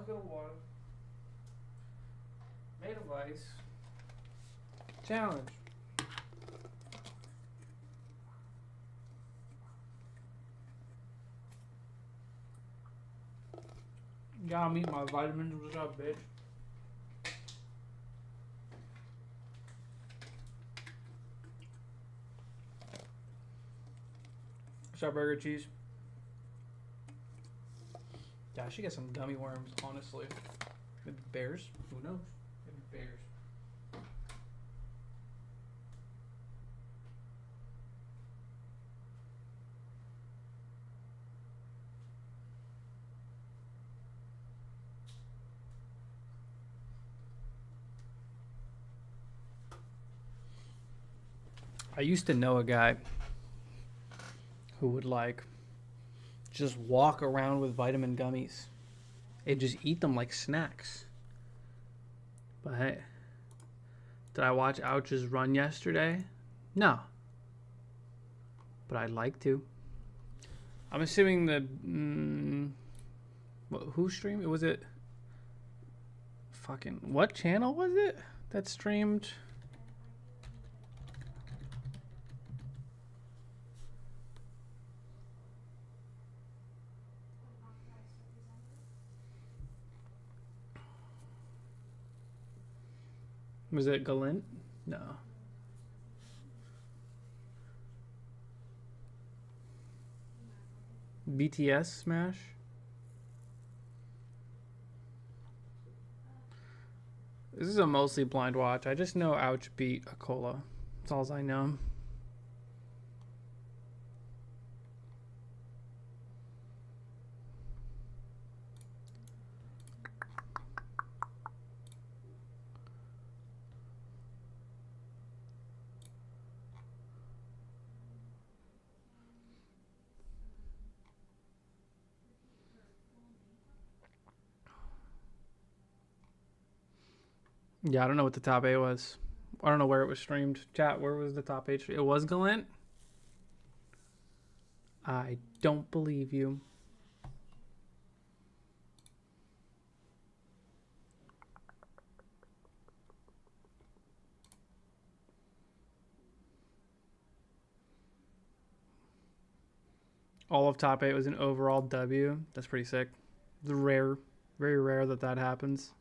bucket of water. Made of ice. Challenge. Gotta meet my vitamins. What's up, bitch? What's up, burger cheese? Yeah, I should get some gummy worms, honestly. Maybe bears? Who knows? Maybe bears. I used to know a guy who would like just walk around with vitamin gummies and just eat them like snacks. But hey, did I watch Ouch's run yesterday? No. But I'd like to. I'm assuming the who streamed? Was it fucking what channel was it that streamed? Was it Galint? No. BTS Smash? This is a mostly blind watch. I just know Ouch beat Akola. That's all I know. Yeah, I don't know what the top 8 was. I don't know where it was streamed. Chat, where was the top 8? It was Galint? I don't believe you. All of top 8 was an overall W. That's pretty sick. It's rare. Very rare that that happens.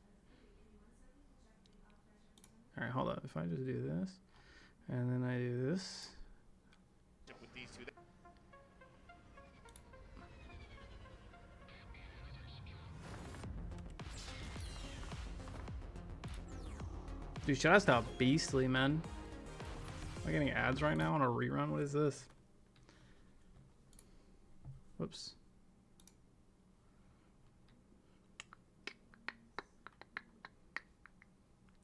All right, hold up. If I just do this, and then I do this. Dude, shout out to Beastly, man. Am I getting ads right now on a rerun? What is this? Whoops.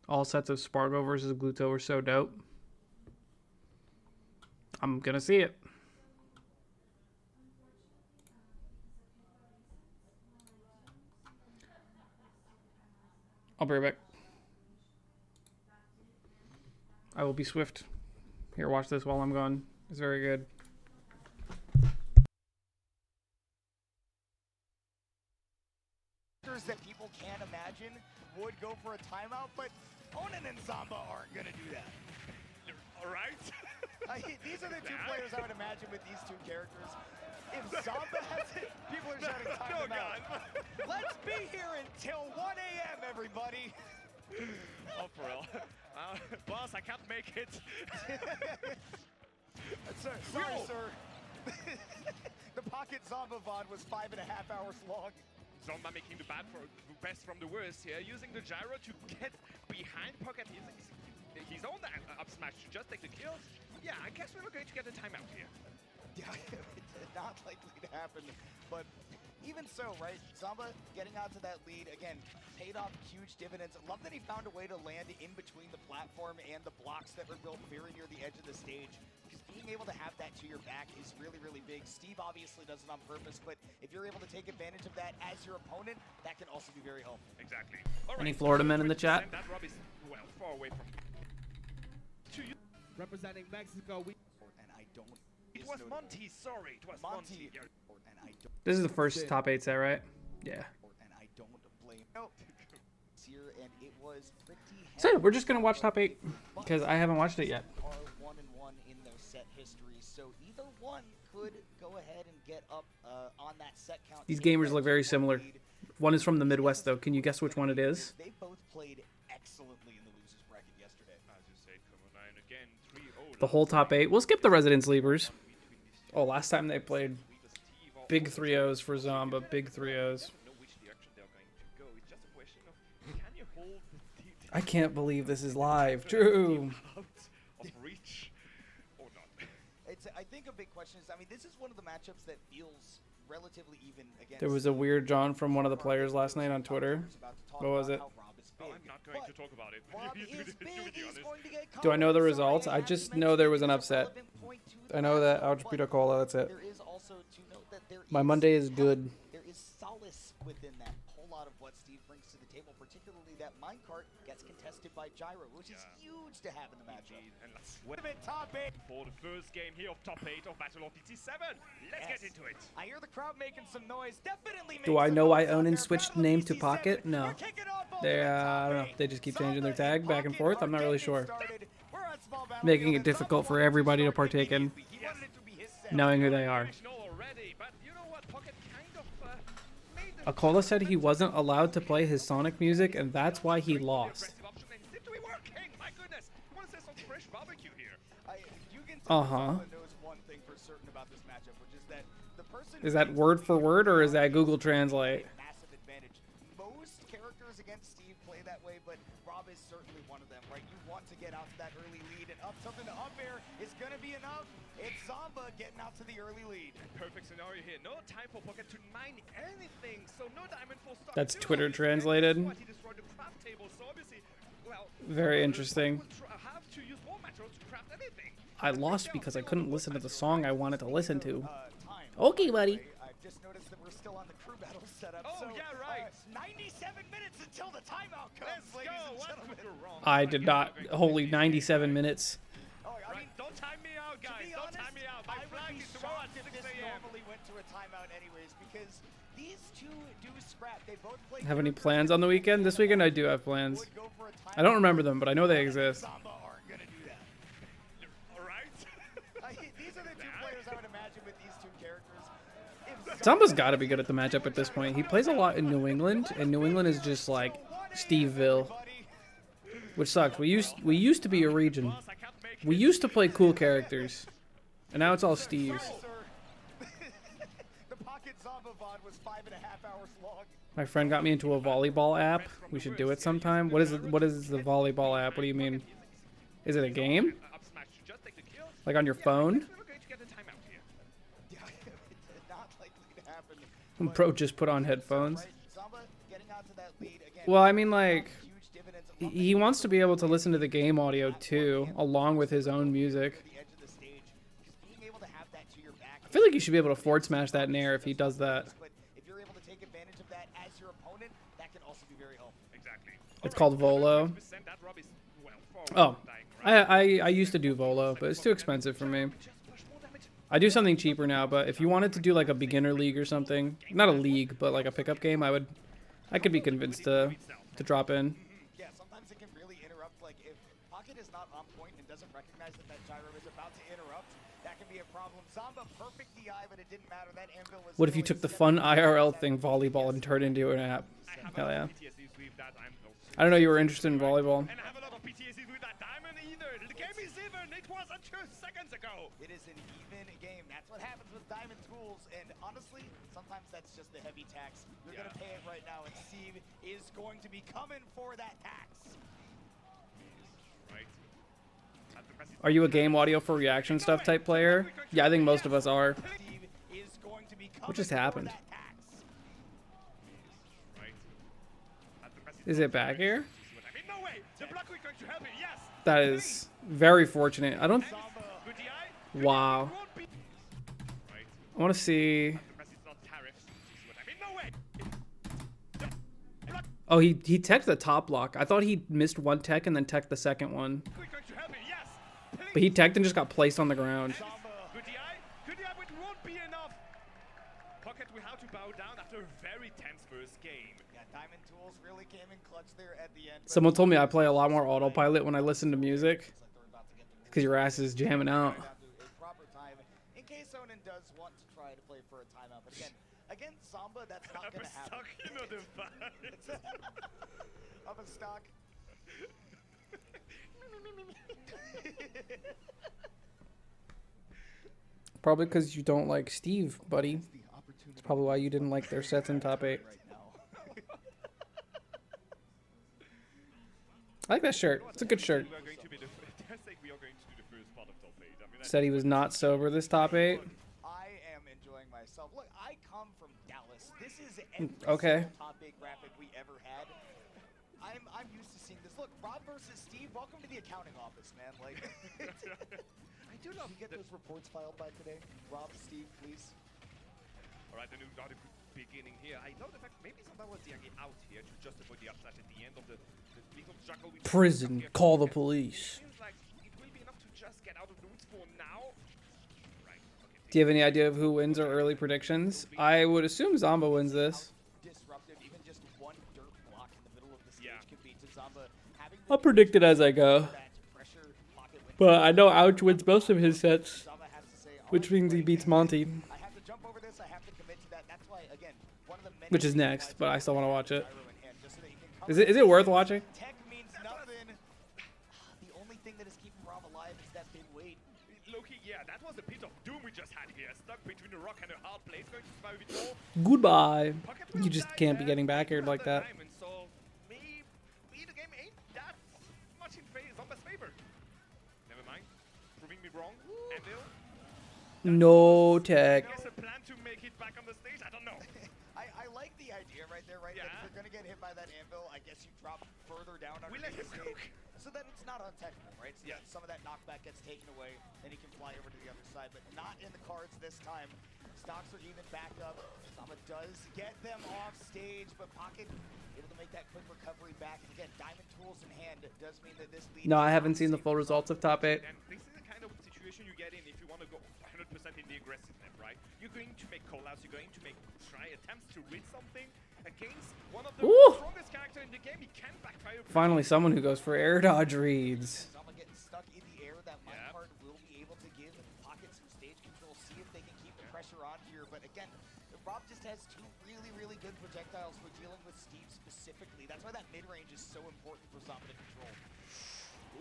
All sets of Spargo versus Gluto were so dope. I'm gonna see it. I'll be right back. I will be swift. Here, watch this while I'm gone. It's very good. That people can't imagine would go for a timeout, but Onan and Zamba aren't going to do that. All right. These are the two players I would imagine with these two characters. If Zamba has it, people are shouting time out. Let's be here until 1 a.m., everybody. Oh, for real. Boss, I can't make it. Sorry, sir. The pocket Zamba VOD was 5.5 hours long. Zomba making the best from the worst here, using the gyro to get behind pocket. He's on that up smash to just take the kills. Yeah, I guess we're not going to get a timeout here. Yeah, not likely to happen. But even so, right, Zamba getting onto that lead, again, paid off huge dividends. I love that he found a way to land in between the platform and the blocks that were built very near the edge of the stage. Being able to have that to your back is really, really big. Steve obviously does it on purpose, but if you're able to take advantage of that as your opponent, that can also be very helpful. Exactly. Any Florida men in the chat? That Rob is, well, far away from representing Mexico. And I don't. It was Monty, sorry. It was Monty. And I don't. This is the first top 8 set, right? Yeah. And I don't blame. No, here, and it was pretty. So we're just gonna watch top 8 because I haven't watched it yet. Are 1-1 in their set history, so either one could go ahead and get up on that set count. These gamers look very similar. One is from the Midwest, though. Can you guess which one it is? They both played excellently in the losers bracket yesterday. As you say, Common 9 again, 3-0. The whole top 8. We'll skip the Resident Sleepers. Oh, last time they played big 3-0s for Zomba. Big 3-0s. I can't believe this is live. True. I think a big question is, I mean, this is one of the matchups that feels relatively even against. There was a weird John from one of the players last night on Twitter. What was it? I'm not going to talk about it. Do I know the results? I just know there was an upset. I know that Algebra Cola, that's it. My Monday is good. There is solace within that whole lot of what Steve brings to the table, particularly that minecart gets contested by Gyro, which is huge to have in the matchup. And let's win top 8 for the first game here of top 8 of Battle of BT7. Let's get into it. I hear the crowd making some noise. Definitely. Do I know I own and switched name to Pocket? No. They, I don't know. They just keep changing their tag back and forth. I'm not really sure. Making it difficult for everybody to partake in, knowing who they are. Akola said he wasn't allowed to play his Sonic music, and that's why he lost. Uh-huh. Is that word for word, or is that Google Translate? Most characters against Steve play that way, but Rob is certainly one of them, right? You want to get out to that early lead, and up something to up air is going to be enough. It's Zomba getting out to the early lead. Perfect scenario here. No time for Pocket to mine anything, so no diamond for start. That's Twitter translated. Very interesting. I lost because I couldn't listen to the song I wanted to listen to. Okay, buddy. I've just noticed that we're still on the crew battle setup. Oh, so, yeah, right. 97 minutes until the timeout comes, ladies and gentlemen. I did not. Holy 97 minutes. Oh, I mean, don't time me out, guys. Don't time me out. My flag is tomorrow at 6 this a.m. normally went to a timeout anyways, because these two do scrap. They both play. Have any plans on the weekend? This weekend I do have plans. I don't remember them, but I know they exist. Zomba aren't gonna do that. All right. These are the two players I would imagine with these two characters. Zamba's got to be good at the matchup at this point. He plays a lot in New England, and New England is just like Steveville, which sucks. We used to be a region. We used to play cool characters, and now it's all Steves. The Pocket Zomba VOD was 5.5 hours long. My friend got me into a volleyball app. We should do it sometime. What is it? What is the volleyball app? What do you mean? Is it a game? Like on your phone? Bro just put on headphones. Well, I mean, like, he wants to be able to listen to the game audio too, along with his own music. I feel like you should be able to forward smash that nair if he does that. It's called Volo. Oh, I used to do Volo, but it's too expensive for me. I do something cheaper now, but if you wanted to do like a beginner league or something, not a league, but like a pickup game, I could be convinced to drop in. Yeah, sometimes it can really interrupt. Like if Pocket is not on point and doesn't recognize that gyro is about to interrupt, that can be a problem. Zomba perfect DI, but it didn't matter. That anvil was. What if you took the fun IRL thing, volleyball, and turned it into an app? Hell yeah. I don't know you were interested in volleyball. And I have a lot of PTSD with that diamond either. The game is even. It was 2 seconds ago. It is an even game. That's what happens with diamond tools. And honestly, sometimes that's just the heavy tax. You're going to pay it right now. And Steve is going to be coming for that tax. Right. Are you a game audio for reaction stuff type player? Yeah, I think most of us are. Steve is going to be What just happened? that tax. Is it back here? No way. The block is going to help it. Yes. That is very fortunate. I don't... Wow. I want to see... Oh, he teched the top block. I thought he missed one tech and then teched the second one. But he teched and just got placed on the ground. Pocket will have to bow down after a very tense first game. Yeah, Yeah, Diamond Tools really came in clutch there at the end. but Someone told me I play a lot more autopilot when I listen to music looks like they're about to get the because your ass is jamming out. down to a proper time in case Onan does want to try to play for a timeout. But again, against Zamba, that's not I'm going to happen. stuck in a device. Of a stock. Probably because you don't like Steve, buddy. The opportunity That's probably why you didn't like their sets in top 8. right now. I like that shirt. It's a good shirt. We are going to be I think we are going to do the first part of top 8. I mean, I Said he was not sober this top 8. I am enjoying myself. Look, I come from Dallas. This is every Okay. single top 8 graphic we ever had. I'm used to seeing this. Look, Rob versus Steve. Welcome to the accounting office, man. Like, I do love can you get the- those reports filed by today? Rob, Steve, please. All right, the new not a good beginning here. I love the fact maybe Zamba was Diagi out here to just avoid the upside at the end of the little juggle. We Prison, here. call the It police. seems like it will be enough to just get out of the woods for now. Right. Okay. Do you have any idea of who wins our early predictions? I would assume Zamba wins this. Disruptive, even just one dirt block in the middle of the stage Yeah. could be to Zamba having I'll predict it as I go. that pressure pocket when But I know Ouch wins most of his sets, Zamba has to say, which means he beats Monty, I have to jump over this. I have to commit to that. That's why, again, one of the many which is reasons next, why but I still want to watch it. gyro in hand, just so that he can cover Is it worth watching? Tech means nothing. The only thing that is keeping Rob alive is that big weight. Loki, yeah, that was the pit of doom we just had here. Stuck between a rock and a hard place, going to survive it all. Goodbye. Pocket You will just die can't be there. getting back here Another like that. diamond, so maybe the game ain't that much in Zamba's favor. Never mind. Proving me wrong. Anvil. No tech. I guess a plan to make it back on the stage. I don't know. I like the idea right there, right? That Yeah. if you're going to get hit by that anvil, I guess you drop further down We underneath let the him stage. So that it's not untechnical, right? So Yeah. that some of that knockback gets taken away, and he can fly over to the other side, but not in the cards this time. Stocks are even back up. Zamba does get them off stage, but Pocket able to make that quick recovery back. And again, Diamond Tools in hand does mean that this lead No, is I haven't not seen the safe full for results Zamba. of top 8. And this is the kind of situation you get in if you want to go 100% in the aggressiveness, right? You're going to make callouts, you're going to make try attempts to win something against one of the Ooh. strongest characters in the game. He can backfire. Finally, someone who goes for air dodge reads. Zamba getting stuck in the air. That Yeah. minecart will be able to give Pocket some stage control, see if they can keep the pressure on here. But again, Rob just has two really good projectiles for dealing with Steve specifically. That's why that mid-range is so important for Zamba to control.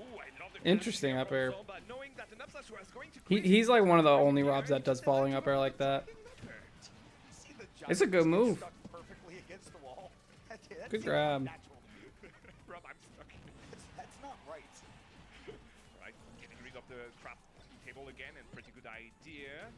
Ooh, I love the Interesting clarity up air. from Zomba, knowing that an upside was going to He's like one of the only Robs that does falling up air like that. See the It's a good gyro move. stuck perfectly against the wall. That Good seems grab. natural to me. Rob, I'm stuck. That's not right. Right, getting rid of the craft table again, and pretty good idea.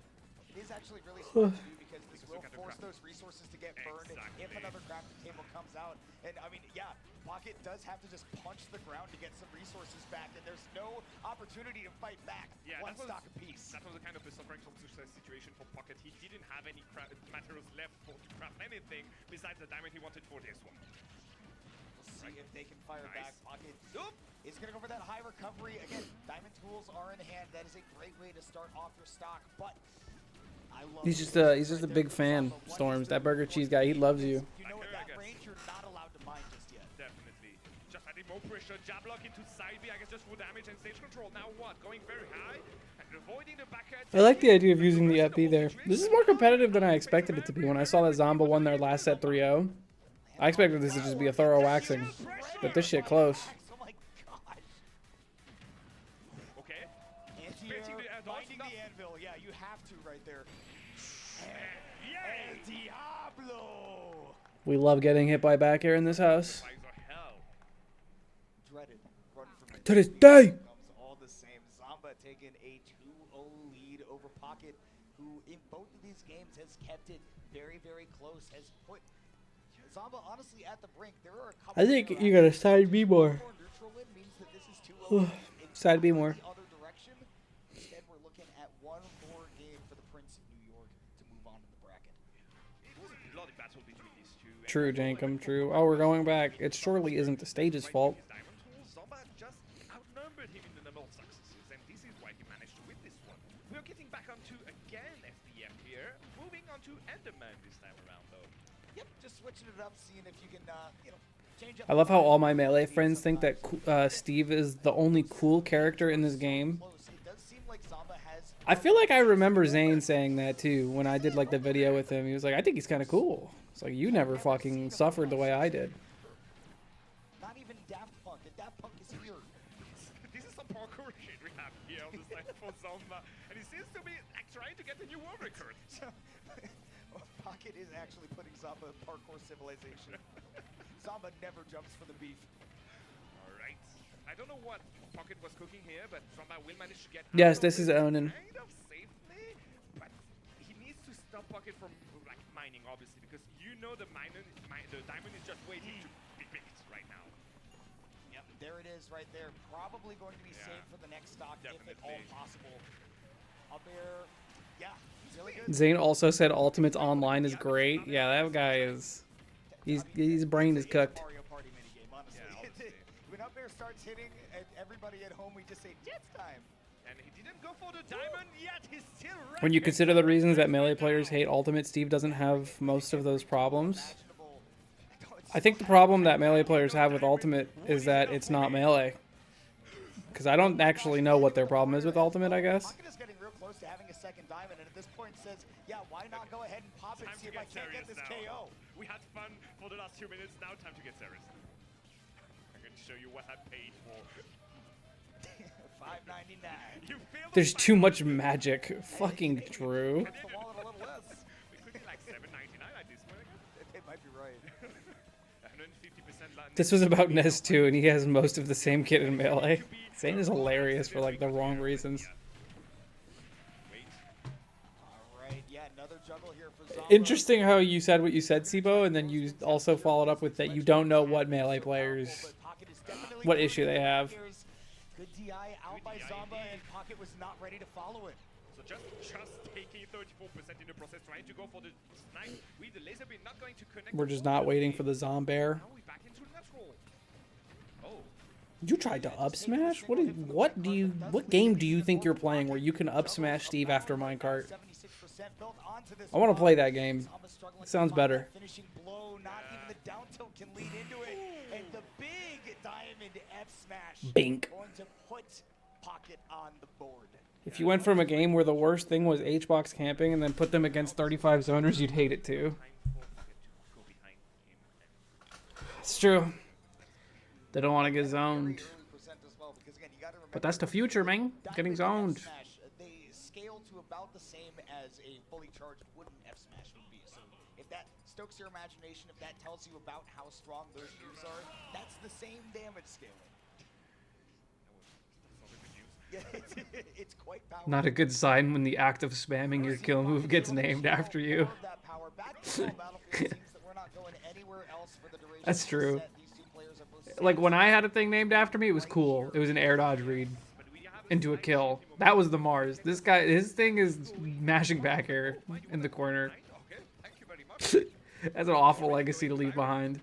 It is actually really smart to do because this will look at the force craft. those resources to get burned Exactly. if another crafting table comes out. And I mean, yeah, Pocket does have to just punch the ground to get some resources back, and there's no opportunity to fight back. Yeah, One that was, stock apiece. that was a kind of a suffering from success situation for Pocket. He didn't have any materials left to craft anything besides the diamond he wanted for this one. We'll see if they can fire Nice. back. Pocket Oop. is going to go for that high recovery. Again, diamond tools are in hand. That is a great way to start off your stock, but I love He's just the a right there big from fan. Zamba. One Storms, is that to burger force cheese the guy, he lead loves because you. You know, Okay, at I that guess. range, you're not allowed to mine just yet. Definitely. Just adding more pressure. Jab lock into side B. I guess just for damage and stage control. Now what? Going very high and avoiding the back end. I like the idea of using the FB there. This is more competitive than I expected it to be when I saw that Zamba won their last set 3-0. I expected this to just be a thorough waxing, but this shit close. Oh my gosh. Okay. Anti-air, Baiting the air, binding dodge, the anvil. Yeah, you have to right there. Yay! El Diablo! We love getting hit by back air in this house. Fires are hell. Dreaded. Run from it. To this day. Comes all the same. Zamba taking a 2-0 lead over Pocket, who in both of these games has kept it very close. Has put Zamba honestly at the brink. There are a couple. I think you gotta side B more. Neutral win means that this is 2-0. It's Side B not more. The other direction. Instead, we're looking at one more game for the Prince of New York to move on to the bracket. It was a bloody battle between these two. and True, that's all I Jankum, can true. confirm. Oh, we're going back. It surely isn't the stage's fault. His diamond tools, Zomba just outnumbered him in the number of successes, and this is why he managed to win this one. We're getting back onto again SDF here, moving on to Enderman this time around though. Yep, just switching it up, seeing if you can, you know, change up. I love how all my Melee friends think that Steve is the only cool character in this game. It does seem like Zamba has. I feel like I remember Zane saying that too when I did like the video with him. He was like, I think he's kind of cool. It's like, you never fucking suffered the way I did. Not even Daft Punk, and Daft Punk is here. This is some parkour shit we have here on the side for Zomba, and he seems to be like, trying to get a new world record. Pocket is actually putting Zamba in parkour civilization. Zamba never jumps for the beef. Alright. I don't know what Pocket was cooking here, but Zomba will manage to get Yes, out this of is it Onan. kind of safely, but he needs to stop Pocket from like mining, obviously, because you know the diamond is just waiting to be picked right now. Yep, there it is right there. Probably going to be saved for the next stock if at all Definitely. possible. Up air, yeah, really good. Zane also said Ultimate's online is great. Yeah, that guy is... His brain is cooked. Mario Party minigame, honestly. Yeah, honestly. When up air starts hitting, and everybody at home, we just say, Jets time. And he didn't go for the diamond yet. He's still right. When you consider the reasons that Melee players hate Ultimate, Steve doesn't have most of those problems. Imaginable. I think the problem that Melee players have with Ultimate is that it's not Melee. Because I don't actually know what their problem is with Ultimate, I guess. Pocket is getting real close to having a second diamond, and at this point says, yeah, why not go ahead and pop it and Time see to if I get can't get serious this now. KO. We had fun for the last 2 minutes. Now time to get serious. I'm going to show you what I paid for. $5.99. You feel the There's fight. too much magic. Fucking Drew. That's the wallet a little less. We could be like $7.99 at this point, I guess. It might be right. 150% land. This was about Nez too, and he has most of the same kit in Melee. Zane is hilarious for like the wrong reasons. Wait. All right, yeah, another juggle here for Zamba. Interesting how you said what you said, Sibo, and then you also followed up with that you don't know what Melee players, Pocket is definitely what going issue they for have. Here's good DI out by Zamba, and Pocket was not ready to follow it. So just taking 34% in the process, trying to go for the snipe with the laser beam, not going to connect. We're just not waiting for the Zombear. Now we're back into natural. Oh. You tried to up smash? What game do you think you're playing where you can up smash Steve after minecart? 76% built onto this I want to block. play that game. Zamba struggling It to sounds find better. that finishing blow, not even the down tilt can lead into it. And the big diamond F smash Bink. going to put Pocket on the board. If you went from a game where the worst thing was H-box camping and then put them against 35 zoners, you'd hate it too. Time for Pocket to go behind him. It's true. They don't want to get zoned. Very early percent as well, because again, you gotta remember But that's the future, man. Getting diamond zoned. F smash, they scale to about the same as a fully charged wooden F smash would be. So if that stokes your imagination, if that tells you about how strong those moves are, that's the same damage scaling. Yeah, it's quite powerful. Not a good sign when the act of spamming your kill move gets named after you. That's true. Like when I had a thing named after me, it was cool. It was an air dodge read into a kill. That was the Mars. This guy, his thing is mashing back air in the corner. Okay, thank you very much. That's an awful legacy to leave behind.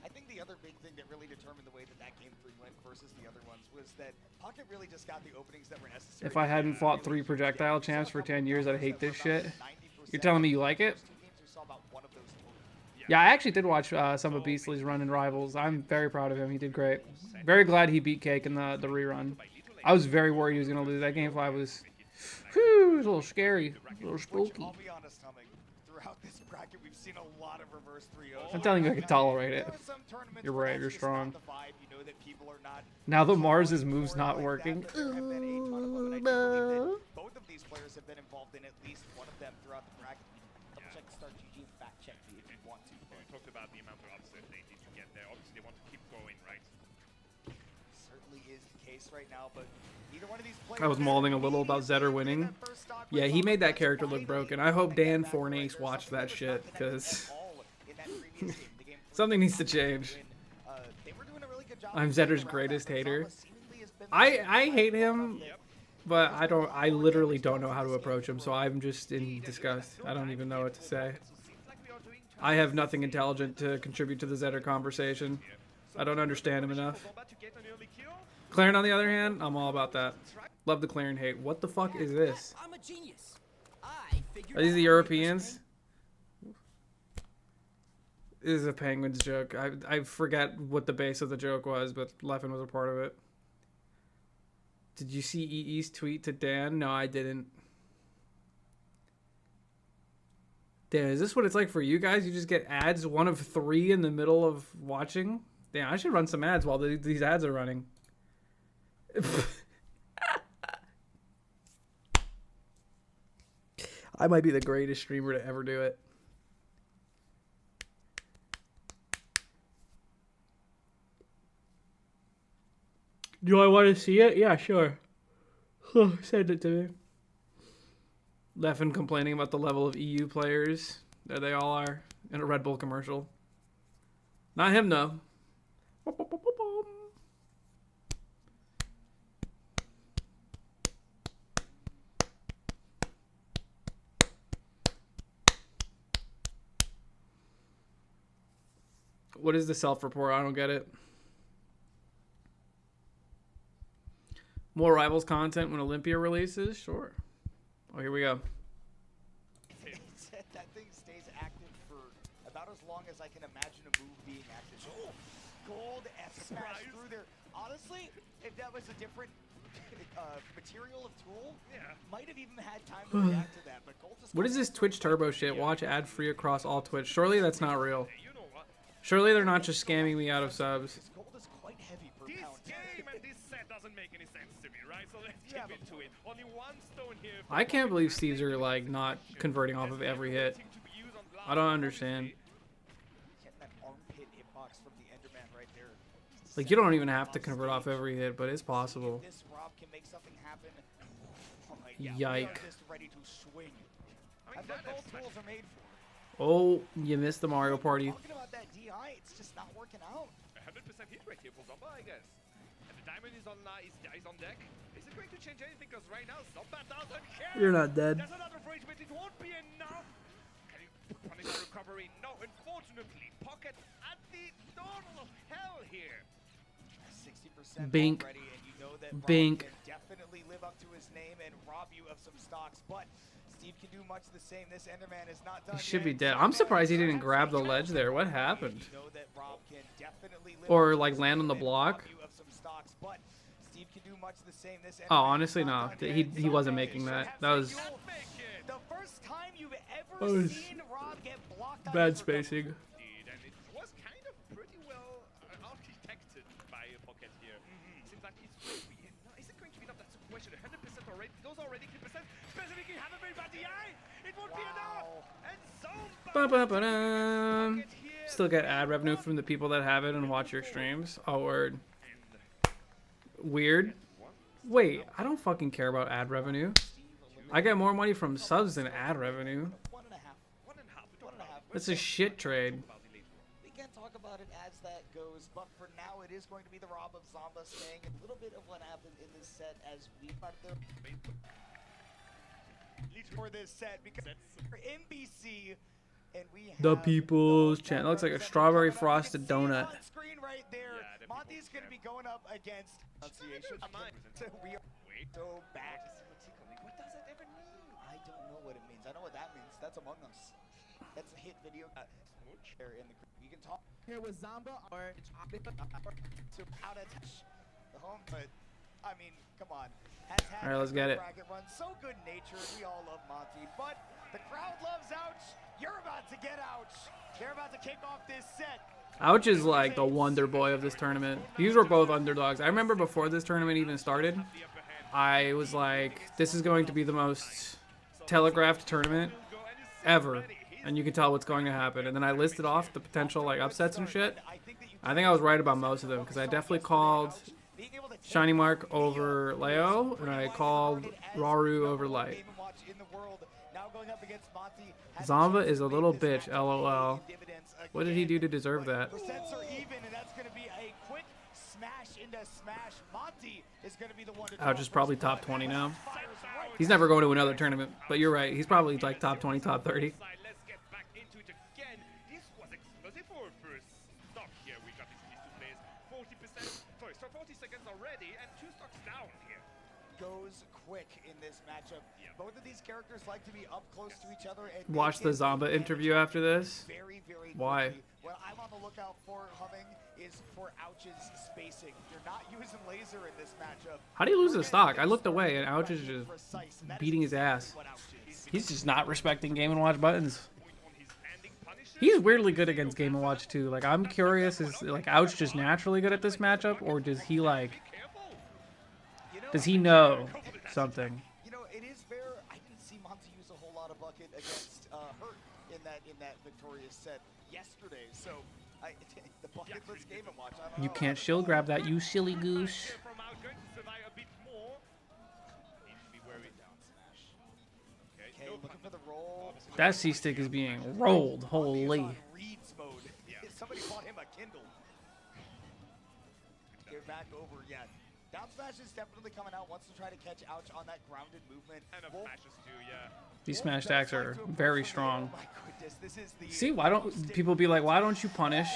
I think the other big thing that really determined the way that that game 3 went versus the other ones was that Pocket really just got the openings that were necessary. If I hadn't fought 3 projectile champs for 10 years, I'd hate this shit. You're telling me you like it? Yeah, I actually did watch some of Beastly's run in Rivals. I'm very proud of him. He did great. Very glad he beat Cake in the rerun. I was very worried he was going to lose. That game 5 was, whew, it was a little scary, a little spooky. I'll be honest, Humming, throughout this bracket, we've seen a lot of reverse 3-0s. I'm telling you, I can tolerate it. You're right, you're strong. Now the Mars's move's not working. Both of these players have been involved in at least one of them throughout the bracket. Double check Start GG, fact check me if you want to. We talked about the amount of upset they need to get there. Obviously, they want to keep going, right? Certainly is the case right now, but either one of these players. I was mauling a little about Zetter winning. Yeah, he made that character look broken. I hope Dan Fornace watched that shit, because something needs to change. I'm Zetter's greatest hater. I hate him, but I literally don't know how to approach him, so I'm just in disgust. I don't even know what to say. I have nothing intelligent to contribute to the Zetter conversation. I don't understand him enough. Claren, on the other hand, I'm all about that. Love the Claren hate. What the fuck is this? I'm a genius. Are these the Europeans? is a Penguins joke. I forget what the base of the joke was, but Leffen was a part of it. Did you see EE's tweet to Dan? No, I didn't. Dan, is this what it's like for you guys? You just get ads, one of 3 in the middle of watching? Damn, I should run some ads while these ads are running. I might be the greatest streamer to ever do it. Do I want to see it? Yeah, sure. Send it to me. Leffen complaining about the level of EU players. There they all are in a Red Bull commercial. Not him, though. What is the self-report? I don't get it. More Rivals content when Olympia releases? Sure. Oh, here we go. That thing stays active for about as long as I can imagine a move being active. Oh, gold F smash through there. Honestly, if that was a different material of tool, might have even had time to react to that. But gold just What is this Twitch turbo shit? Watch ad free across all Twitch. Surely that's not real. Surely they're not just scamming me out of subs. gold is quite heavy per This pound. game and this set doesn't make any sense to me, right? So let's get into it. Only one stone here. I can't believe Steves are like not converting off of every hit. I don't understand. Getting that armpit hitbox from the Enderman right there. Like, you don't even have to convert off every hit, but it's possible. This Rob can make something happen. Oh my God, Yike. we are just ready to swing. I mean, That's what that gold is tools are made for. Oh, you missed the Mario Party. Talking about that DI, it's just not working out. 100% hit rate here for Zomba, I guess. And the diamond is on deck. Is it going to change anything? Because right now, Zomba doesn't care. You're not dead. There's another rage, but it won't be enough. Can you punish the recovery? No, unfortunately. Pocket at the total of hell here. 60% Bink. already, and you know that Rob Bink. can definitely live up to his name and rob you of some stocks, but Steve can do much the same. This Enderman is not done He should yet. be dead. I'm surprised he didn't grab the ledge there. What happened? You know that Rob can definitely live Or, up to like, his land on name the and block? rob you of some stocks, but Steve can do much the same. This Oh, Enderman honestly, is no. not done He yet. wasn't making that. That was The first time you've ever That was seen Rob get blocked on bad his recovery. spacing. Indeed, and it was kind of pretty well architected by Pocket here. Seems like it's going to be enough. Is it going to be enough? That's the question. 100% already. Those already 50%. Specifically, haven't been by DI. It won't be enough. And Zomba. Ba-ba-ba-dum. Pocket here. Still get ad revenue from the people that have it and watch your streams. Oh, word. Weird. Wait, I don't fucking care about ad revenue. I get more money from subs than ad revenue. 1.5. 1.5. That's a shit trade. We can talk about it as that goes, but for now it is going to be the Rob of Zomba staying a little bit of what happened in this set as we part there for this set because for NBC and we have The People's those Chant. that Looks like a represent strawberry Canada. You can frosted see it donut. on screen right there. Yeah, the Monty's People's going to be going up against pronunciation. So we are Wait. so back. What does that even mean? I don't know what it means. I know what that means. That's Among Us. That's a hit video. There in the you can talk Here with Zomba or to how to touch the home, but I mean, come on. All right, let's get it. Bracket run. So good natured. We all love Monty, but the crowd loves Ouch. You're about to get Ouch. They're about to kick off this set. Ouch is like the wonder boy of this tournament. These were both underdogs. I remember before this tournament even started, I was like, this is going to be the most telegraphed tournament ever. And you can tell what's going to happen. And then I listed off the potential like upsets and shit. I think I was right about most of them because I definitely called Shiny Mark over Leo, and I called Raru over Light. Zomba is a little bitch, lol. What did he do to deserve that? Percents are even, and that's going to be a quick smash into smash. Monty is going to be the one to Ouch is probably top 20 now. He's never going to another tournament, but you're right. He's probably like top 20, top 30. Let's get back into it again. This was explosive for a first stock here. We got these two players 40%. Sorry, so 40 seconds already, and 2 stocks down here. goes quick in this matchup. Both of these characters like to be up close to each other. And Watch the Zamba interview after this. Very, very Why? quickly. What I'm on the lookout for, Humming, is for Ouch's spacing. You're not using laser in this matchup. How do you lose the stock? I looked away and Ouch is just beating his ass. He's just not respecting Game & Watch buttons. He's weirdly good against Game & Watch too. Like, I'm curious, is like Ouch just naturally good at this matchup, or does he like, does he know something? You know, it is fair. I didn't see Monty use a whole lot of bucket against Hurt in that victorious set yesterday. So the bucketless Game & Watch. I don't You know. can't shield grab that, you silly goose. Okay, looking for the roll. That C-stick is being rolled. Holy. Reed's mode. Somebody bought him a Kindle. Get back over yet. Down smash is definitely coming out. Wants to try to catch Ouch on that grounded movement. And of smashes too, yeah. These smash attacks are very strong. Oh my goodness, this is the See, why don't people be like, why don't you punish?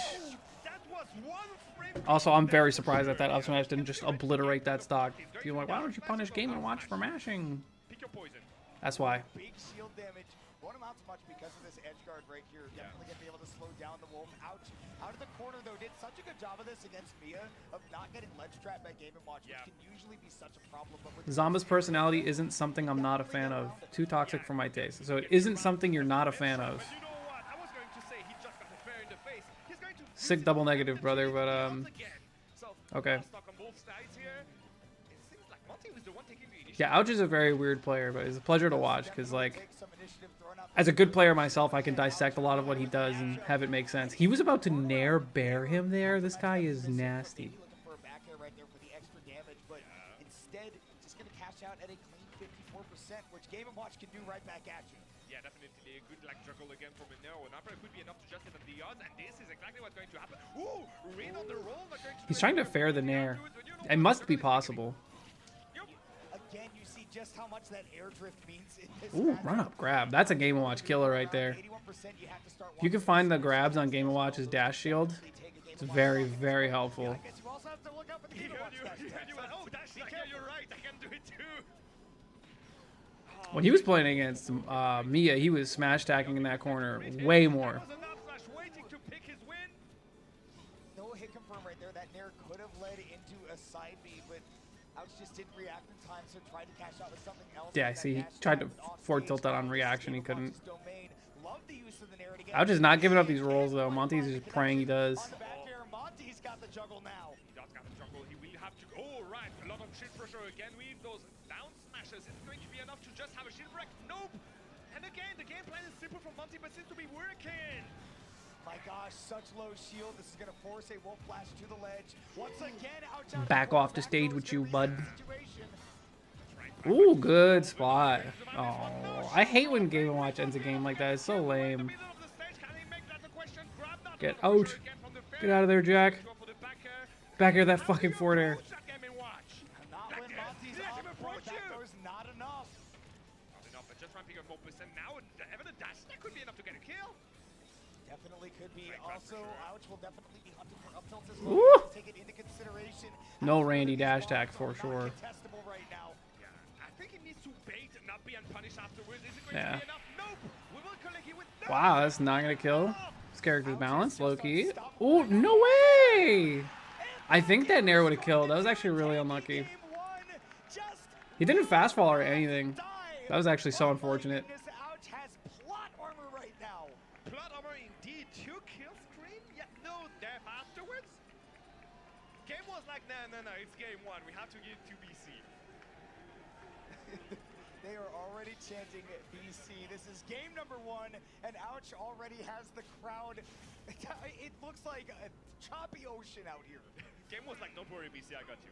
That was one frame. Also, I'm very surprised that up smash didn't just obliterate that stock. People are like, why don't you punish Game & Watch for mashing? Pick your poison. That's why. big shield damage. Won't amount to much because of this edge guard right here. Definitely gonna be able to slow down the Wolf. Ouch. Out of the corner though, did such a good job of this against Mia of not getting ledge trapped by Game & Watch, which can usually be such a problem. But with Zamba's personality isn't something I'm not a fan of. Too toxic for my taste. So it isn't something you're not a fan of. But you know what? I was going to say he just got the fair in the face. He's going to Sick double negative, brother, but So, okay. stock on both sides here. It seems like Monty was the one taking the initiative. Yeah, Ouch is a very weird player, but it's a pleasure to watch because, like, as a good player myself, I can dissect a lot of what he does and have it make sense. He was about to nair bear him there. This guy is nasty. looking for a back air right there for the extra damage, but instead just gonna cash out at a clean 54%, which Game & Watch can do right back at you. Yeah, definitely a good like juggle again from Minero. An upper could be enough to justify the odds, and this is exactly what's going to happen. Ooh, Rain on the roll. Not going to He's trying to fair the nair. It must be possible. Again, you see just how much that air drift means in this Ooh, matchup. run up grab. That's a Game & Watch killer right there. 81% you have to start If you can find the grabs on Game & Watch's dash shield, it's very, very helpful. I guess you also have to look out for the Game & Watch dash attack. Oh, that's yeah, you're right. I can do it too. When he was playing against Mia, he was smash attacking in that corner way more. That was enough slash waiting to pick his win. No hit confirm right there. That nair could have led into a side B, but Ouch just didn't react in time, so tried to cash out with something else. Yeah, That see, he dash tried to attack off forward stage. tilt that on reaction. He couldn't. Domain. Love the use of the nair to get Ouch is not giving up these rolls, though. Monty's just praying he does. on the back air. Monty's got the juggle now. He does got the jungle. He will have to go. Oh, right. A lot of shield pressure again with those down smashes. Is it going to be enough to just have a shield break? Nope. And again, the game plan is simple from Monty, but seems to be working. My gosh, such low shield. This is going to force a Wolf Flash to the ledge. Once again, Ouch. Back off the stage with you, bud. Situation. Ooh, good spot. Oh, I hate when Game & Watch ends a game like that. It's so lame. Middle of the stage, can he make that the question? Grab that Get pressure out. again from the Get out of there, Jack. Go for the back air. Back air that fucking forward air. Watch that game and watch. Not when Monty's Let him on approach board. That you. goes not enough. Not enough, but just ramping up 4%. Now, even a dash, that could be enough to get a kill. Definitely could be. Right, Also, pressure. Ouch will definitely be hunting for up tilts as Woo. well. Take it into consideration. No Ouch Randy really dash strong, attack so for not sure. contestable right now. Yeah, I think he needs to bait and not be unpunished afterwards. Is it going Yeah. to be enough? Nope. We will collect it with no. Wow, that's not gonna kill. This character's balanced, low key. Oh, no way! I think that nair would have killed. That was actually really unlucky. Game one, just He didn't fast fall or anything. die. That was actually so Oh my unfortunate. goodness, Ouch has plot armor right now. Plot armor indeed. 2 kill screen, yet no death afterwards. Game was like, no, it's game 1. We have to give it to BC. They are already chanting BC. This is game number 1, and Ouch already has the crowd. It looks like a choppy ocean out here. Game was like, don't worry, BC, I got you.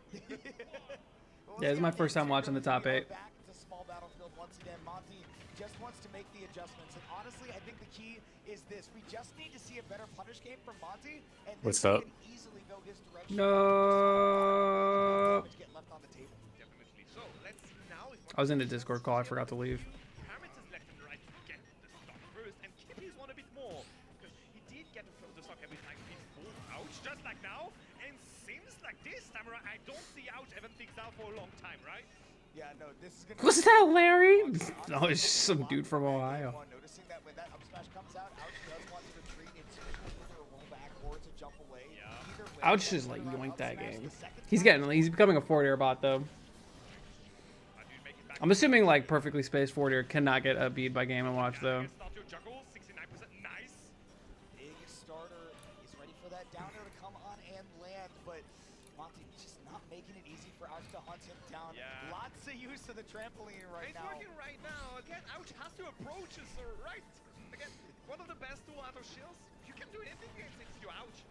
Yeah, this is my first time watching the top 8. Back to small battlefield once again. Monty just wants to make the adjustments, and honestly, I think the key is this: we just need to see a better punish game from Monty, and What's this up? can easily go his direction. No. Damage get left on the table. Definitely. So, let's see now if I was in a Discord call. I forgot to leave. parameters left and right to get the stock first, and keep his one a bit more, because he did get the stock every time he pulled Ouch, just like now, and seems like this time around, I don't see Ouch even fix out for a long time, right? Yeah, no, this is gonna Was that Larry? No, it's just some dude from Ohio. Noticing that when that up smash comes out, Ouch does want to retreat. It's either a rollback or it's a jump away. Either way, Ouch just like yoinked that game. He's becoming a forward air bot though. I'm assuming like perfectly spaced forward air cannot get beat by Game and Watch though. Big starter is ready for that down air to come on and land, but Monty just not making it easy for Ouch to hunt him down. Lots of use of the trampoline right now. It's working right now. Again, Ouch has to approach us right. Again, one of the best dual auto shields. You can do anything against you, Ouch.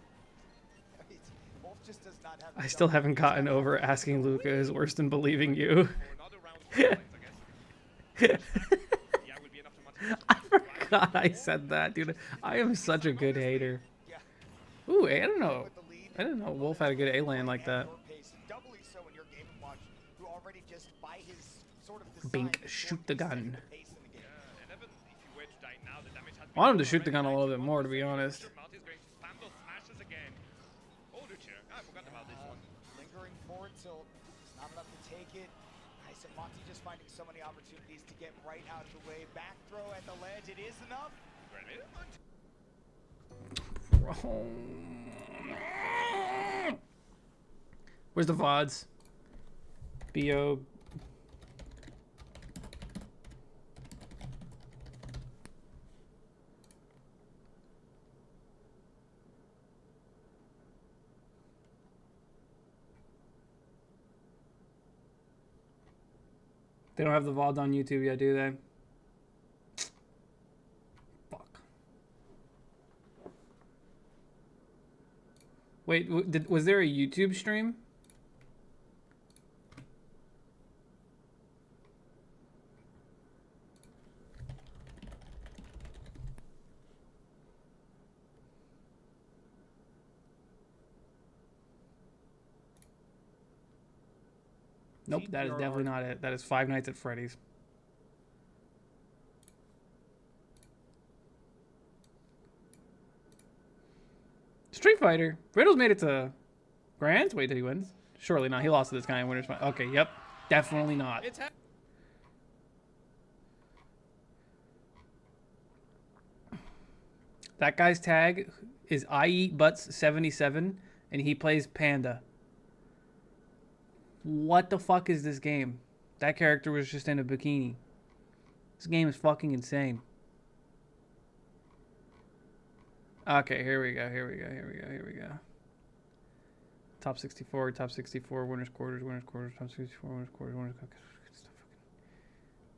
Wolf just does not have I still haven't gotten over asking Luca is worse than believing you. I forgot I said that, dude. I am such a good hater. Ooh, I don't know. I didn't know Wolf had a good A-lane like that. Bink, shoot the gun. I want him to shoot the gun a little bit more, to be honest. Lingering forward till it's not enough to take it. I said Monty just finding so many opportunities to get right out of the way. Back throw at the ledge, it is enough. Where's the VODs? BO. They don't have the VODs on YouTube yet, do they? Fuck. Wait, was there a YouTube stream? Nope, that is definitely not it. That is Five Nights at Freddy's. Street Fighter. Riddles made it to Grands? Wait, did he win? Surely not. He lost to this guy in Winners Final. Okay, yep. Definitely not. That guy's tag is I Eat Butts 77, and he plays Panda. What the fuck is this game? That character was just in a bikini. This game is fucking insane. Okay, here we go. Top 64, winners quarters, top 64, winners quarters, winners.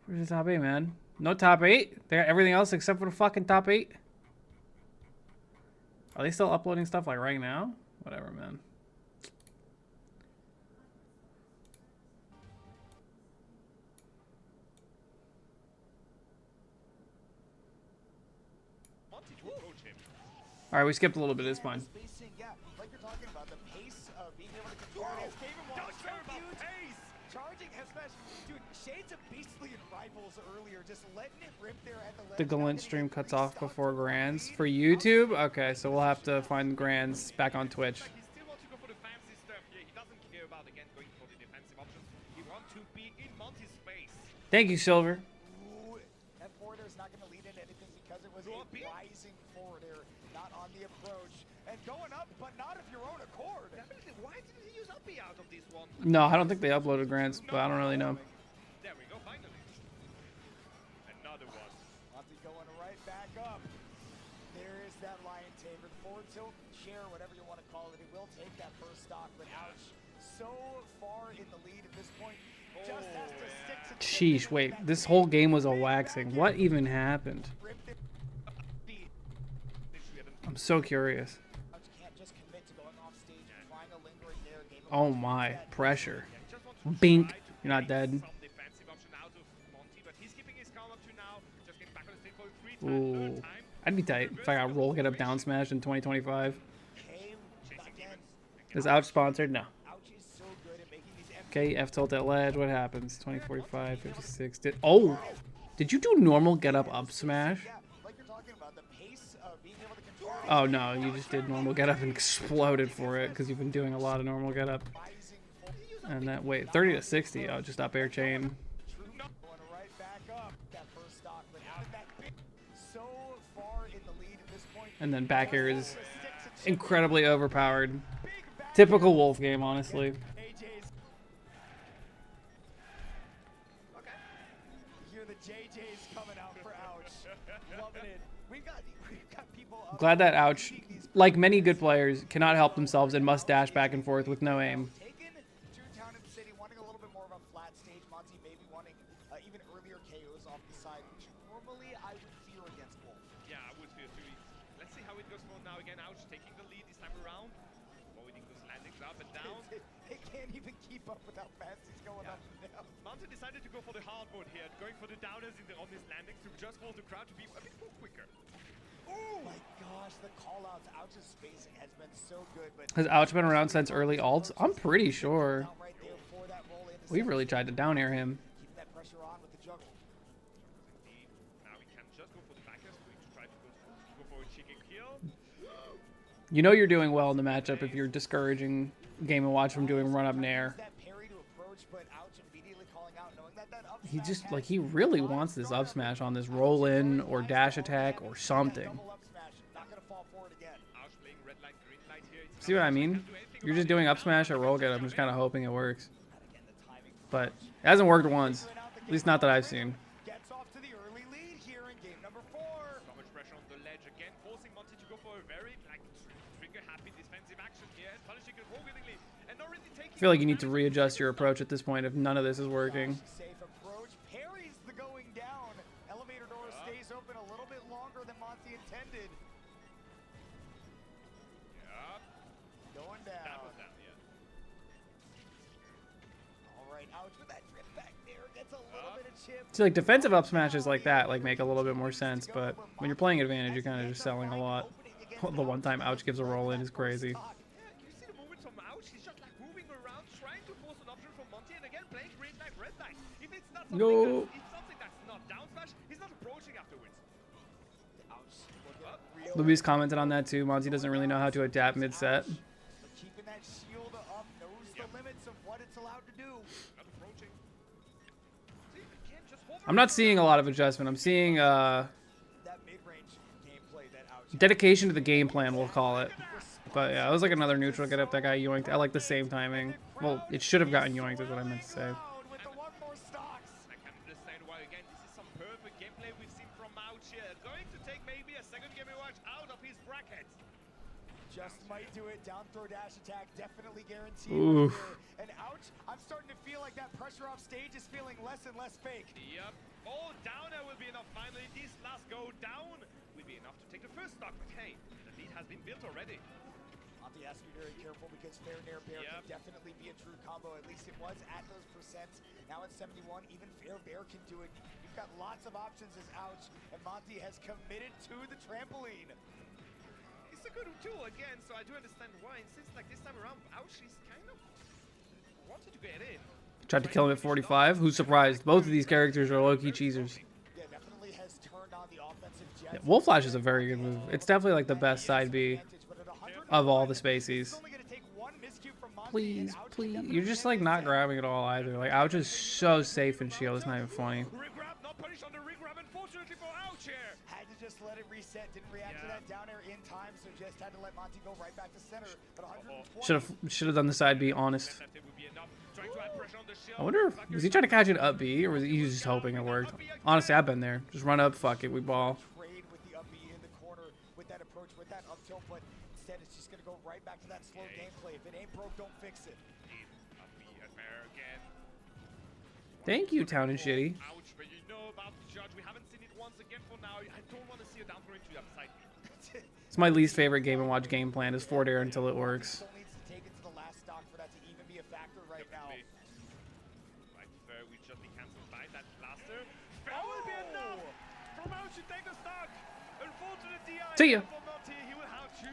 Where's the top 8, man? No top 8? They got everything else except for the fucking top 8? Are they still uploading stuff like right now? Whatever, man. All right, we skipped a little bit. It's fine. Yeah, like you're talking about, the pace of being able to control it. Don't care about pace. Charging especially, dude. Shades of Beastly and Rivals earlier, just letting it rip there at the ledge. The Gallant stream cuts off before Grands for YouTube. Okay, so we'll have to find Grands back on Twitch. He still wants to go for the fancy stuff here. He doesn't care about again going for the defensive options. He wants to be in Monty's space. Thank you, Silver. Ooh, that forward air is not going to lead into anything because it was a rising forward air, not on the approach, and going up, but not of your own accord. Definitely. Why didn't he use uppy out of this one? No, I don't think they uploaded Grands, but I don't really know. There we go, finally. Another one. Monty going right back up. There is that lion tamer. Forward tilt, chair, whatever you want to call it. It will take that first stock, but ouch. So far in the lead at this point. Just has to stick to Sheesh, wait. This whole game was a waxing. What even happened? I'm so curious. Oh my, pressure. Bink. You're not dead. Ooh. I'd be tight if I got roll get up down smash in 2025. Is Ouch sponsored? No. Okay, F tilt at ledge. What happens? 2045, 56. Did you do normal get up smash? Oh no, you just did normal get up and exploded for it because you've been doing a lot of normal get up. And that, wait, 30 to 60. Oh, just up air chain. Going right back up that first stock, but out of that big, so far in the lead at this point. And then back air is incredibly overpowered. Typical Wolf game, honestly. AJ's. Okay. You hear the JJ's coming out for Ouch. Loving it. We've got people up. Glad that Ouch, like many good players, cannot help themselves and must dash back and forth with no aim. Taken to Town and City, wanting a little bit more of a flat stage. Monty maybe wanting even earlier KOs off the side, which normally I would fear against Wolf. Yeah, I would fear too. Let's see how it goes for now. Again, Ouch taking the lead this time around. Avoiding those landings up and down. They can't even keep up with how fast he's going up and down. Monty decided to go for the hard mode here, going for the downers on his landings to just force the crowd to be a bit more quicker. Oh my gosh, the call-outs. Ouch's spacing has been so good, but Has Ouch been around since early alts? I'm pretty sure. right there for that roll in the We really tried to down air him. keeping that pressure on with the juggle. Indeed. Now we can just go for the backers. We try to go for a chicken kill. You know you're doing well in the matchup if you're discouraging Game & Watch from doing run-up nair. That parry to approach, but Ouch immediately calling out, knowing that that up He smash just, has like, he really wants this up smash on this roll-in or dash attack or something. double up smash, not gonna fall for it again. Ouch playing red light, green light here. It's See what I mean? You're just doing up smash or roll get. I'm just kind of hoping it works. And again, the timing But it hasn't worked once. At least not that I've seen. gets off to the early lead here in game number 4. so much pressure on the ledge again, forcing Monty to go for a very trigger happy defensive action here and punishing it willingly and not really taking. I feel like you need to readjust your approach at this point if none of this is working. Safe approach, parries the going down. Elevator door stays open a little bit longer than Monty intended. Yep, Going that down. was down, yeah. All right, Ouch with that drip back there. Gets a little bit of chip. See, like, defensive up smashes like that, like, make a little bit more sense, but when you're playing advantage, you're kind of just selling a lot. The one time Ouch gives a roll in is crazy. Yeah, you see the movement from Ouch. He's just like moving around, trying to force an option from Monty, and again playing green light, red light. If it's not something, No. it's something that's not down smash, he's not approaching afterwards. Ouch. Looking real. Luis commented on that too. Monty doesn't really know how to adapt mid-set. But keeping that shield up, knows the limits of what it's allowed to do. Not approaching. See, again, just hovering. I'm not seeing a lot of adjustment. I'm seeing That mid-range gameplay that Ouch. dedication to the game plan, we'll call it. But yeah, it was like another neutral get up that got yoinked. I like the same timing. Well, it should have gotten yoinked is what I meant to say. With the one more stocks. I can understand why. Again, this is some perfect gameplay we've seen from Ouch here. Going to take maybe a second Game & Watch out of his bracket. Just might do it. Down throw dash attack definitely guaranteed. Oof. And Ouch, I'm starting to feel like that pressure off stage is feeling less and less fake. Yep. Oh, downer will be enough. Finally, this last go down will be enough to take the first stock. But hey, the lead has been built already. Monty has to be very careful because fair nair bear Yep. can definitely be a true combo. At least it was at those percents. Now at 71, even fair bear can do it. You've got lots of options as Ouch, and Monty has committed to the trampoline. It's a good tool again, so I do understand why. And since like this time around, Ouch is kind of wanted to get in. Tried to kill him at 45. Who's surprised? Both of these characters are low-key cheesers. Yeah, definitely has turned on the offensive jet. Yeah, Wolf Flash is a very good move. It's definitely like the best side B of all the Spaceys. Please, please. You're just like not grabbing at all either. Like Ouch is so safe in shield. It's not even funny. Regrab, not punished on the regrab, unfortunately for Ouch here. Had to just let it reset. Didn't react to that down air in time, so just had to let Monty go right back to center. But 120. Should have done the side B honest. Left it would be enough. Trying to add pressure on the shield. I wonder, was he trying to catch it up B or was he just hoping it worked? Honestly, I've been there. Just run up, fuck it, we ball. Trade with the up B in the corner with that approach, with that up tilt, but instead it's just gonna go right back to that slow gameplay. If it ain't broke, don't fix it. Up B at Bear again. Thank you, Town and Shitty. Ouch, but you know about the judge. We haven't seen it once again for now. I don't want to see a down throw into the upside. It's my least favorite Game & Watch game plan is forward air until it works. Still needs to take it to the last stock for that to even be a factor right now. Right, fair, we just be cancelled by that blaster. Fair will be enough from Ouch to take the stock. Unfortunate DI. See ya. For Monty, he will have to,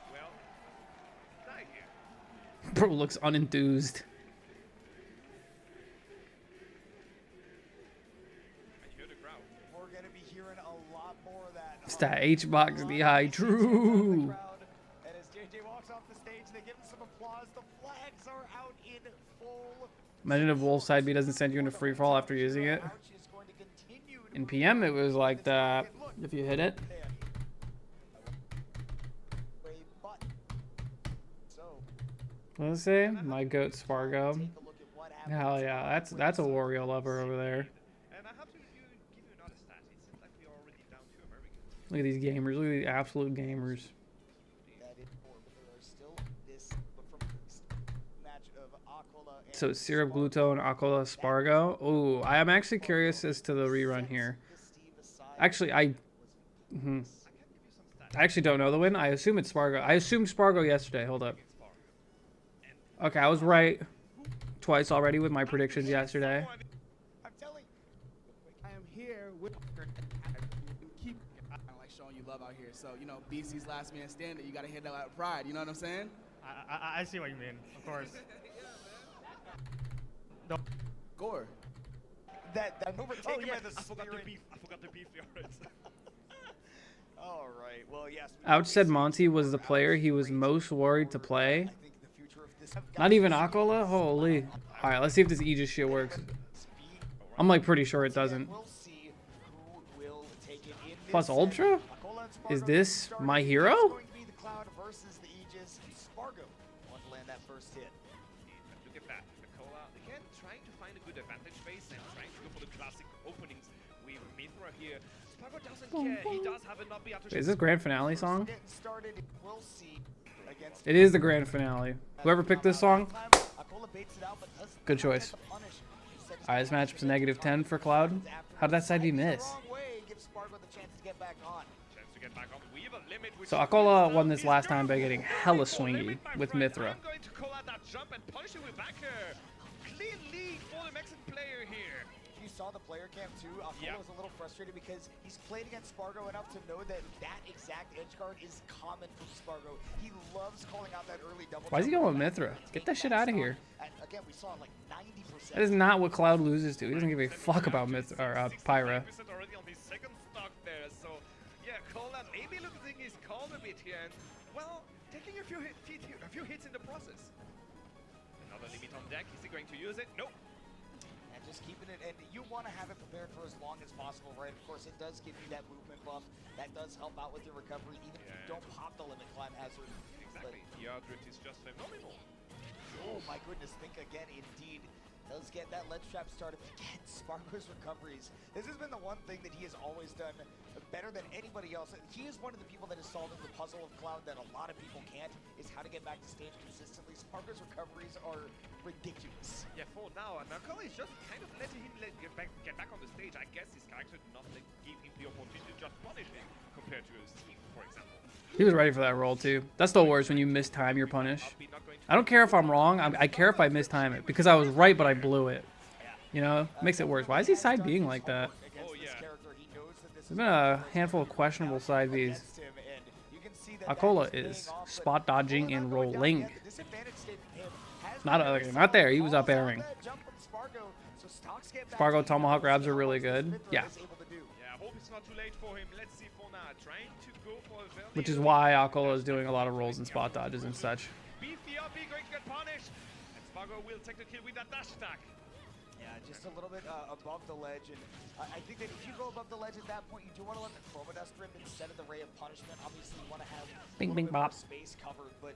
well, die here. Bro looks unenthused. And you hear the crowd. We're gonna be hearing a lot more of that. It's that H-box DI, true. And as JJ walks off the stage. They give him some applause. The flags are out in full. Imagine if Wolf side B doesn't send you into free fall after using it. In PM, it was like that. If you hit it. Let's say my goat Spargo. Hell yeah, that's a Wario lover over there. And I have to give you another stat. It seems like we are already down to Americans. Look at these gamers. Look at these absolute gamers. So Syrup, Glutone, Aquila, Spargo. Oh, I am actually curious as to the rerun here. Actually, I actually don't know the win. I assume it's Spargo. I assumed Spargo yesterday. Hold up. Okay, I was right twice already with my predictions yesterday. I'm telling I am here with keep like showing you love out here. So, you know, BC's last man standing. You got to hit that out with pride. You know what I'm saying? I see what you mean, of course. No. Gore. that overtaken by the I forgot the spirit. beef. I forgot the beef yards. All right. Well, yes. Ouch said Monty was the player he was most worried to play. I think the future of this. Not even Aquila? Holy. Alright, let's see if this Aegis shit works. I'm like pretty sure it doesn't. We'll see who will take it in this Plus set. Ultra? Aquila and Spargo Is this starting. my It's hero? going to be the Cloud versus the Aegis. Spargo want to land that first hit. Look at that. Nicola, again, trying to find a good advantage space and trying to go for the classic openings with Mithra here. Spargo doesn't care. He does have a not be Wait, is this grand finale song? Getting started. We'll see against It is the grand finale. Whoever picked this song, Aquila baits it out, but doesn't good choice. get the punish. Instead, he's Alright, this going matchup's a -10 for Cloud. How did that side B miss? the wrong way, gives Spargo the chance to get back on. Chance to get back on. We have a limit which So Aquila won this last time by getting hella swingy with Mithra. I'm going to call out that jump and punish it with backer. Clean lead for the Mexican player here. You saw the player cam too. Aquila Yeah. was a little frustrated because he's played against Spargo enough to know that that exact edge guard is common from Spargo. He loves calling out that early double. Why is he jump going with and Mithra? taking Get that shit out of here. And again, we saw like 90%. That is not what Cloud loses to. He doesn't give a fuck about Mithra or Pyra. 65% already on the second stock there. So yeah, Cola maybe losing his call a bit here, and well, taking a few hits in the process. Another limit on deck. Is he going to use it? Nope. And just keeping it, and you want to have it prepared for as long as possible, right? Of course, it does give you that movement buff. That does help out with your recovery, even if you Yeah. don't pop the limit climb hazard. Exactly. The air drift is just phenomenal. Oh my goodness, think again, indeed. Does get that ledge trap started. Again, Spargo's recoveries. This has been the one thing that he has always done better than anybody else. He is one of the people that is solving the puzzle of Cloud that a lot of people can't, is how to get back to stage consistently. Spargo's recoveries are ridiculous. Yeah, for now, and Nakala is just kind of letting him get back on the stage. I guess his character did not give him the opportunity to just punish him compared to Steve, for example. He was ready for that roll too. That's the worst when you mistime your punish. Upbeat not going to I don't care if I'm wrong. I care if I mistime it because I was right, but I blew it. You know, makes it worse. Why is he side being like that? Oh, yeah. There's been a handful of questionable side Bs. Aquila is spot dodging and rolling. Not there. He was up airing. Spargo tomahawk grabs are really good. Yeah. Yeah, I hope it's not too late for him. Let's see for now. Trying to go for a very Which is why Aquila is doing a lot of rolls and spot dodges and such. beefy up, going to get punished. And Spargo will take the kill with that dash attack. Yeah, just a little bit above the ledge, and I think that if you go above the ledge at that point, you do want to let the Chromodust rip instead of the Ray of Punishment. Obviously, you want to have Bing, a bing, little bit more bop. space covered, but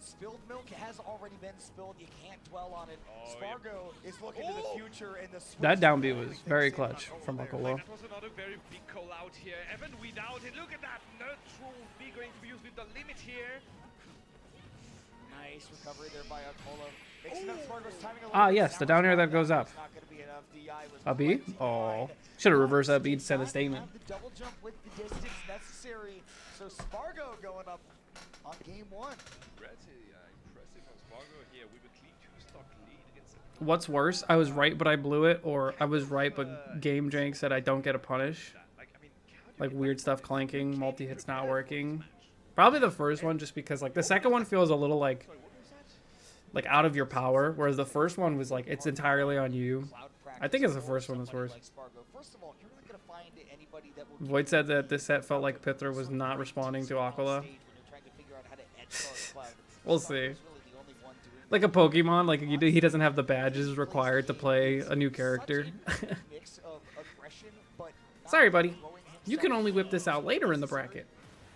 spilled milk has already been spilled. You can't dwell on it. Oh, Spargo is looking to the future, and the That down B switch was everything very saved clutch Aquila from there. Aquila. That was another very big call out here. Evan without it. Look at that. Neutral B going to be used with the limit here. Nice recovery there by Aquila. Mixing up Spargo's timing a little Ah, bit. yes, the Now down air that it's goes up. not gonna be enough. DI was A B? way too Oh. wide. Should have reversed that B to send a statement. Have the double jump with the distance necessary. So Spargo going up on game one. Pretty impressive on Spargo here with a clean two-stock lead against What's worse, I was right but I blew it, or I was right but Game Jank said I don't get a punish. that. Like, I mean, how do you Like get weird back stuff on it? clanking, You multi-hits can't not prepare for working. this match. Probably the first one just because like the second one feels a little like Sorry, what was that? out of your power, whereas the first one was like it's entirely on you. Cloud I think it's the practice first one for that's worse. somebody like Spargo. First of all, you're not gonna find anybody that will Void said that this set felt like Pithra was not responding to Aquila. When you're trying to figure out how to edge guard We'll see. Like a Pokemon, like he doesn't have the badges required to play a new character. Sorry, buddy. You can only whip this out later in the bracket.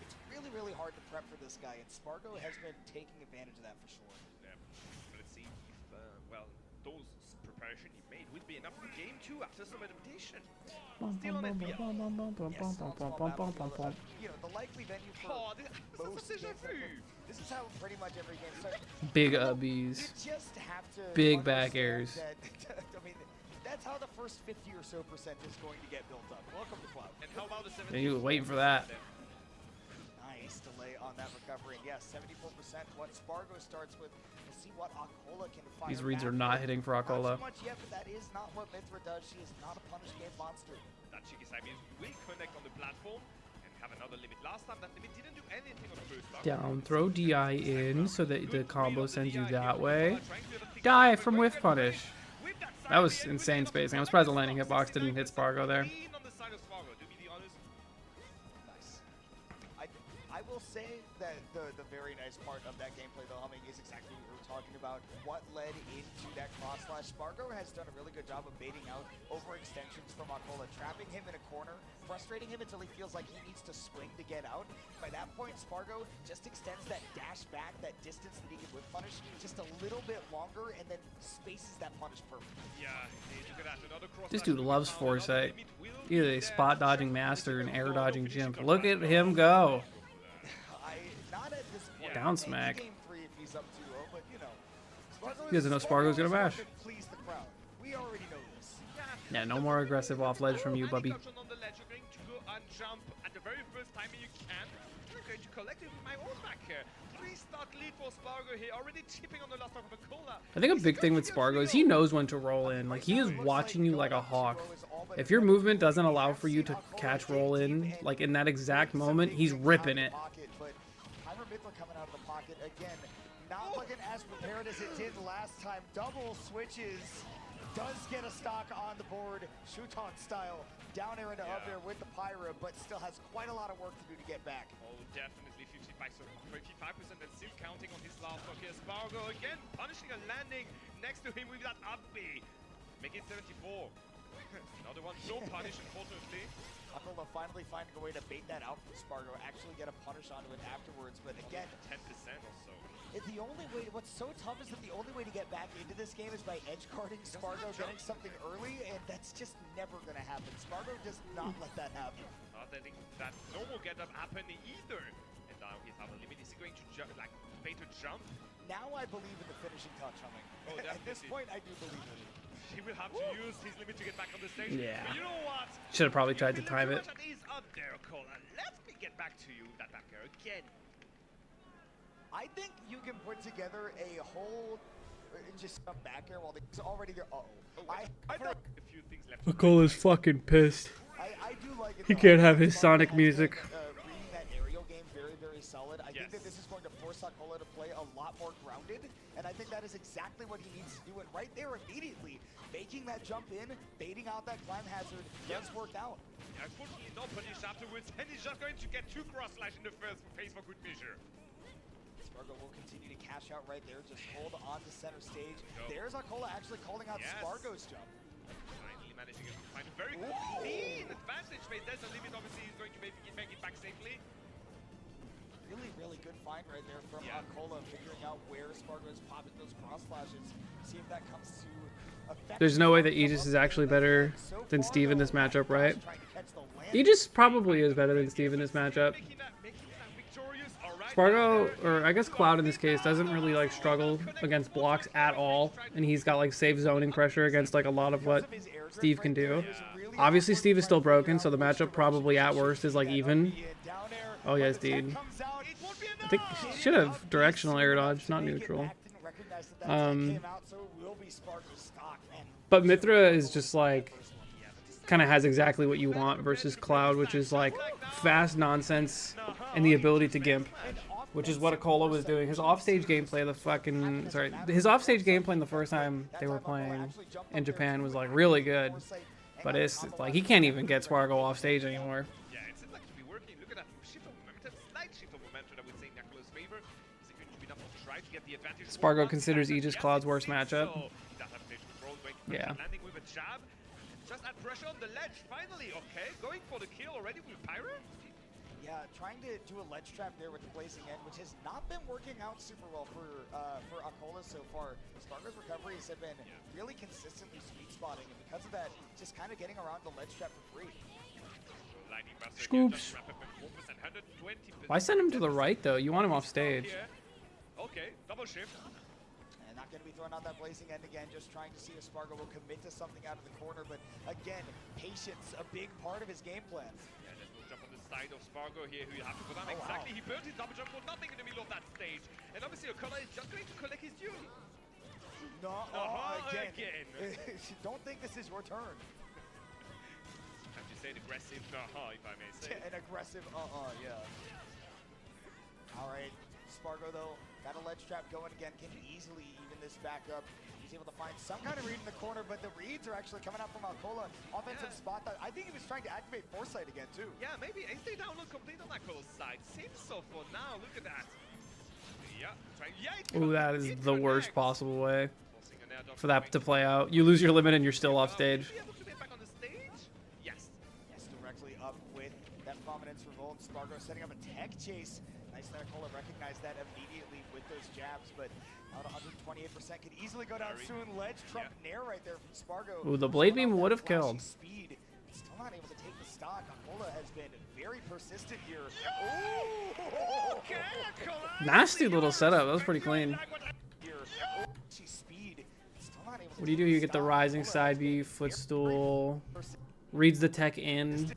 It's really, really hard to prep for this guy, and Spargo has been taking advantage of that for sure. Yeah. Let's see if, well, those preparation he made would be enough for game 2 after some adaptation. Still on it, Yes, you know, the likely venue for Oh, this most is a games déjà vu. This is how pretty much every game starts. Big You ubbies. just have to Big back understand airs. that- I mean, that's how the first 50 or so % is going to get built up. Welcome to Cloud. And how about the 70? Yeah, you were waiting for that. Nice delay on that recovery. And yes, 74% what Spargo starts with. We'll see what Akola can find. These reads are not hitting for Not Akola. so much yet, but that is not what Mithra does. She is not a punish game monster. That Shikisami will connect on the platform and have another limit. Last time that limit didn't do anything on the first stock. Down, throw DI in so that the combo sends you that way. Die from whiff punish. That was insane spacing. I'm surprised the landing hitbox didn't hit Spargo there. Nice. I will say that the very nice part of that gameplay, though, Humming, is exactly what we were talking about. What led into that cross slash. Spargo has done a really good job of baiting out overextensions from Akola, trapping him in a corner, frustrating him until he feels like he needs to swing to get out. By that point, Spargo just extends that dash back, that distance that he can whip punish, just a little bit longer, and then spaces that punish perfectly. Yeah, This dude loves foresight. He is a spot dodging master and air dodging gimp. Look at him go. Not at this point. Down Maybe smack. game 3 if he's up 2-0, but you know. Spargo He doesn't know Spargo's gonna bash. Please the crowd. We already know this. Yeah, no more aggressive off ledge from you, Bubby. On the ledge, you're going to go and jump at the very first time you can. I'm going to collect it with my own back here. 3-stock lead for Spargo here, already chipping on the last stock of a cola. I think a big thing with Spargo is he knows when to roll in. Like, he is watching you like a hawk. If your movement doesn't allow for you to catch roll in, like in that exact moment, he's ripping it. But Heimer Mithra coming out of the pocket again, not looking as prepared as it did last time. Double switches, does get a stock on the board, Shuton style, down air into up air with the Pyra, but still has quite a lot of work to do to get back. Oh, definitely 55% and still counting on his last stock here. Spargo again punishing a landing next to him with that up B. Make it 74. Another one, no punish, unfortunately. Akola finally finding a way to bait that out from Spargo, actually get a punish onto it afterwards, but again, 10% or so. the only way, what's so tough is that the only way to get back into this game is by edge guarding Spargo, getting something early, and that's just never gonna happen. Spargo does not let that happen. Not letting that normal get-up happen either. And now he's out of limit. Is he going to jump, like, bait to jump? Now I believe in the finishing touch, Humming. Oh, At this definitely. point, I do believe in it. He will have to use his limit to get back on the stage. Yeah. But you know what? Should have probably tried to time it. He's up there, Cola. Let me get back to you, that backer again. I think you can put together a whole, just some back air while he's already there. I A few things left. Akola's fucking pissed. I do like it. He though. can't I have think his Spargo Sonic has music. been, reading that aerial game very, very solid. I think that Yes. this is going to force Akola to play a lot more grounded, and I think that is exactly what he needs to do. And right there, immediately, making that jump in, baiting out that climb hazard, does work out. Unfortunately, no punish afterwards, and he's just going to get 2 cross slash in the first phase for good measure. Spargo will continue to cash out right there, just hold on to center stage. There's Akola actually calling out Yes. Spargo's jump. Finally managing to find a very clean advantage made. There's a limit, obviously, he's going to make it back safely. Really, really good find right there from Akola, figuring out where Spargo is popping those cross flashes. See if that comes to effect. There's no way that Aegis is actually better than Steve in this matchup, right? Aegis probably is better than Steve in this matchup. Making that victorious. All right. Spargo, or I guess Cloud in this case, doesn't really like struggle against blocks at all, and he's got like safe zoning pressure against like a lot of what Steve can do. Obviously Steve is still broken, so the matchup probably at worst is like even. Oh yes, dude. I think he should have directional air dodge, not neutral. But Mithra is just like, kind of has exactly what you want versus Cloud, which is like fast nonsense and the ability to gimp, which is what Akola was doing. His offstage gameplay, his offstage gameplay in the first time they were playing in Japan was like really good, but it's like he can't even get Spargo offstage anymore. Yeah, it seems like to be working. Look at that shift of momentum, slight shift of momentum, I would say, in Akola's favor. Is it going to be enough try to get the advantage. Spargo Once considers again, Aegis yes, Cloud's it worst seems matchup. so. He does have stage control, great Yeah. landing with a jab. Just add pressure on the ledge, finally, okay. Going for the kill already with Pyra. Yeah, trying to do a ledge trap there with the blazing end, which has not been working out super well for Akola so far. Spargo's recoveries have been really consistently sweet spotting, and because of that, just kind of getting around the ledge trap for free. Scoops. Why send him to the right though? You want him off stage. Okay, double shift. And not going to be throwing out that blazing end again, just trying to see if Spargo will commit to something out of the corner, but again, patience, a big part of his game plan. Yeah, there's no jump on the side of Spargo here, who you have to put on. Oh, Exactly, wow. he burned his double jump for nothing in the middle of that stage. And obviously Akola is just going to collect his due. No, Again. Don't think this is your turn. Have to say an aggressive if I may say. An aggressive yeah. All right, Spargo though, got a ledge trap going again, can easily even this back up. He's able to find some kind of read in the corner, but the reads are actually coming out from Akola. Offensive spot that I think he was trying to activate Foresight again too. Yeah, maybe ace day download complete on Akola's side. Seems so for now, look at that. Yeah, trying, Ooh, that is the worst possible way Forcing an air dodge for that going to play out. You lose your limit and you're still off stage. Will he be able to get back on the stage? Yes. Yes, directly up with that Prominence Revolt. Spargo setting up a tech chase. Nice that Akola recognized that immediately with those jabs, but out 128% could easily go down soon. Ledge Trump Nair right there from Spargo. Ooh, the Blade Beam Showing off would that have killed. flashing Speed. Still not able to take the stock. Akola has been very persistent here. Okay, Akola. Nasty little setup. That was pretty clean. Speed. Still not able to What do you do? take You the get the stock. rising Akola side has been B, footstool, reads the tech in.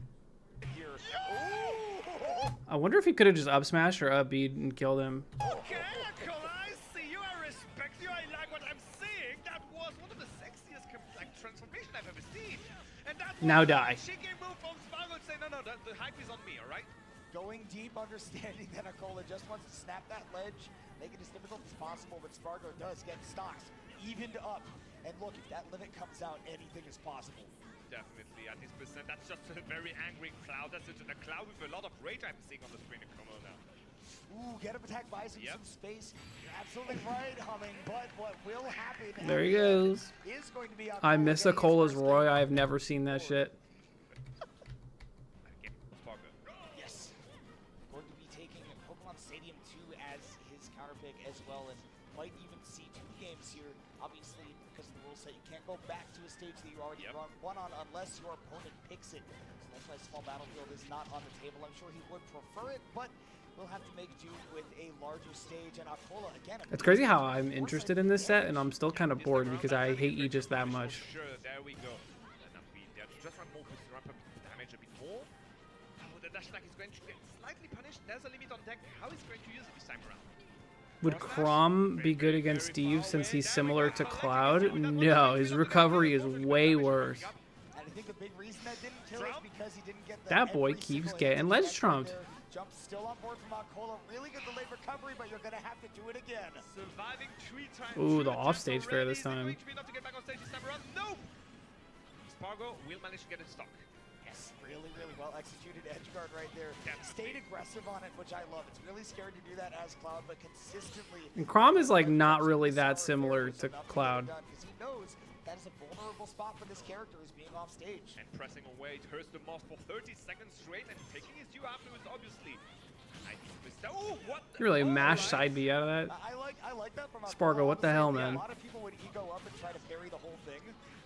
I wonder if he could have just up smashed or up beat and killed him. Okay, Akola, I see you, I respect you, I like what I'm seeing. That was one of the sexiest transformation I've ever seen. And that was Now die. a cheeky move from Spargo to say, no, the hype is on me, alright? Going deep, understanding that Akola just wants to snap that ledge, make it as difficult as possible, but Spargo does get stocks evened up. And look, if that limit comes out, anything is possible. Definitely, at this percent, that's just a very angry Cloud. That's a Cloud with a lot of rage I'm seeing on the screen of Como now. Ooh, get him attacked, buys him some space. You're absolutely right, Humming, but what will happen There he goes. is going to be I miss Akola's Roy. I have never. never seen that shit. Again, Spargo. Yes. Going to be taking Pokemon Stadium 2 as his counter pick as well, and might even see 2 games here. Obviously, because of the rule set, you can't go back to a stage that you already won on unless your opponent picks it. So that's why Small Battlefield is not on the table. I'm sure he would prefer it, but we'll have to make do with a larger stage. And Akola, again, It's crazy how I'm interested in this set and I'm still kind of bored because I hate Aegis that much. Sure, there we go. Enough beat there. Just run more to ramp up damage a bit more. Oh, the dash attack is going to get slightly punished. There's a limit on deck. How is he going to use it this time around? Would Crom be good against Steve since he's similar to Cloud? No, his recovery is way worse. And I think a big reason that didn't kill is because he didn't get the That boy every keeps single getting hit ledge right trumped. there. Jump still on board from Akola. Really good delayed recovery, but you're going to have to do it again. Surviving 3 times. Ooh, the offstage fair this time. Is it going to be enough to get back on stage this time around? Nope. Spargo will manage to get it stuck. Yes, really, really well executed edge guard right there. Stayed aggressive on it, which I love. It's really scary to do that as Cloud, but consistently. And Crom is like not really that similar to Cloud. Because he knows that is a vulnerable spot for this character who's being off stage. And pressing away, it hurts the most for 30 seconds straight and taking his due afterwards, obviously. Oh, what? You really mashed side B out of that. I like that from Spargo, what the hell, man? A lot of people would ego up and try to parry the whole thing.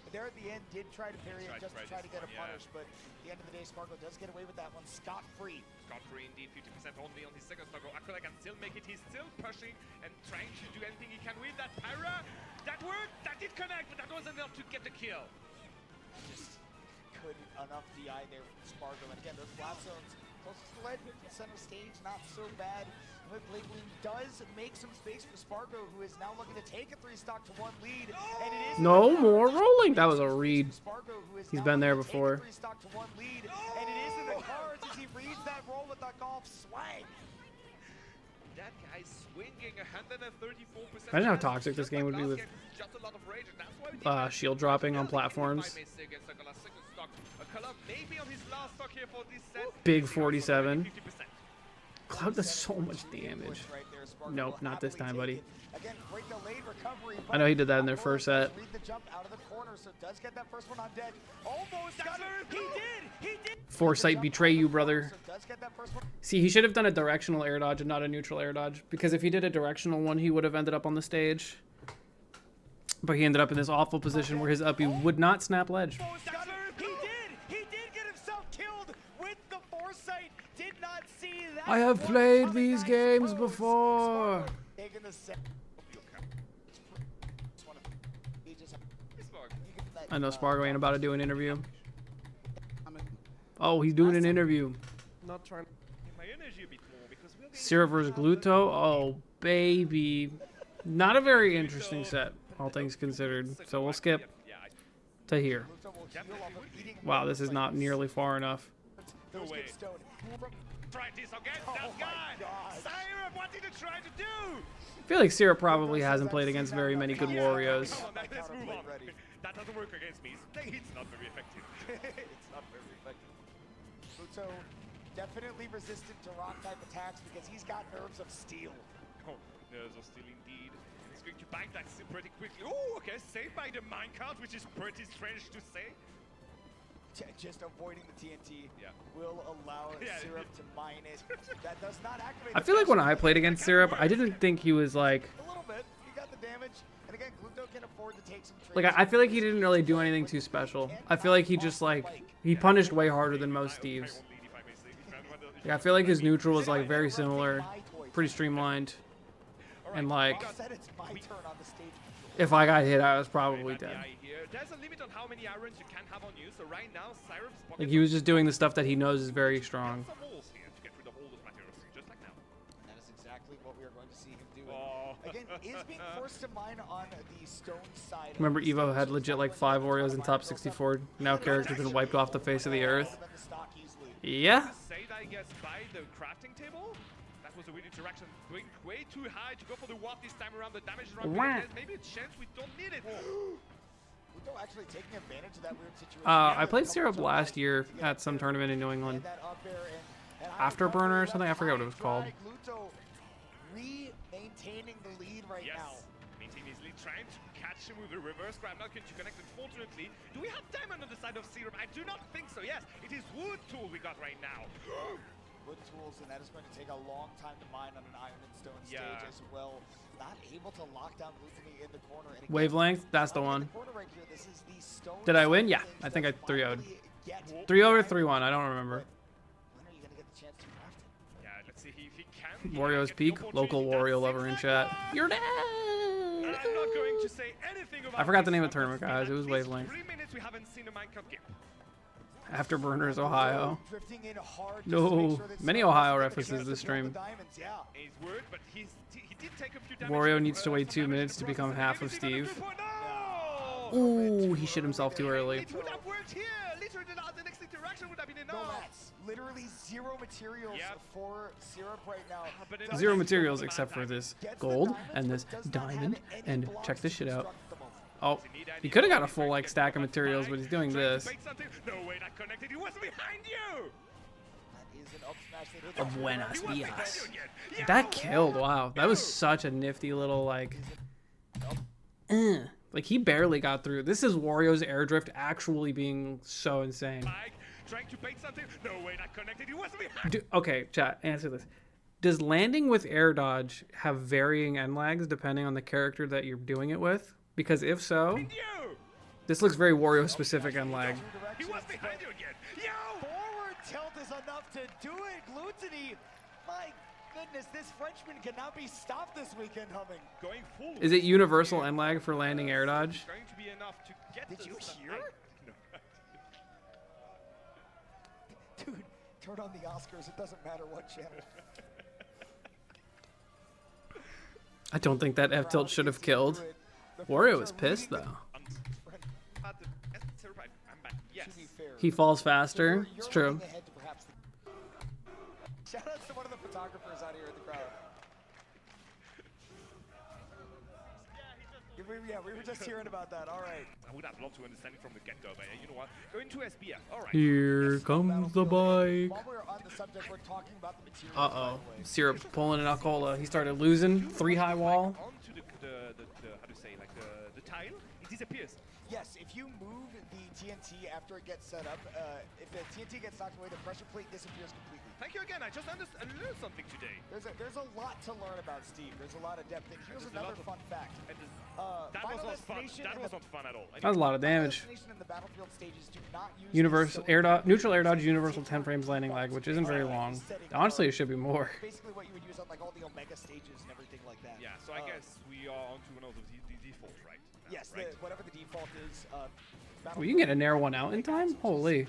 But there at the end did try to parry it just to try to get a punish. But at the end of the day, Spargo does get away with that one scot-free. Scot-free indeed, 50% only on his second Spargo. Akola can still make it. He's still pushing and trying to do anything he can with that Pyra. That worked. That did connect, but that wasn't enough to get the kill. Just couldn't enough DI there from Spargo. And again, those blast zones closest to the ledge, center stage, not so bad. But Blade Gleam does make some space for Spargo, who is now looking to take a 3-stock to 1 lead. And it is No more rolling. That was a read. Spargo, who is He's now been there looking to before. take a 3-stock to 1 lead. And it is in the cards as he reads that roll with the golf swing. That guy's swinging 134%. Imagine how toxic this game would be with shield dropping on platforms. Big 47. Cloud does so much damage. Nope, not this time, buddy. Again, great delayed recovery, I know he did that in their first set. read the jump out of the corner, so does get that first one on dead. Almost got it. He did. Foresight betray you, brother. So does get that first one. See, he should have done a directional air dodge and not a neutral air dodge, because if he did a directional one, he would have ended up on the stage. But he ended up in this awful position where his uppy would not snap ledge. Almost got it. He did get himself killed with the foresight. Did not see that. I have one played coming, these I games suppose. before. Taking the set. He just- I know Spargo ain't about to do an interview. I'm a, Oh, he's doing an interview. Not trying. My energy a bit more because we'll be Syrup versus Gluto. Oh, baby. Not a very interesting set, all things considered. So we'll skip yeah, to here. Luto will heal off of eating Wow, this is not nearly far enough. no those way. good stone. Try this against Oh that my guy. God. Syrup, what did you try to do? I feel like Syrup probably hasn't played against very many good Warriors. Come on, My let's move on. counterplay ready. That doesn't work against me. It's not very effective. It's not very effective. Luto definitely resistant to rock type attacks because he's got nerves of steel. Oh, nerves are still indeed. He's going to bite that pretty quickly. Oh, okay, saved by the minecart, which is pretty strange to say. Just avoiding the TNT Yeah. will allow Yeah. Syrup to mine it. That does not activate. I the feel like when pressure. I played against Syrup, I didn't think he was like... A little bit. He got the damage, and again, Gluto can afford to take some. Like, I feel like he didn't really do anything too special. I feel like he just, like, he punished way harder than most Steves. Like, I feel like his neutral was, like, very similar, pretty streamlined. And, like, Said it's my turn on the stage. if I got hit, I was probably dead. There's a limit on how many irons you can have on you, so right now, Syrup's pocket Like, he was just doing the stuff that he knows is very strong. some walls here to get rid of all those materials, just like now. That is exactly what we are going to see him do. Oh. Again, is being forced to mine on the stone side. of Remember, the Evo stage. had legit, like, 5 Oreos in top 64. Now characters been wiped off the face of the earth. Open the stock easily. Yeah. Say that I guess by the crafting table. That was a weird interaction. Going way too high to go for the watt this time around. The damage is around. Wah. There's maybe a chance we don't need it. Luto actually taking advantage of that weird situation. I played Syrup last year at some tournament in New England. And that up air and Afterburner or something? I forget what it was high called. drive, Luto maintaining the lead right Yes. now. Maintain easily, trying to catch him with a reverse grab. Not going to connect, unfortunately. Do we have diamond on the side of Syrup? I do not think so. Yes, it is wood tool we got right now. Wood tools, and that is going to take a long time to mine on an iron and stone Yeah. stage as well. Not able to lock down Lutany in the corner. And again, Wavelength, that's the in one. corner right here, this is the stone Did I win? side Yeah, stage I think I that 3-0'd. finally gets 3-0 or 3-1, I don't remember. When are you going to get the chance to craft it? Yeah, let's see if he can. Wario's Get the peak, opportunity. local That Wario seems lover in like chat. one. You're And I'm not dead. going to say anything about I forgot the this name of the one, tournament, because guys. It in was at least Wavelength. 3 minutes we haven't seen a Minecraft game. Afterburners, Ohio. Drifting in hard just No, to make sure that many Syrup Ohio doesn't get a references chance this to build the stream. diamonds, yeah. He's worried, but he did take a few damage. Wario needs to wait some 2 damage in minutes the to become process, half and of maybe it's Steve. even a 3-point. No! Ooh, he shit himself too early. It would have worked here. Literally, the next interaction would have been No enough. mats. Literally zero materials Yep. for Syrup right now. But it Does Zero doesn't materials matter. except for this gets the gold diamonds, and this but does not have diamond. any And blocks check this to shit out. construct at the moment. Oh, he could have got a full like stack of materials, but he's doing this. No way, not connected. He was behind you. That is an up smash that hits A him. buenas He was behind dias. you again. Yeah, That killed. Wow, that was such a nifty little like. Like he barely got through. This is Wario's air drift actually being so insane. Mike trying to bait something. No way, not connected. He was behind. Okay, chat, answer this. Does landing with air dodge have varying end lags depending on the character that you're doing it with? Because if so, You. this looks very Wario specific end lag. He was behind you again. Yo. Forward tilt is enough to do it. Gluttony. My goodness, this Frenchman cannot be stopped this weekend humming. Going full. Is it universal end lag for landing air dodge? Going to be enough to get. Did the you stuff- hear? No. Dude, turn on the Oscars. It doesn't matter what channel. I don't think that F tilt should have killed. Wario is pissed though. But the best survive. I'm back. Yes. To be fair, He falls faster. It's you're true. looking ahead to perhaps the... Shout out to one of the photographers out here in the crowd. we were just hearing about that. All right. I would have loved to understand it from the get-go, but you know what? Going to SBF. All right. Here comes the bike. While we're on the subject, we're talking about the materials. Uh-oh. Syrup pulling an Alcola. He started losing. 3 high wall. Onto the how to say, like the tile, it disappears. Yes, if you move the TNT after it gets set up, if the TNT gets knocked away, the pressure plate disappears completely. Thank you again. I just learned something today. There's a lot to learn about Steve. There's a lot of depth. And here's another fun fact. That was not fun. That was not fun at all. That was a lot of damage. In the battlefield stages do not use Universal air dodge, neutral air dodge, universal 10 frames landing lag, which isn't very long. Honestly, it should be more. Basically what you would use on like all the Omega stages and everything like that. Yeah, so I guess we are onto one of the defaults, right? Yes, right. whatever the default is. Well, you can get a narrow one out in time? Holy.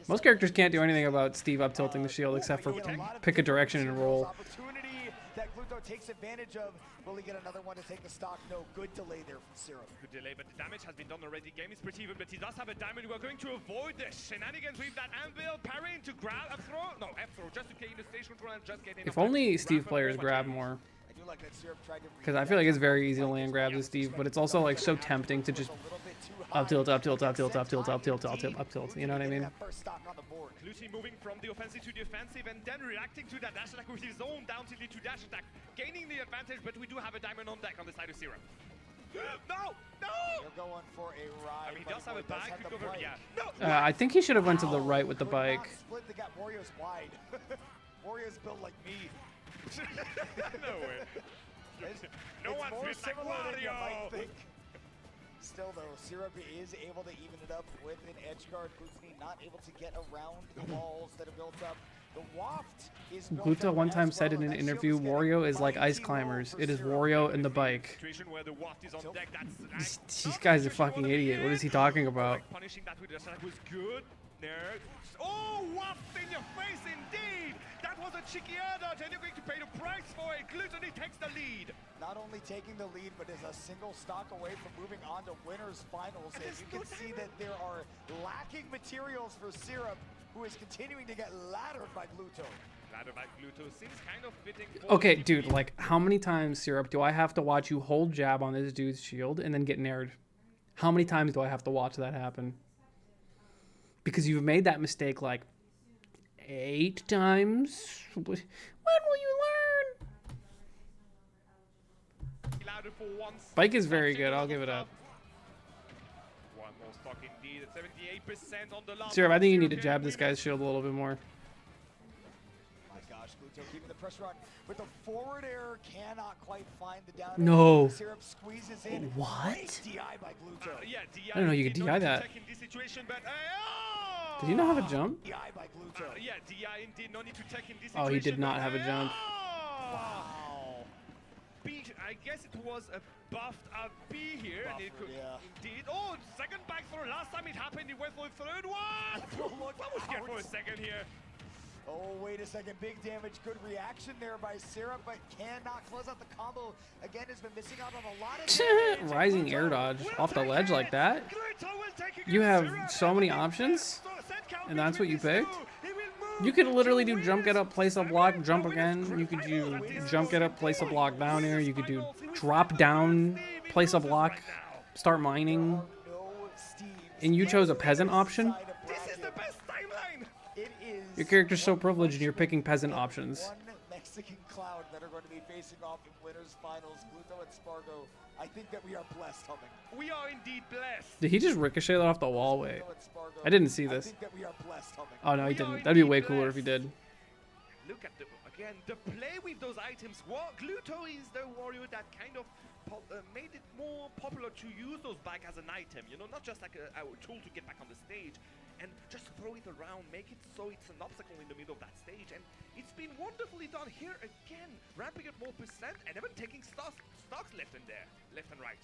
Most characters can't do anything about Steve up tilting the shield except for pick a direction and roll. Opportunity that Gluto takes advantage of. Will he get another one to take the stock? No, good delay there from Syrup. Good delay, but the damage has been done already. Game is pretty even, but he does have a diamond. We're going to avoid the shenanigans with that anvil. Parrying to grab a throw. No, F throw, just to get in the station control and just get in. If only Steve players grab more. I do like that Syrup tried to. Because I feel like it's very easy to land grabs with Steve, but it's also like so tempting to just up tilt, up tilt, up tilt, up tilt, up tilt, up tilt, up tilt. You know what I mean? Clutty moving from the offensive to defensive and then reacting to that dash attack with his own down tilt to dash attack, gaining the advantage. But we do have a diamond on deck on the side of Syrup. No, no! You're going for a ride. I mean, he does have a bike. Could go over. Yeah. No. I think he should have went to the right with the bike. Split. They got Wario's wide. Wario's built like me. No way. No one's built like Wario. Still though, Syrup is able to even it up with an edge guard. Gluto not able to get around the walls that are built up. The waft is built Gluto up one as time well, said in and an that shield interview, is getting Wario is like ice mighty climbers. low It for is Syrup. Wario and the bike. Situation where the waft is on deck. That's This guy's a fucking idiot. What is he talking about? Punishing that with the attack was good. There. Oh, waft in your face indeed. That was a cheeky air dodge, and you're going to pay the price for it. Gluttony takes the lead. Not only taking the lead, but is a single stock away from moving on to winners finals. And you can see that there are lacking materials for Syrup, who is continuing to get laddered by Gluto. Laddered by Gluto seems kind of fitting. Okay, dude, like how many times, Syrup, do I have to watch you hold jab on this dude's shield and then get nared? How many times do I have to watch that happen? Because you've made that mistake like 8 times. When will you learn? Bike is very good. I'll give it up. One more stock indeed at 78% on the last. Syrup, I think you need to jab this guy's shield a little bit more. My gosh, Gluto keeping the pressure on. With the forward air, cannot quite find the down. No. Syrup squeezes in. What? Great DI by Gluto. Yeah, DI. I didn't know you could DI that. Did he not have a jump? DI by Gluto. Yeah, DI indeed. No need to take in this Oh, he did situation, not but- have a jump. Wow. B, I guess it was a buffed up B here. And it could, yeah. Indeed. Oh, second back throw. Last time it happened, he went for a third one. What was scared for a second here? Oh, wait a second. Big damage. Good reaction there by Syrup, but cannot close out the combo. Again, has been missing out on a lot of damage. Rising air dodge off the ledge like that. You have so many options, and that's what you picked? You could literally do jump, get up, place a block, jump again. You could do jump, get up, place a block down here. You could do drop down, place a block, start mining. And you chose a peasant option? This is the best timeline. It is Your character's so privileged and you're picking peasant options. one Mexican cloud that are going to be facing off in winners finals. Gluto and Spargo. I think that we are blessed, Humming. We are indeed blessed. Did he just ricochet that off the wall? Wait. Gluto and Spargo. I didn't see I this. think that we are blessed, Humming. Oh, no, he didn't. That'd be way cooler if he did. Look at the play with those items. Gluto is the warrior that kind of made it more popular to use those back as an item, you know, not just like a tool to get back on the stage, and just throw it around, make it so it's an obstacle in the middle of that stage, and it's been wonderfully done here again, ramping up more percent, and even taking stocks left and right.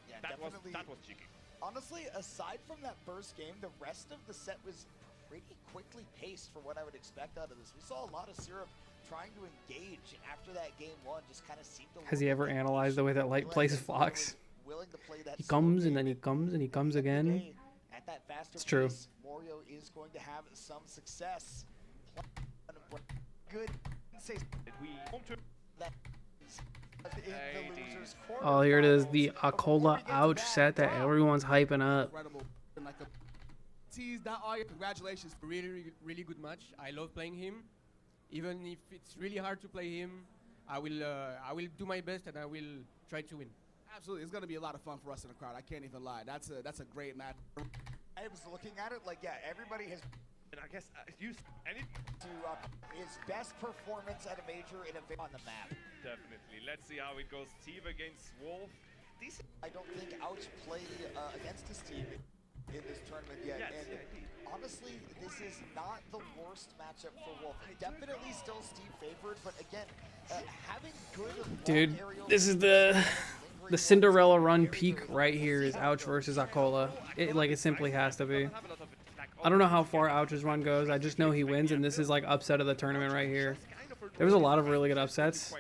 Yeah, That was definitely. cheeky. Honestly, aside from that first game, the rest of the set was pretty quickly paced for what I would expect out of this. We saw a lot of Syrup trying to engage, and after that game one, just kind of seemed to. Has he ever analyzed the way that Light plays Fox? Willing to play that He slow comes and game. then he comes and he comes again. At that faster It's true. pace, Wario is going to have some success. Good. Say We want to that In the loser's Oh, here it is, quarterfinals. the But before we Akola get to ouch that, set that everyone's hyping up. Incredible. And like a tease that all your congratulations. Really good match. I love playing him. Even if it's really hard to play him, I will do my best and I will try to win. Absolutely, it's gonna be a lot of fun for us in the crowd. I can't even lie. That's a great match. I was looking at it like, yeah, everybody has And I guess use any to his best performance at a major in a on the map. definitely. Let's see how it goes. Steve against Wolf. These I don't think Ouch played against his team in this tournament yet. Yes, And honestly, this is not the worst matchup for Wolf. Definitely still Steve favored, but again, having good Dude, long aerials- this is the Cinderella run peak right here is Ouch versus Akola. It simply has to be. I don't know how far Ouch's run goes. I just know he wins, and this is like upset of the tournament right here. There was a lot of really good upsets,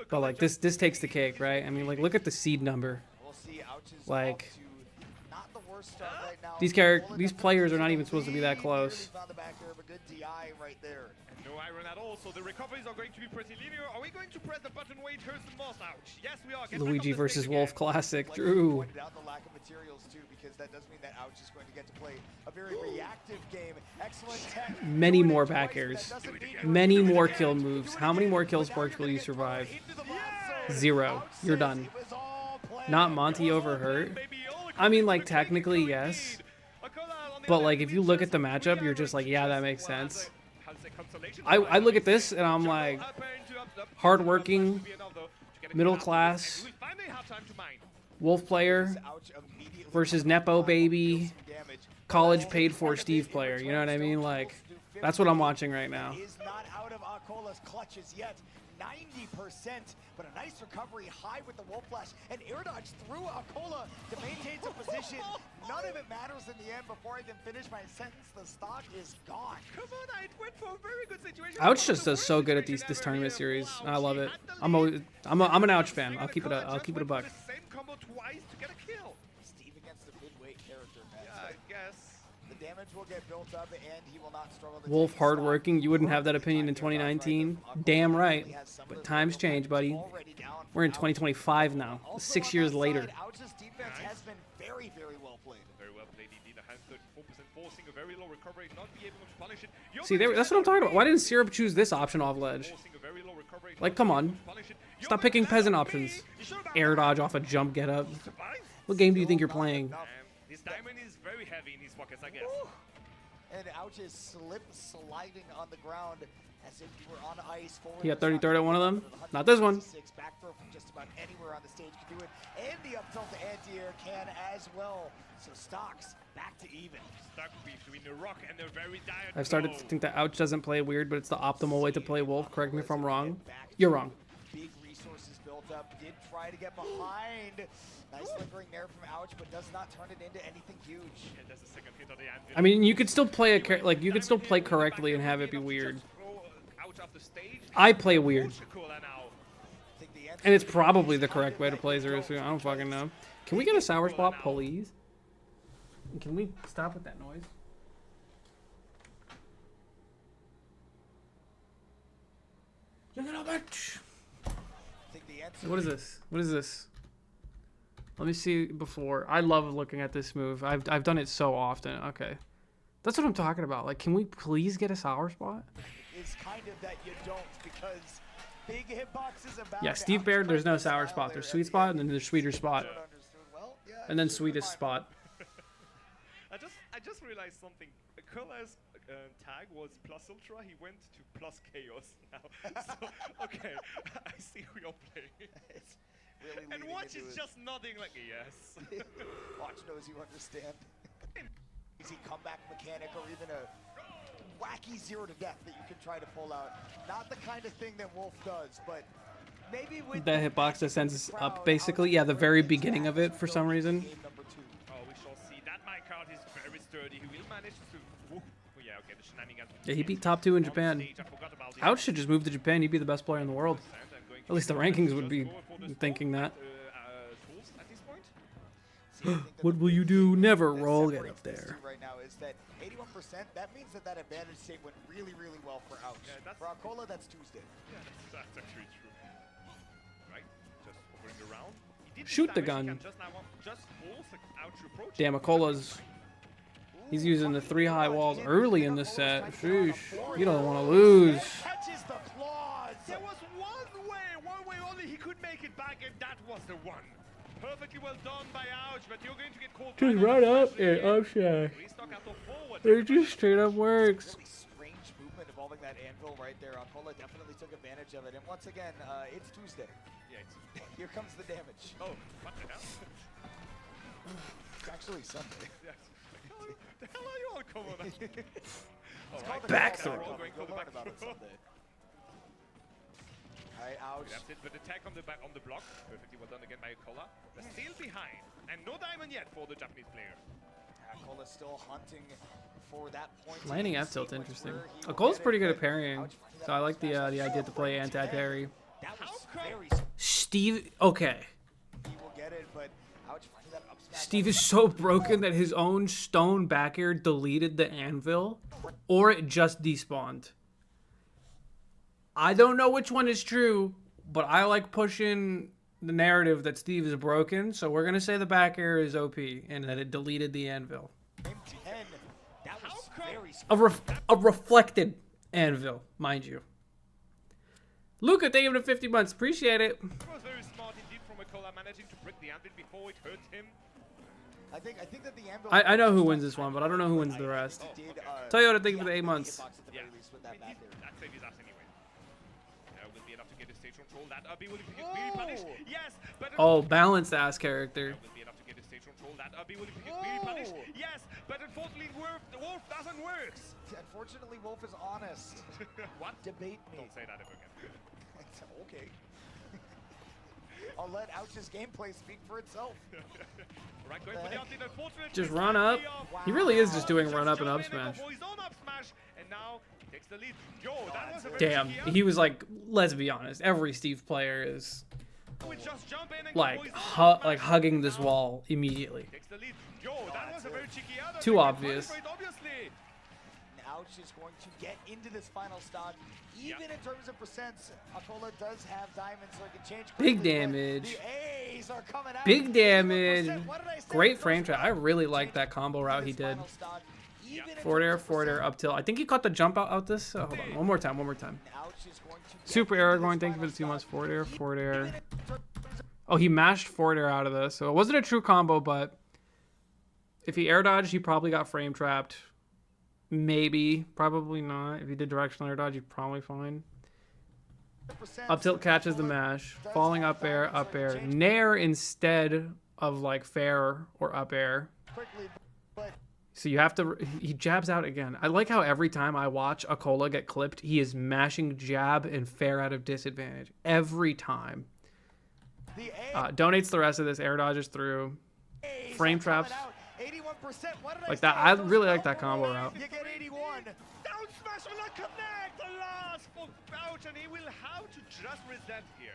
but like this takes the cake, right? I mean, like look at the seed number. We'll see Ouch's Like, off to not the worst start right now. these players are not even supposed to be that close. Found the back there, but good DI right there. no iron at all, so the recoveries are going to be pretty linear. Are we going to press the button wait? Who's the most ouch? Yes, we are. Get back Luigi on the versus stage Wolf again. Classic. Like you Drew. pointed out the lack of materials too, because that does mean that Ouch is going to get to play a very reactive game. Excellent tech. Many Doing it more twice, back but that airs. doesn't mean you're Many doing it more again. kill moves. How many more kill sparks will you survive? Zero. You're done. Not Monty over hurt. I mean, like, technically, yes. But, like, if you look at the matchup, you're just like, yeah, that makes sense. I look at this, and I'm like, hardworking, middle class, Wolf player versus Nepo baby, college paid for Steve player. You know what I mean? Like, that's what I'm watching right now. Is not out of Akola's clutches yet. 90%, but a nice recovery high with the Wolf Flash and air dodge through Akola to maintain some position. None of it matters in the end. Before I can finish my sentence, the stock is gone. Come on, I went for a very good situation. Ouch just does so good at this tournament series. I love it. I'm an Ouch fan. I'll keep it a buck. Same combo twice to get a kill. Steve against the mid-weight character, man. Yeah, I guess. The damage will get built up, and he will not struggle to Wolf take the stock. hardworking. You wouldn't have that opinion in 2019. Damn right. But times change, buddy. Already down We're in for 2025 now. Also 6 on years that later. side, Ouch's defense has been very, very well played. Very well played indeed. A hand 34% forcing a very low recovery, not be able to punish it. You're See, going to that's what I'm talking about. Why didn't Syrup choose this option off ledge? forcing a very low recovery, Like, not come be on. able to punish it. You're Stop going picking to peasant let options. me. You sure about Air that? dodge off a jump get up. Survive? What game do you think you're playing? This diamond is very heavy in his pockets, I guess. And Ouch is sliding on the ground as if you were on ice. Forward He got was 33rd at one of them. 156, Not this one. Back throw from just about anywhere on the stage can do it. And the up tilt to anti-air can as well. So stocks back to even. Stuck between the rock and the very dire I've started to blow. think that Ouch doesn't play weird, but it's the optimal way to play Wolf. Correct me if I'm wrong. You're wrong. Big resources built up. Did try to get behind. Nice lingering there from Ouch, but does not turn it into anything huge. And there's a second hit on the anvil. I mean, you could still play you could still play correctly and have it be weird. I play weird, and it's probably the correct way to play Zerusu. I don't fucking know. Can we get a sour spot, please? Can we stop with that noise? What is this? What is this? Let me see before. I love looking at this move. I've done it so often. Okay. That's what I'm talking about. Like, can we please get a sour spot? It's kind of that you don't, because big hitbox is about. Yeah, Steve Baird, there's no sour spot. There's sweet spot, and then there's sweeter spot. Well, yeah, And then sweetest spot. I just realized something. Kola's tag was plus ultra. He went to plus chaos now. So, okay, I see who you're playing. It's really And leading Watch into is it. just nodding like yes. Watch knows you understand. Easy comeback mechanic, or even a wacky zero to death that you can try to pull out. Not the kind of thing that Wolf does, but maybe with The hitbox that sends us up, basically. Yeah, the very beginning of it, for some reason. Game number 2. Oh, we shall see. That my card is very sturdy. He will manage to. Oh, yeah, okay, the shenanigans. Yeah, he beat top 2 in Japan. I forgot about the Ouch should just move to Japan. He'd be the best player in the world. At least the rankings would be thinking that. Tools at this point. See, I think that What the will you big do? thing Never that roll. Get separates up these there. two right now is that 81%, that means that advantage state went really, really well for Ouch. Yeah, that's- For Akola, that's Tuesday. Yeah, that's actually true. Right? get this Shoot the damage, he gun. can just force Ouch to approach Damn, him. Akola's. He's using the 3 high walls early in the set. Sheesh. You don't want to lose. Catches the claws. There was one way only he could make it back, and that was the one. Perfectly well done by Ouch, but you're going to get caught. Just run up and upside. Restock out the forward. It just straight up works. Really strange movement involving that anvil right there. Akola definitely took advantage of it. And once again, it's Tuesday. Yeah, it's, Here comes the damage. oh, what the hell? It's actually Sunday. Yes. The hell are you all coming on? It's called the Back call throw. back. You'll learn about it someday. Alright, Ouch. That's it, but attack on the block. Perfectly well done again by Akola. They're still behind, and no diamond yet for the Japanese player. Akola's still hunting for that point. Landing He F can tilt see interesting. where he will Akola's get pretty it, good at but parrying, Ouch finds so I that like the smash. idea to play anti-parry. That was How come? very Steve, okay. He will get it, but Ouch finds that up smash. Steve is so broken that his own stone back air deleted the anvil, or it just despawned. I don't know which one is true, but I like pushing the narrative that Steve is broken, so we're gonna say the back air is OP and that it deleted the anvil. Game 10. That was very A reflected anvil, mind you. Luca, thank you for 50 months. Appreciate it. It was very smart indeed from Akola, managing to break the anvil before it hurt him. I think that the anvil. I know who wins this one, but I don't know who wins the rest. Did, Toyota, thank you for the 8 months. Yeah, That back there. that saved his ass anyway. Will be enough to get the stage control. That RB will be really punished. Yes, but Oh, balanced ass character. will be enough to get the stage control. That RB will be really punished. Yes, but unfortunately, the Wolf doesn't work. Unfortunately, Wolf is honest. What? Debate me. Don't say that ever again. Okay. I'll let Ouch's gameplay speak for itself. Right, going for the ultimate. Unfortunately, Just run up. He really is just doing run up and up smash. And now he takes the lead. Yo, that was a very Damn, tricky he was like, let's be honest, every Steve player is We just jump in and like go poison. hugging this wall immediately. Takes the lead. Yo, that was a very cheeky out. Too obvious. Obviously. Ouch is going to get into this final stock. Even in terms of percents, Akola does have diamonds, so it can change quickly. Big but damage. The A's are coming out. Big 81%. damage. What did I say? Great Those frame trap. I really change like that combo route he this did. final stock. Even in Forward air, terms of forward air, percent, up tilt. I think he caught the jump out this. Oh, hold on, one more time. Ouch is going to get Super into Aragorn, this thank you for final the 2 months. stock. Forward air, forward Even air. in terms of Oh, he mashed forward air out of this, so it wasn't a true combo, but if he air dodged, he probably got frame trapped. Maybe, probably not. If he did directional air dodge, he'd probably fine. Up tilt catches the mash. Falling up air, nair instead of like fair or up air. quickly, but So you have to, he jabs out again. I like how every time I watch Akola get clipped, he is mashing jab and fair out of disadvantage. Every time. the Donates the rest of this, air dodges through. A's Frame are coming traps. out. 81%. What did Like say? that. I Those really like go that combo away. route. You get 81. Down smash will not connect. The last for Ouch, and he will have to just resent here.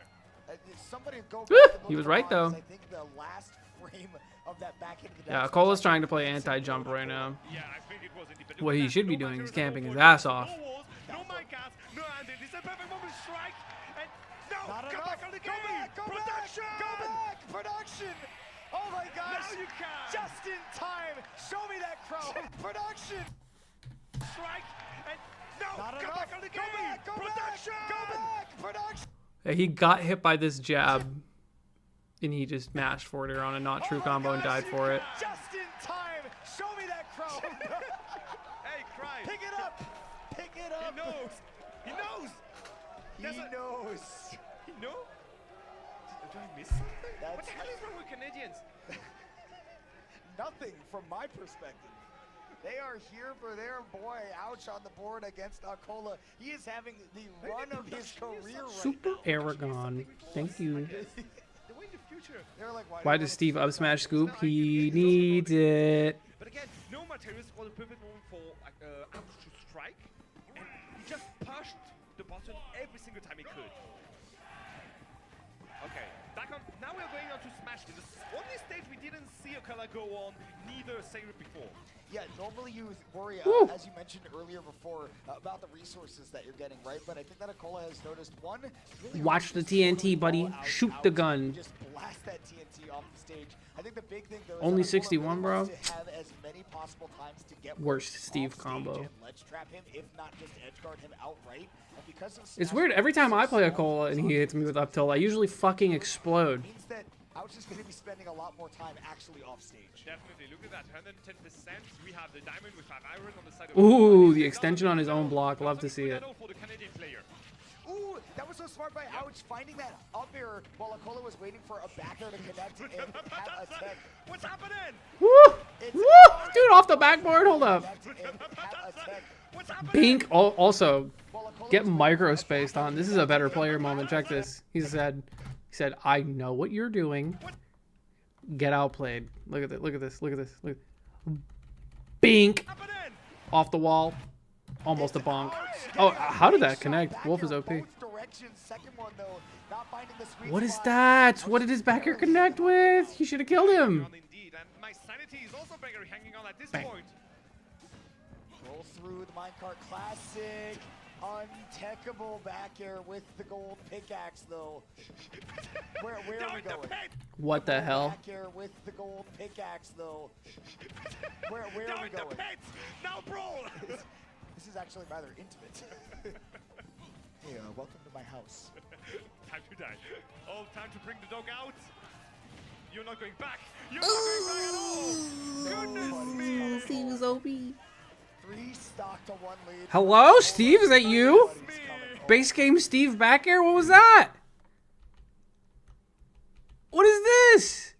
Somebody go back Woo! and look He was at the right, lines. though. I think the last frame of that back into the Yeah, down Akola's smash trying to actually play makes it anti-jump look right now. Yeah, I think it was indeed. But What he look at should that. be No doing matters is camping at his all. ass off. No walls, no mic cast, no Andy. This is a perfect moment to strike. And no, Not come enough. back on the Go game. back, go Production. back, go back. Production. Oh my gosh. Now you can. Just in time. Show me that crow. Production. Strike. And no, Not come enough. back on the Go game. back, go Production. back, go back. Production. Yeah, he got hit by this jab, and he just mashed forward air on a not true Oh my combo and gosh, died for it. Just in time. Show me that crow. Hey, cry. Pick it up. Pick it He up. knows. He knows. He There's a- knows. He knows. Did I miss something? What That's- the hell is wrong with Canadians? Nothing from my perspective. They are here for their boy Ouch on the board against Akola. He is having the run of his career right Super now. Aragon, thank you. The way in the future. They're like, Why do you does wanna Steve see up us smash on scoop? this? He needs it. But again, no materials was a perfect moment for Ouch to strike. And he just pushed the button every single time he could. Okay, back on. Now we're going on to Smash. This is only stage we didn't see a color go on, neither save it before. Yeah, normally you worry, Woo. as you mentioned earlier before, about the resources that you're getting, right? But I think that Akola has noticed one. Really Watch the early TNT, scoring buddy. all out Shoot Ouch, the gun. just blast that TNT off the stage. I think the big thing though is Only that Akola 61, really bro. wants to have as many possible times to get Worst off Steve stage combo. and ledge trap him, if not just edge guard him outright. And because of It's Smash weird. Every being time so I play small, Akola and he hits me with up tilt, I usually fucking explode. means that Ouch is going to be spending a lot more time actually off stage. Definitely, look at that, 110%. We have the diamond with 5 iron on the side of Ooh, the extension on his own block. Love to see it. For the Canadian player. Ooh, that was so smart by Ouch, finding that up air while Akola was waiting for a backer to connect and have a tech. What's happening? Woo! Woo! Dude, off the backboard. Hold up. What's happening? Bink also get micro spaced on. This is a better player moment. Check this. He said, I know what you're doing. Get outplayed. Look at this. Look at this. Look at this. Look. Bink. Off the wall. Almost a bonk. Oh, how did that connect? Wolf is OP. What is that? What did his backer connect with? You should have killed him. Indeed, and my sanity is also hanging on at this Bang. point. Roll through the minecart classic. Untechable back air with the gold pickaxe though. Where are we going? What the hell? Back air with the gold pickaxe though. Where are we going? Now brawl! This is actually rather intimate. Hey, welcome to my house. Time to die. Oh, time to bring the dog out. You're not going back. You're not going back at all. Goodness me. Steve is OP. 3 stock to 1 lead. Hello, Steve? Is that you? Base game Steve back air? What was that? What is this?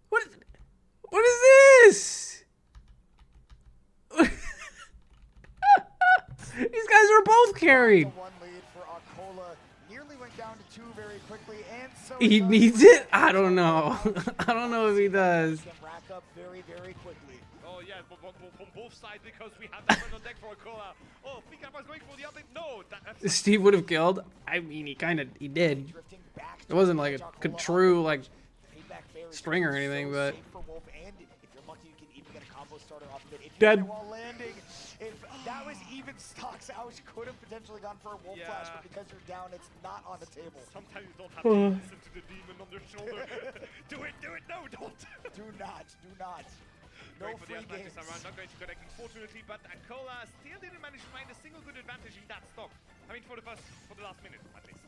What is this? These guys are both carried. 1 lead for Akola. Nearly went down to 2 very quickly, and so He does needs it? I don't know. I don't know if he does. Can rack up very, very quickly. Oh yeah, from both sides because we have that one on deck for Akola. Oh, Pika was going for the other. No, that's Steve would have killed. I mean, he did. Drifting back It wasn't like a Akola true up. like Payback fair is string or so anything, but safe for Wolf, and if you're lucky, you can even get a combo starter off of it. If you Dead. hit it while landing, if that was even stocks, Ouch could have potentially gone for a Wolf flash, but because you're down, it's not on the table. sometimes you don't have to listen to the demon on their shoulder. do it, no, don't. Do not. No Going for the free Atlantis games. around, not going to connect unfortunately, but Akola still didn't manage to find a single good advantage in that stock. I mean, for the last minute at least.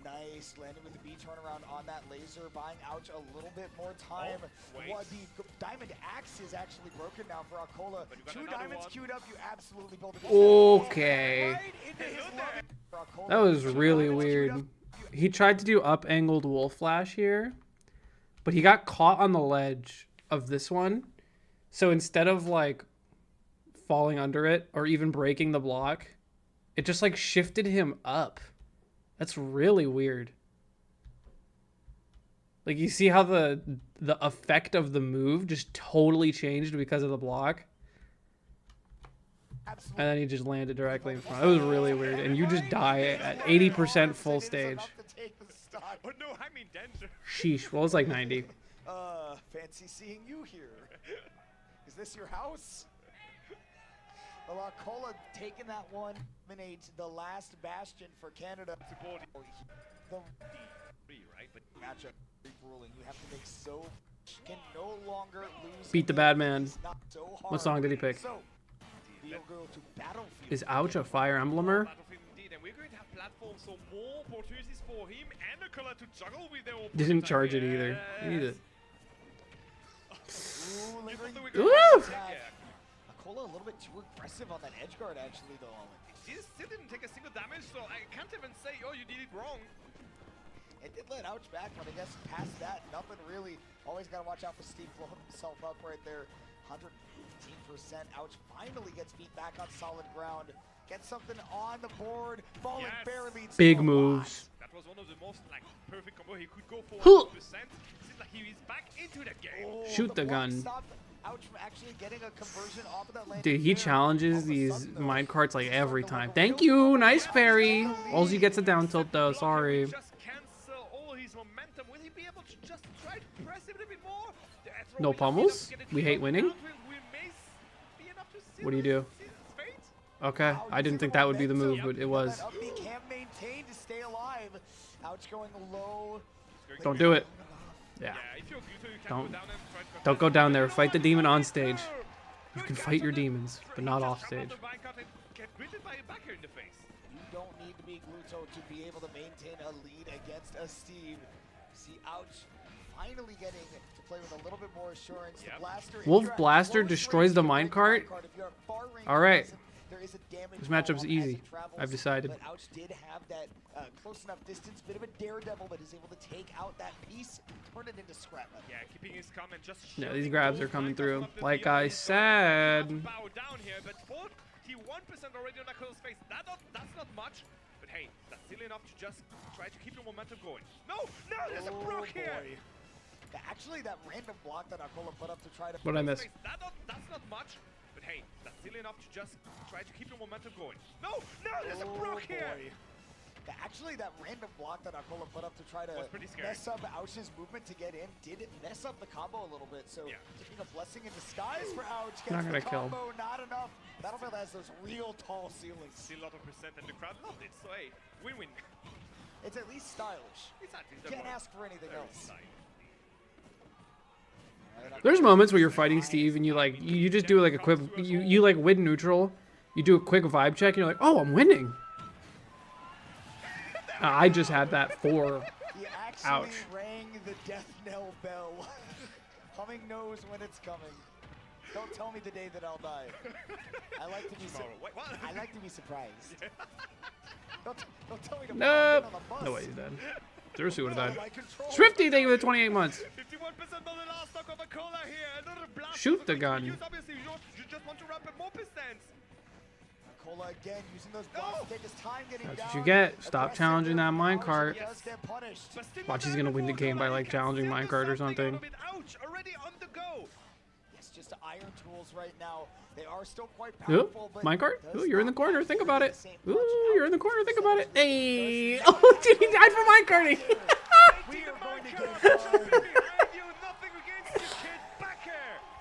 Nice landing with the B turnaround on that laser, buying Ouch a little bit more time. wait. The diamond axe is actually broken now for Akola. But you got 2 another diamonds one. queued up, you absolutely build it. Okay. Right into his love for Akola. That was 2 really diamonds queued weird. up. He tried to do up-angled wolf flash here, but he got caught on the ledge of this one. So instead of like falling under it or even breaking the block, it just like shifted him up. That's really weird. Like you see how the effect of the move just totally changed because of the block? And then he just landed directly in front. It was really weird. And you just die at 80% full stage. Oh no, I'm in danger. Sheesh. Well, it's like 90. Fancy seeing you here. Is this your house? Well, Akola taking that one, eliminates the last bastion for Canada. The Right, but matchup ruling, you have to make so can no longer lose. Beat the bad man. It's not so hard. What song did he pick? So, Field Girl to Battlefield. Is Ouch a Fire Emblemer? Battlefield indeed, and we're going to have platforms, so more opportunities for him and Akola to juggle with their opponents. Didn't charge it either. He needed it. Ooh, lingering Woo! attack. Akola a little bit too aggressive on that edge guard, actually, though. He still didn't take a single damage, so I can't even say, oh, you did it wrong. It did let Ouch back, but I guess past that, nothing really. Always got to watch out for Steve blowing himself up right there. 115%. Ouch finally gets feet back on solid ground. Gets something on the board. Falling Yes. Bear leads Big to a moves. That was one of the most perfect combo he could go for. Huh. 100%. Seems like he is back into the game. lot. Oh, Shoot the block gun. stopped Ouch from actually getting a conversion off of that landing Dude, he there. challenges All of a these sudden, though, mine carts like he's every starting time. to look a Thank real you. Nice threat. parry. Lead. All he gets a down tilt though. Sorry. Just cancel all his momentum. Will he be able to just try to press it a bit more? No pummels? We hate winning? What do you do? Okay, I didn't think that would be the move, but it was. That up B can maintain to stay alive. Ouch going low. Don't do it. Yeah. If you're Gluto, you can Don't- go down and try to Don't go down there. Fight the demon on stage. You Good can catch fight your on the- demons, but He not just off jumped stage. the minecart and get greeted by a backer in the face. You don't need to be Gluto to be able to maintain a lead against a Steve. See, Ouch finally getting to play with a little bit more assurance. The Yep. Blaster, if Wolf you're at Blaster close destroys range, the you can break minecart? If you're at far range, All right. it doesn't. There is a damage This matchup's roll-off as easy. it travels, I've decided. But Ouch did have that close enough distance, bit of a daredevil, but is able to take out that piece, turn it into scrap metal. Yeah, keeping his calm and just Yeah, shielding these grabs those are coming minecars through. from the Like Leo. I He's said. going to bow down here, but 41% already on Akola's face. That's not much, but hey, that's still enough to just try to keep the momentum going. No, there's a broke here. Boy. Actually, that random block that Akola put up to try to... What'd I miss? That's not much, but hey, that's still enough to just try to keep the momentum going. No, there's a broke here. Boy. Actually, that random block that Akola put up to try to Was pretty scary. mess up Ouch's movement to get in did mess up the combo a little bit. So, Yeah. taking a blessing in disguise for Ouch. Gets Not the gonna kill. combo, not enough. Battlefield has those real tall ceilings. Still a lot of percent, and the crowd loved it. So hey, win-win. It's at least stylish. It's at least Can't ask for anything very else. stylish. There's moments where you're fighting Steve and you just do like a quick you like win neutral. You do a quick vibe check and you're like, oh, I'm winning. I just had that for He actually Ouch. rang the death knell bell. Humming knows when it's coming. Don't tell me the day that I'll die. I like to be Tomorrow. Wait, what? I like to be surprised. Don't tell me to nope. on the bus. No way he's dead. Zerusu would have died. Like control. Swifty, thank you for the 28 months. 51% on the last stock of a cola here. Another blast. Shoot the Use, gun. obviously, you just want to ramp up more pistons. Cola again using those blocks to take his time getting That's down. what you get. Stop Aggressive challenging that with minecart. Does get punished. But still Watch, not he's gonna there win the before game by Cola. like He can challenging still do minecart or something something. out of it. Ouch, already on the go. Yes, just iron tools right now. They are still quite Ooh, powerful. But minecart? does Ooh, you're in the not corner. have Think nearly about the it. same Ooh, punch. you're in the corner. Think about it. Does Hey. not Oh, dude, he died for minecarting. We are going to Minecart get just behind you. Nothing against you, kid. Back here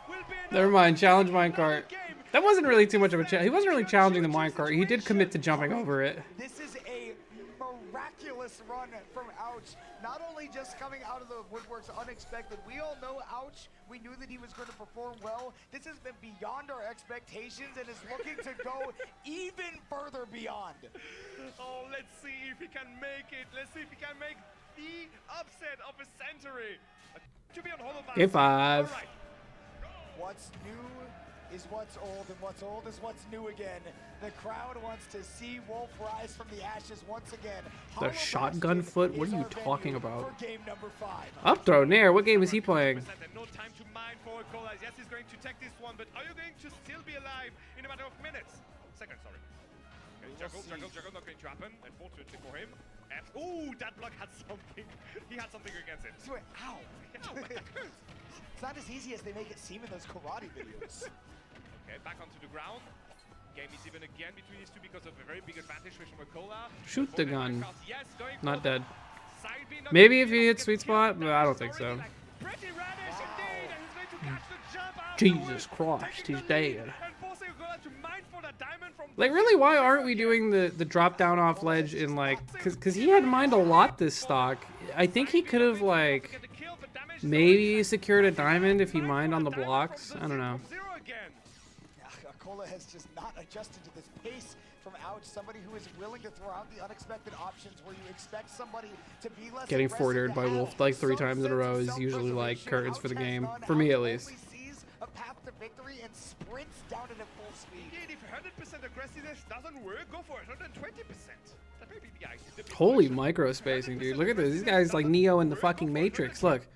will be Never another mind. Challenge minecart. game. That wasn't really too much of a challenge. He wasn't really challenging the minecart. He did commit to jumping over it. This is a miraculous run from Ouch. Not only just coming out of the woodworks unexpected, we all know Ouch. We knew that he was going to perform well. This has been beyond our expectations and is looking to go even further beyond. Oh, let's see if he can make it. Let's see if he can make the upset of a century. To be on Hollow Game 5. All right. What's new is what's old, and what's old is what's new again. The crowd wants to see Wolf rise from the ashes once again. The Hollow shotgun Bastion foot? What is are you our venue talking about? For game number 5. Up throw Nair. What game is he playing? And no time to mine for Cola. Yes, he's going to take this one, but are you going to still be alive in a matter of minutes? Seconds, sorry. Okay, juggle, not going to happen, unfortunately for him. Ooh, that block had something. He had something against it. Ow! Ow, that hurt. It's not as easy as they make it seem in those karate videos. Okay, back onto the ground. Game is even again between these two because of a very big advantage for Cola. Shoot the gun. Yes, going Not for dead. side B, not Maybe going if to he be hits able sweet to spot, get but I don't it's think so. already like pretty radish indeed, and he's going to catch the jump out of Jesus the wood, Christ, taking he's the lead dead. and forcing Cola to mine for that diamond from Like, really, why aren't we doing the drop down off ledge in, like... Because he had mined a lot this stock. I think he could have, like, maybe secured a diamond if he mined on the blocks. I don't know. Cola has just not adjusted to this pace from Ouch. Somebody who is willing to throw out the unexpected options where you expect somebody to be less Getting aggressive, forwarded to by have Wolf like 3 some times in a sense row of is usually like self-preservation. curtains for the Ouch has game. none. For me, Ouch at least. only sees a path to victory and sprints down it at full speed. If 100% aggressiveness doesn't work, go for it. 120%. That may be the idea. Holy micro spacing, dude. Look at this. This guy's like Neo in the fucking Matrix. Look.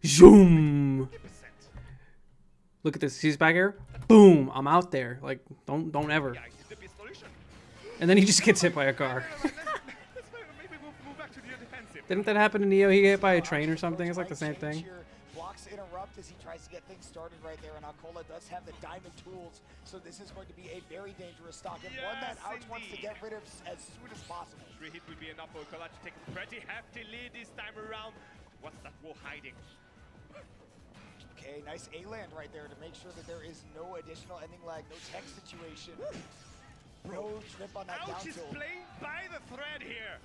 Zoom. Look at this. See this back here? Boom. I'm out there. Like, don't ever. And then he just gets hit by a car. Didn't that happen to Neo? He get hit by a train or something? It's like the same thing. Blocks interrupt as he tries to get things started right there, and Akola does have the diamond tools, so this is going to be a very dangerous stock, and one that Ouch wants to get rid of as soon as possible. 3 hit will be enough for Cola to take a pretty hefty lead this time around. What's that wall hiding? Okay, nice A-land right there to make sure that there is no additional ending lag, no tech situation. No trip on that down Ouch is tilt. playing by the thread here.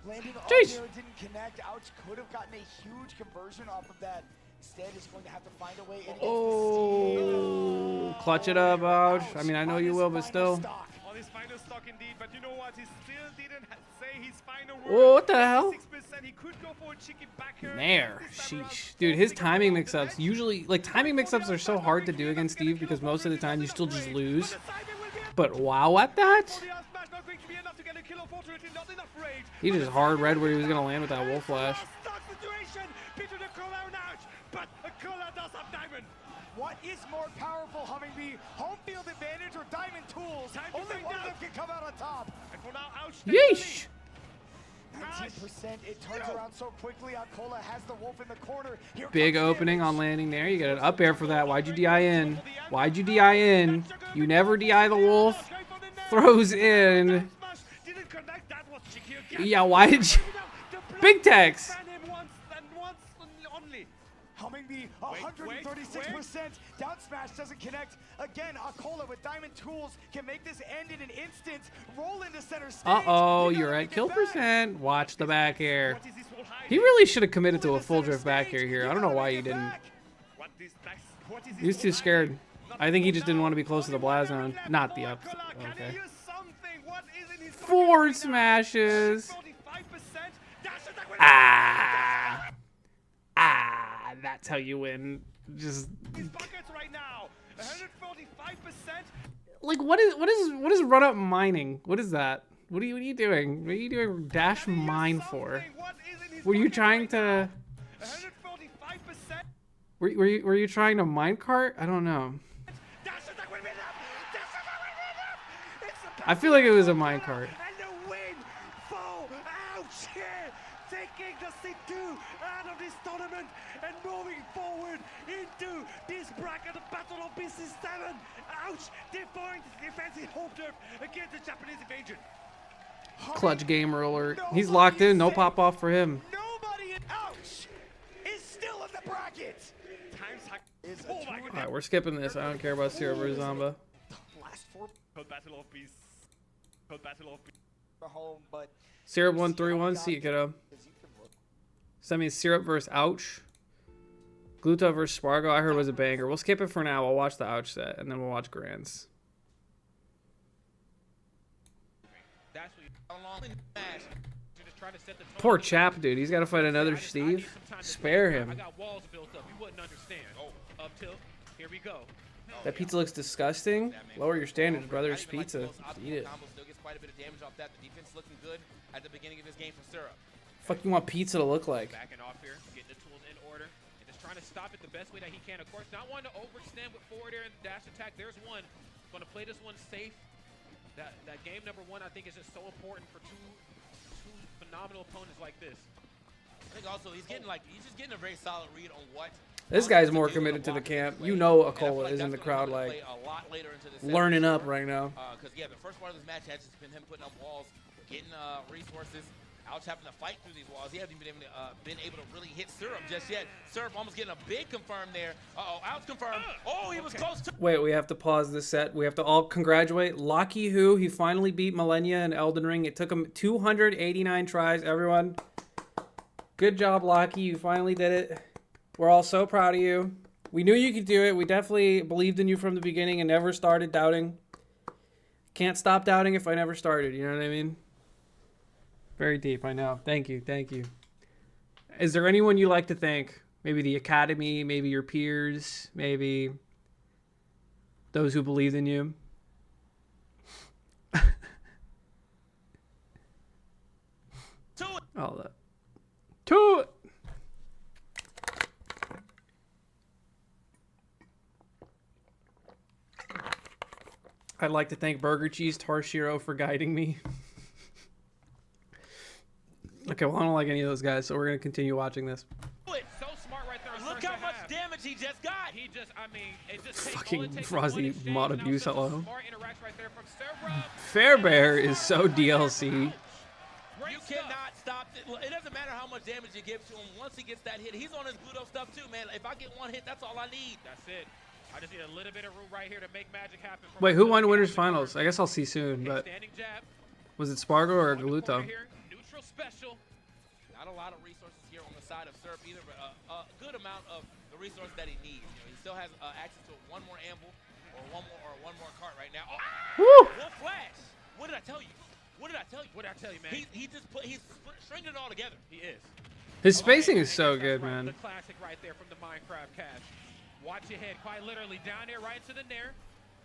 Landing up Jeez. there, didn't connect. Ouch, could have gotten a huge conversion off of that. Instead, is going to have to find a way in against the Oh, clutch it up, Ouch. I mean, I know you will, but still. On his final stock indeed, but you know what? He still didn't say his final word. Oh, what the hell? 6%, he could go for a cheeky backer. There, This time around, sheesh. Dude, his forcing a timing ball off the mix-ups, bench. usually, like, timing mix-ups are so hard to do against Steve because most of the time you still just lose. But wow at that? He just hard read where he was going to land with that wolf flash. What is more powerful, Hummingbee? Home field advantage or diamond tools? Only one of them can come out on top. Yeesh. 19%, it turns around so quickly. Akola has the wolf in the corner. Here Big comes opening damage. on landing there. You get an up air for that. Why'd you DI in? Why'd you DI in? You never DI the wolf. Throws in. Yeah, why did you? Big Tex. Hummingbee, 136%. Down smash doesn't connect. Again, Akola with diamond tools can make this end in an instant. Roll into center stage. Uh-oh, You you're gotta at make kill it back. percent. Watch the back air. He really should have committed to a full drift back air here. I don't know why he didn't. He was too scared. I think he just didn't want to be close to the blast zone. Not the up. Okay. Forward smashes. Ah. Ah. That's how you win. Just like what is run up mining? What is that? What are you doing? What are you doing dash mine for? Were you trying to? Were you trying to minecart? I don't know. I feel like it was a minecart. And the win for Ouch here, taking the C2 out of this tournament and moving forward into this bracket, the Battle of BC7. Ouch, defying the defensive home turf against the Japanese invasion. Clutch gamer alert. He's locked in. No pop off for him. Nobody in Ouch is still in the bracket. Times Is a oh my two- All right, we're skipping this. I don't care about Syrup or Zamba. last four Code Battle of Beast. Code Battle of Beast. for home, but Syrup 131. See you, kiddo. Send me Syrup versus Ouch. Gluto versus Spargo. I heard was a banger. We'll skip it for now. We'll watch the Ouch set and then we'll watch Grands. That's what you just trying to set the tone. Poor chap, dude. He's got to fight another Steve. Spare him. I got walls built up. You wouldn't understand. Up till here we go. That pizza looks disgusting. Lower your standards, brother. It's pizza. Just eat it. Still gets quite a bit of damage off that. The defense looking good at the beginning of this game for Syrup. Fuck you want pizza to look like? Backing off here, getting the tools in order, and just trying to stop it the best way that he can. Of course, not wanting to overextend with forward air and dash attack. There's one. Going to play this one safe. That game number one, I think, is just so important for two phenomenal opponents like this. I think also he's getting he's just getting a very solid read on what. This guy's more committed to the camp. You know Akola is in the crowd like learning up right now. Because yeah, the first part of this match has just been him putting up walls, getting resources. Ouch having to fight through these walls. He hasn't even been able to really hit Syrup just yet. Syrup almost getting a big confirm there. Uh-oh, Ouch confirmed. Oh, he was close to. Wait, we have to pause this set. We have to all congratulate Locky Who. He finally beat Millennia in Elden Ring. It took him 289 tries, everyone. Good job, Locky. You finally did it. We're all so proud of you. We knew you could do it. We definitely believed in you from the beginning and never started doubting. Can't stop doubting if I never started. You know what I mean? Very deep, I know. Thank you. Thank you. Is there anyone you like to thank? Maybe the Academy, maybe your peers, maybe those who believed in you? All that. To it. I'd like to thank Burger Cheese Tarshiro for guiding me. Okay, well, I don't like any of those guys, so we're going to continue watching this. So smart right there. Look how much damage he just got. He just, I mean, it just takes Fucking all it takes is Frozzy one exchange, mod and now abuse, such a hello. smart interaction right there from Syrup. Fairbear is so DLC. You cannot stop it. It doesn't matter how much damage you give to him. Once he gets that hit, he's on his Gluto stuff too, man. If I get one hit, that's all I need. That's it. I just need a little bit of room right here to make magic happen. Wait, who won Winners Finals? I guess I'll see soon, but Standing jab. was it Spargo or On the corner Gluto? here, neutral special. Not a lot of resources here on the side of Syrup either, but a good amount of the resources that he needs. You know, he still has access to one more amble or one more cart right now. Oh, Wolf Flash! What did I tell you? What did I tell you? What did I tell you, man? He's stringing it all together. He is. His spacing is so That's good, right, man. The classic right there from the Minecraft cache. Watch your head, quite literally down there, right into the nair.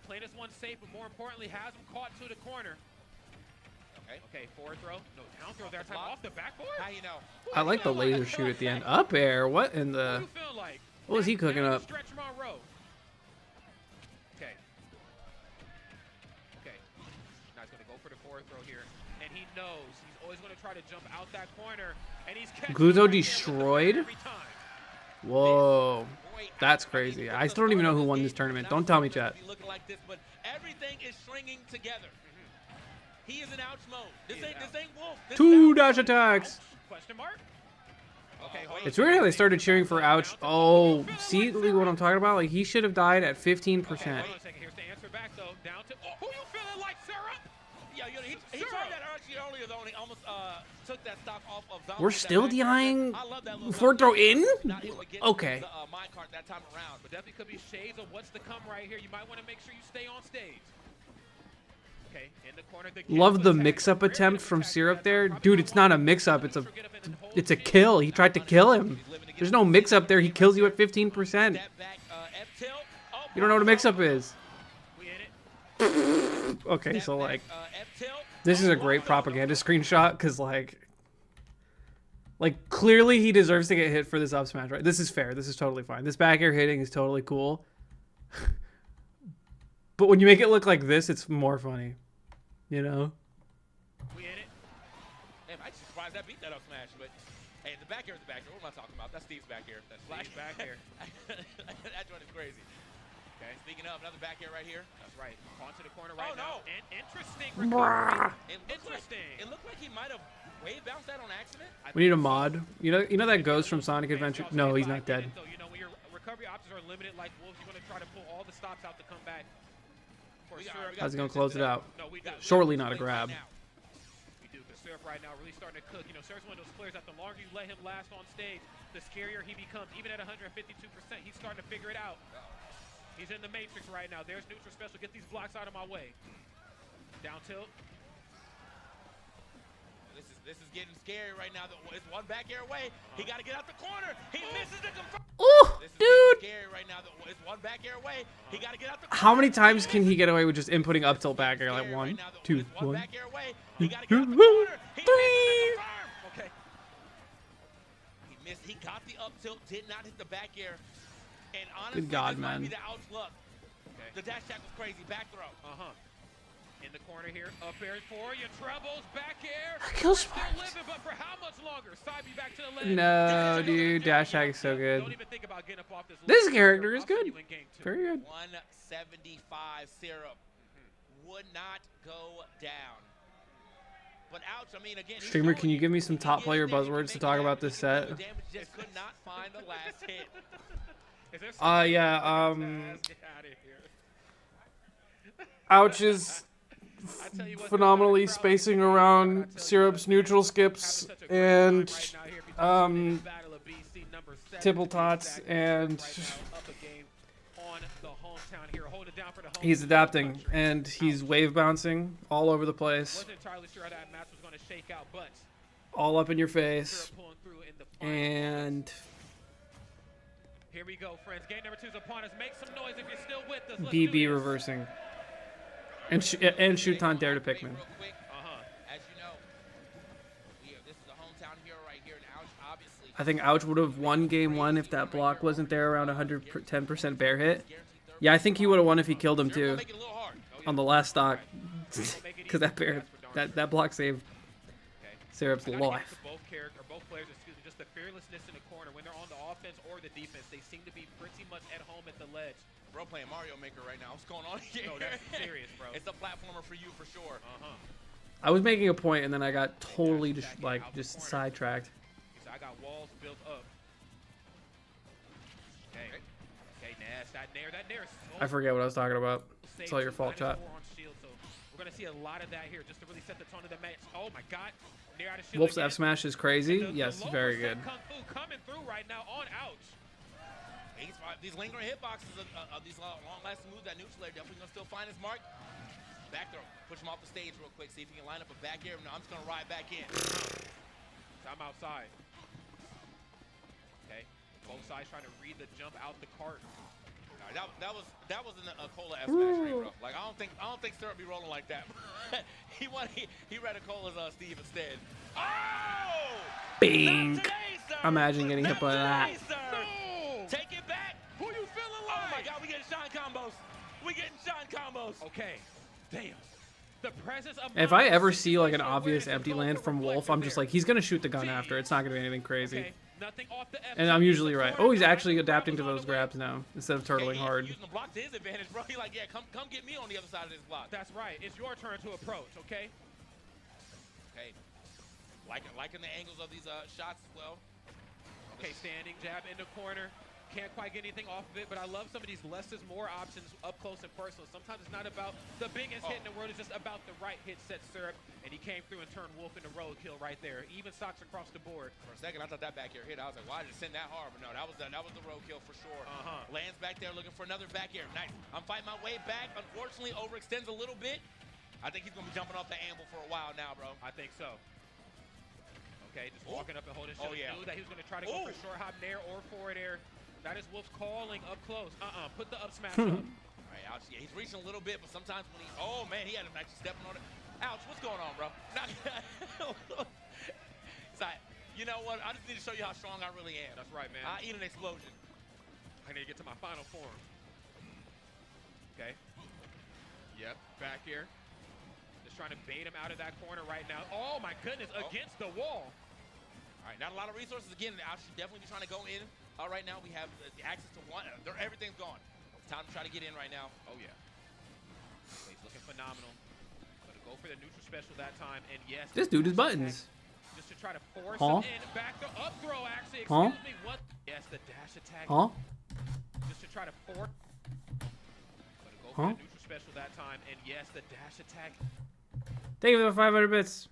Playing this one safe, but more importantly, has him caught to the corner. Okay, forward throw. No, down throw that time off the backboard. How you know? I like the laser shoot at the end. Up air. What in the? What do you feel like? What was he cooking up? Stretch Monroe. Okay. Now he's going to go for the forward throw here. And he knows he's always going to try to jump out that corner. And he's catching Gluto right there destroyed? every time. Whoa. That's crazy. I still don't even know who won this tournament. Don't tell me, chat. Looking like this, but everything is stringing together. He is in ouch mode. This ain't Wolf. This Two is dash attacks. Question mark? Okay, hold It's weird how they started cheering for Ouch. Oh, see what I'm talking about? Like, he should have died at 15%. Hold on a second. Here's the answer back, though. Down to... Oh, who you feeling like, Syrup? Yeah, he tried that actually earlier, though, and he almost took that stock off of Zombie. We're still DIing I love that little forward throw in? not able to get Okay. the minecart that time around. But definitely could be shades of what's to come right here. You might want to make sure you stay on stage. Okay, in the corner. Love the mix-up attempt from Syrup there. Dude, it's not a mix-up. It's a kill. He tried to kill him. There's no mix-up there. He kills you at 15%. Step back, F-tilt. Oh, You don't know what a mix-up is. We in it. Okay, so, like, F-tilt. this is a great propaganda screenshot because, like, clearly he deserves to get hit for this up smash, right? This is fair. This is totally fine. This back air hitting is totally cool. But when you make it look like this, it's more funny. You know? We in it. Damn, I'm surprised that beat that up smash, but hey, the back air is the back air. What am I talking about? That's Steve's back air. That's Steve's back air. That joint is crazy. Okay, speaking of, another back air right here. That's right. Onto the corner right no. now. And interesting Bruh. recovery. It looked like he might have wave bounced that on accident. We need a mod. You know that goes from Sonic Adventure? No, he's not dead. So, you know, when your recovery options are limited like Wolves, you're going to try to pull all the stops out to come back. How's he gonna close it out? No, we do. Shortly, not a grab. We do, because Syrup right now really starting to cook. You know, Syrup's one of those players that the longer you let him last on stage, the scarier he becomes. Even at 152%, he's starting to figure it out. He's in the matrix right now. There's neutral special. Get these blocks out of my way. Down tilt. This is getting scary right now. It's one back air away. He got to get out the corner. He misses the confirm. Ooh, This is dude! getting scary right now. It's one back air away. He got to get out the corner. How many times can he get away with just inputting up tilt back air? Like one, two, one one, back air away. He got to get out the corner. He misses the confirm. Okay. He missed. He got the up tilt. Did not hit the back air. And honestly, Good God, this might man. be the ouch luck. Okay. The dash attack was crazy. Back throw. In the corner here. Up air for you. Trebles. Back air. Kill Still smart. living, but for how much longer? Side me back to the ledge. No, dude, dash tag is so good. Don't even think about getting up off this This ledge. character is I'll see good. you in game two. Very good. 175 Syrup would not go down. But ouch, I mean, again, he's Streamer, showing can you give me some he top can player get it there, he buzzwords can to make talk it about happen, this he can set? do the damage, just could not find the last hit. Is there something Yeah, Get out of here. Ouch is I tell you what, phenomenally there's a crowd spacing here. I around tell you Syrup's what, neutral having skips such a great and time right now here between the Battle of BC number 7 Tibble to be tots exact, and right now up a game on the hometown here, holding it down for the home he's team adapting country. and he's wave bouncing all over the place, Wasn't entirely sure how that match was going to shake out, but all up in your face, Syrup pulling through in the final and here we go, friends. Game number 2 is upon us. Make some noise if you're still with us. Let's do BB this. reversing, and shoot on dare to Pikmin. Real quick, as you know, this is the hometown hero right here, and Ouch, obviously. I think Ouch would have won game 1 if that block wasn't there around 110% bear hit. Yeah, I think he would have won if he killed him too Make it a little hard. on the last stock, because that bear that block saved Syrup's I gotta give life. it to both players, excuse me, just the fearlessness in the corner. When they're on the offense or the defense, they seem to be pretty much at home at the ledge. Bro playing Mario Maker right now. What's going on here? No, that's serious, bro. It's a platformer for you for sure. I was making a point and then I got totally just sidetracked. So I got walls built up. Okay. Okay, Nash, that nair is so I forget what I was talking about. safe It's all your to fault, -4 chat. on shield, so we're gonna see a lot of that here just to really set the tone of the match. Oh my God. Near out of shield Wolf's again. F smash is crazy. The Yes, low very percent good. Kung Fu coming through right now on ouch. These lingering hitboxes of these long-lasting moves that neutral air definitely gonna still find his mark. Back throw, push him off the stage real quick, see if he can line up a back air. No, I'm just gonna ride back in. So I'm outside. Okay, both sides trying to read the jump out the cart. That was a Cola F smash read, bro. Like I don't think Syrup be rolling like that. he read a Cola's Steve instead. Oh! Bing. Not today, sir. Imagine getting hit Not by that. today, sir. No! Take it back. Who you feeling Oh my like? God, we getting shine combos. We getting shine combos. Okay, damn. The presence of If I ever Monmouth see like an situational obvious awareness empty is land going from for Wolf, I'm just like, he's gonna shoot the gun after. It's not gonna be anything crazy. Okay, nothing off the F And I'm tilt. usually right. Oh, he's Now actually the adapting to grab those is on the way. grabs now instead of turtling hard. Using the block to his advantage, bro. He like, yeah, come get me on the other side of this block. That's right. It's your turn to approach, okay? Okay. Liking the angles of these shots as well. Okay, standing jab in the corner. Can't quite get anything off of it, but I love some of these less is more options up close and personal. Sometimes it's not about the biggest hit in the world, it's just about the right hit set Syrup, and he came through and turned Wolf into roadkill right there. Even stocks across the board. For a second, I thought that back air hit. I was like, why did it send that hard? But no, that was the roadkill for sure. Lands back there looking for another back air. Nice. I'm fighting my way back. Unfortunately, overextends a little bit. I think he's going to be jumping off the anvil for a while now, bro. I think so. Okay, just walking up and holding shot. yeah. Knew that he was going to try to go for short hop nair or forward air. That is Wolf calling up close. Put the up smash up. All right, ouch. Yeah, he's reaching a little bit, but sometimes when he, oh man, he had him actually stepping on it. Ouch, what's going on, bro? It's like, you know what? I just need to show you how strong I really am. That's right, man. I eat an explosion. I need to get to my final form. Okay. Yep, back here. Just trying to bait him out of that corner right now. Oh my goodness, against the wall. All right, not a lot of resources. Again, I should definitely be trying to go in. Right now, we have the access to one. Everything's gone. Time to try to get in right now. Oh, yeah. Okay, he's looking phenomenal. Gonna go for the neutral special that time. And yes, This dude is buttons. just to try to force Huh? him in. Back to up throw, actually. Huh? Excuse me, what? Yes, the dash attack. Huh? Just to try to force. Gonna go for Huh? the neutral special that time. And yes, the dash attack. Thank you for the 500 bits.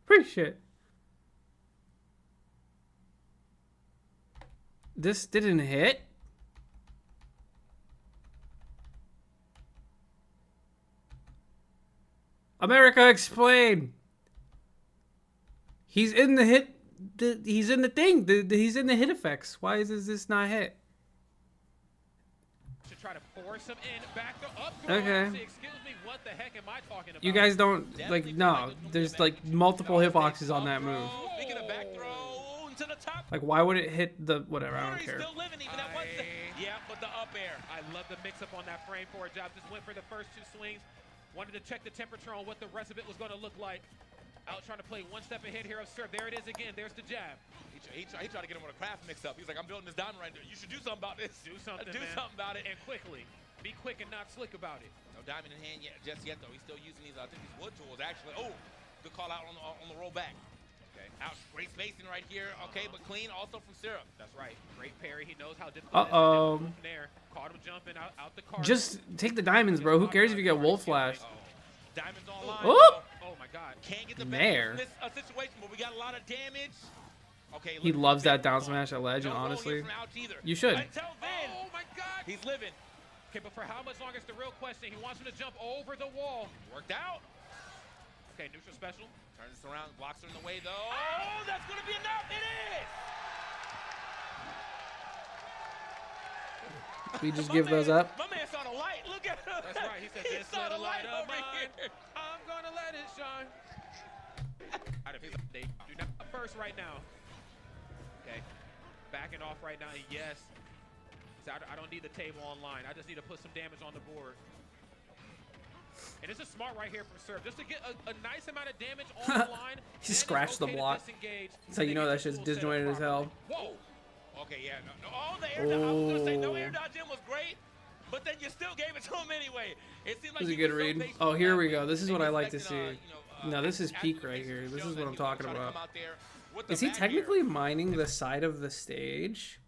Appreciate it. This didn't hit? America, explain. He's in the hit. He's in the thing. He's in the hit effects. Why is this not hit? To try to force him in. Back to up throw. Okay. Actually, excuse me, what the heck am I talking about? You guys don't like no. There's like multiple hitboxes on that move. Speaking of back throw into the top. Like why would it hit the whatever? I don't He's care. still living even at one second. Yeah, but the up air. I love the mix-up on that frame forward job. Just went for the first two swings. Wanted to check the temperature on what the rest of it was going to look like. Out trying to play one step ahead here of Syrup. There it is again. There's the jab. He tried to get him with a craft mix-up. He's like, I'm building this diamond right there. You should do something about this. Do something, Do man. something about it. And quickly. Be quick and not slick about it. No diamond in hand yet, just yet, though. He's still using these, I think these wood tools, actually. Oh, good call out on the roll back. Okay. Ouch, great spacing right here. Okay, but clean also from Syrup. That's right. Great parry. He knows how difficult Uh-oh. it is to get there. Caught him jumping out the cart. Just take the diamonds, bro. Who cares if you get Wolf Flash? Diamonds online. Oh! Oh, my God. Can't get the Nair. best of this situation, but we got a lot of damage. Okay, He look, loves that big down roll. smash at Legend, No roll here honestly. from Ouch either. You should. Until then, Oh, my God. he's living. Okay, but for how much longer is the real question. He wants him to jump over the wall. Worked out. Okay, neutral special. Turns this around, blocks her in the way, though. Oh, that's going to be enough. It is. We just give those up. My man saw the light. Look at him. That's right. He said, He this saw little the light of over mine, here. I'm going to let it shine. They do not first right now. Okay. Backing off right now. Yes. So I don't need the table online. I just need to put some damage on the board. And this is smart right here from Syrup. Just to get a nice amount of damage on the line. He scratched the block. So you know that shit's disjointed as hell. Whoa. Okay, yeah. No, oh, the air dodge. I was going to say no air dodge in was great, but then you still gave it to him anyway. It seemed like This is a he good was so read. patient Oh, with here that we one. go. This is They what I like to expected, see. No, this is peak right here. This is what I'm talking about. Is he Is technically mining the side of the stage?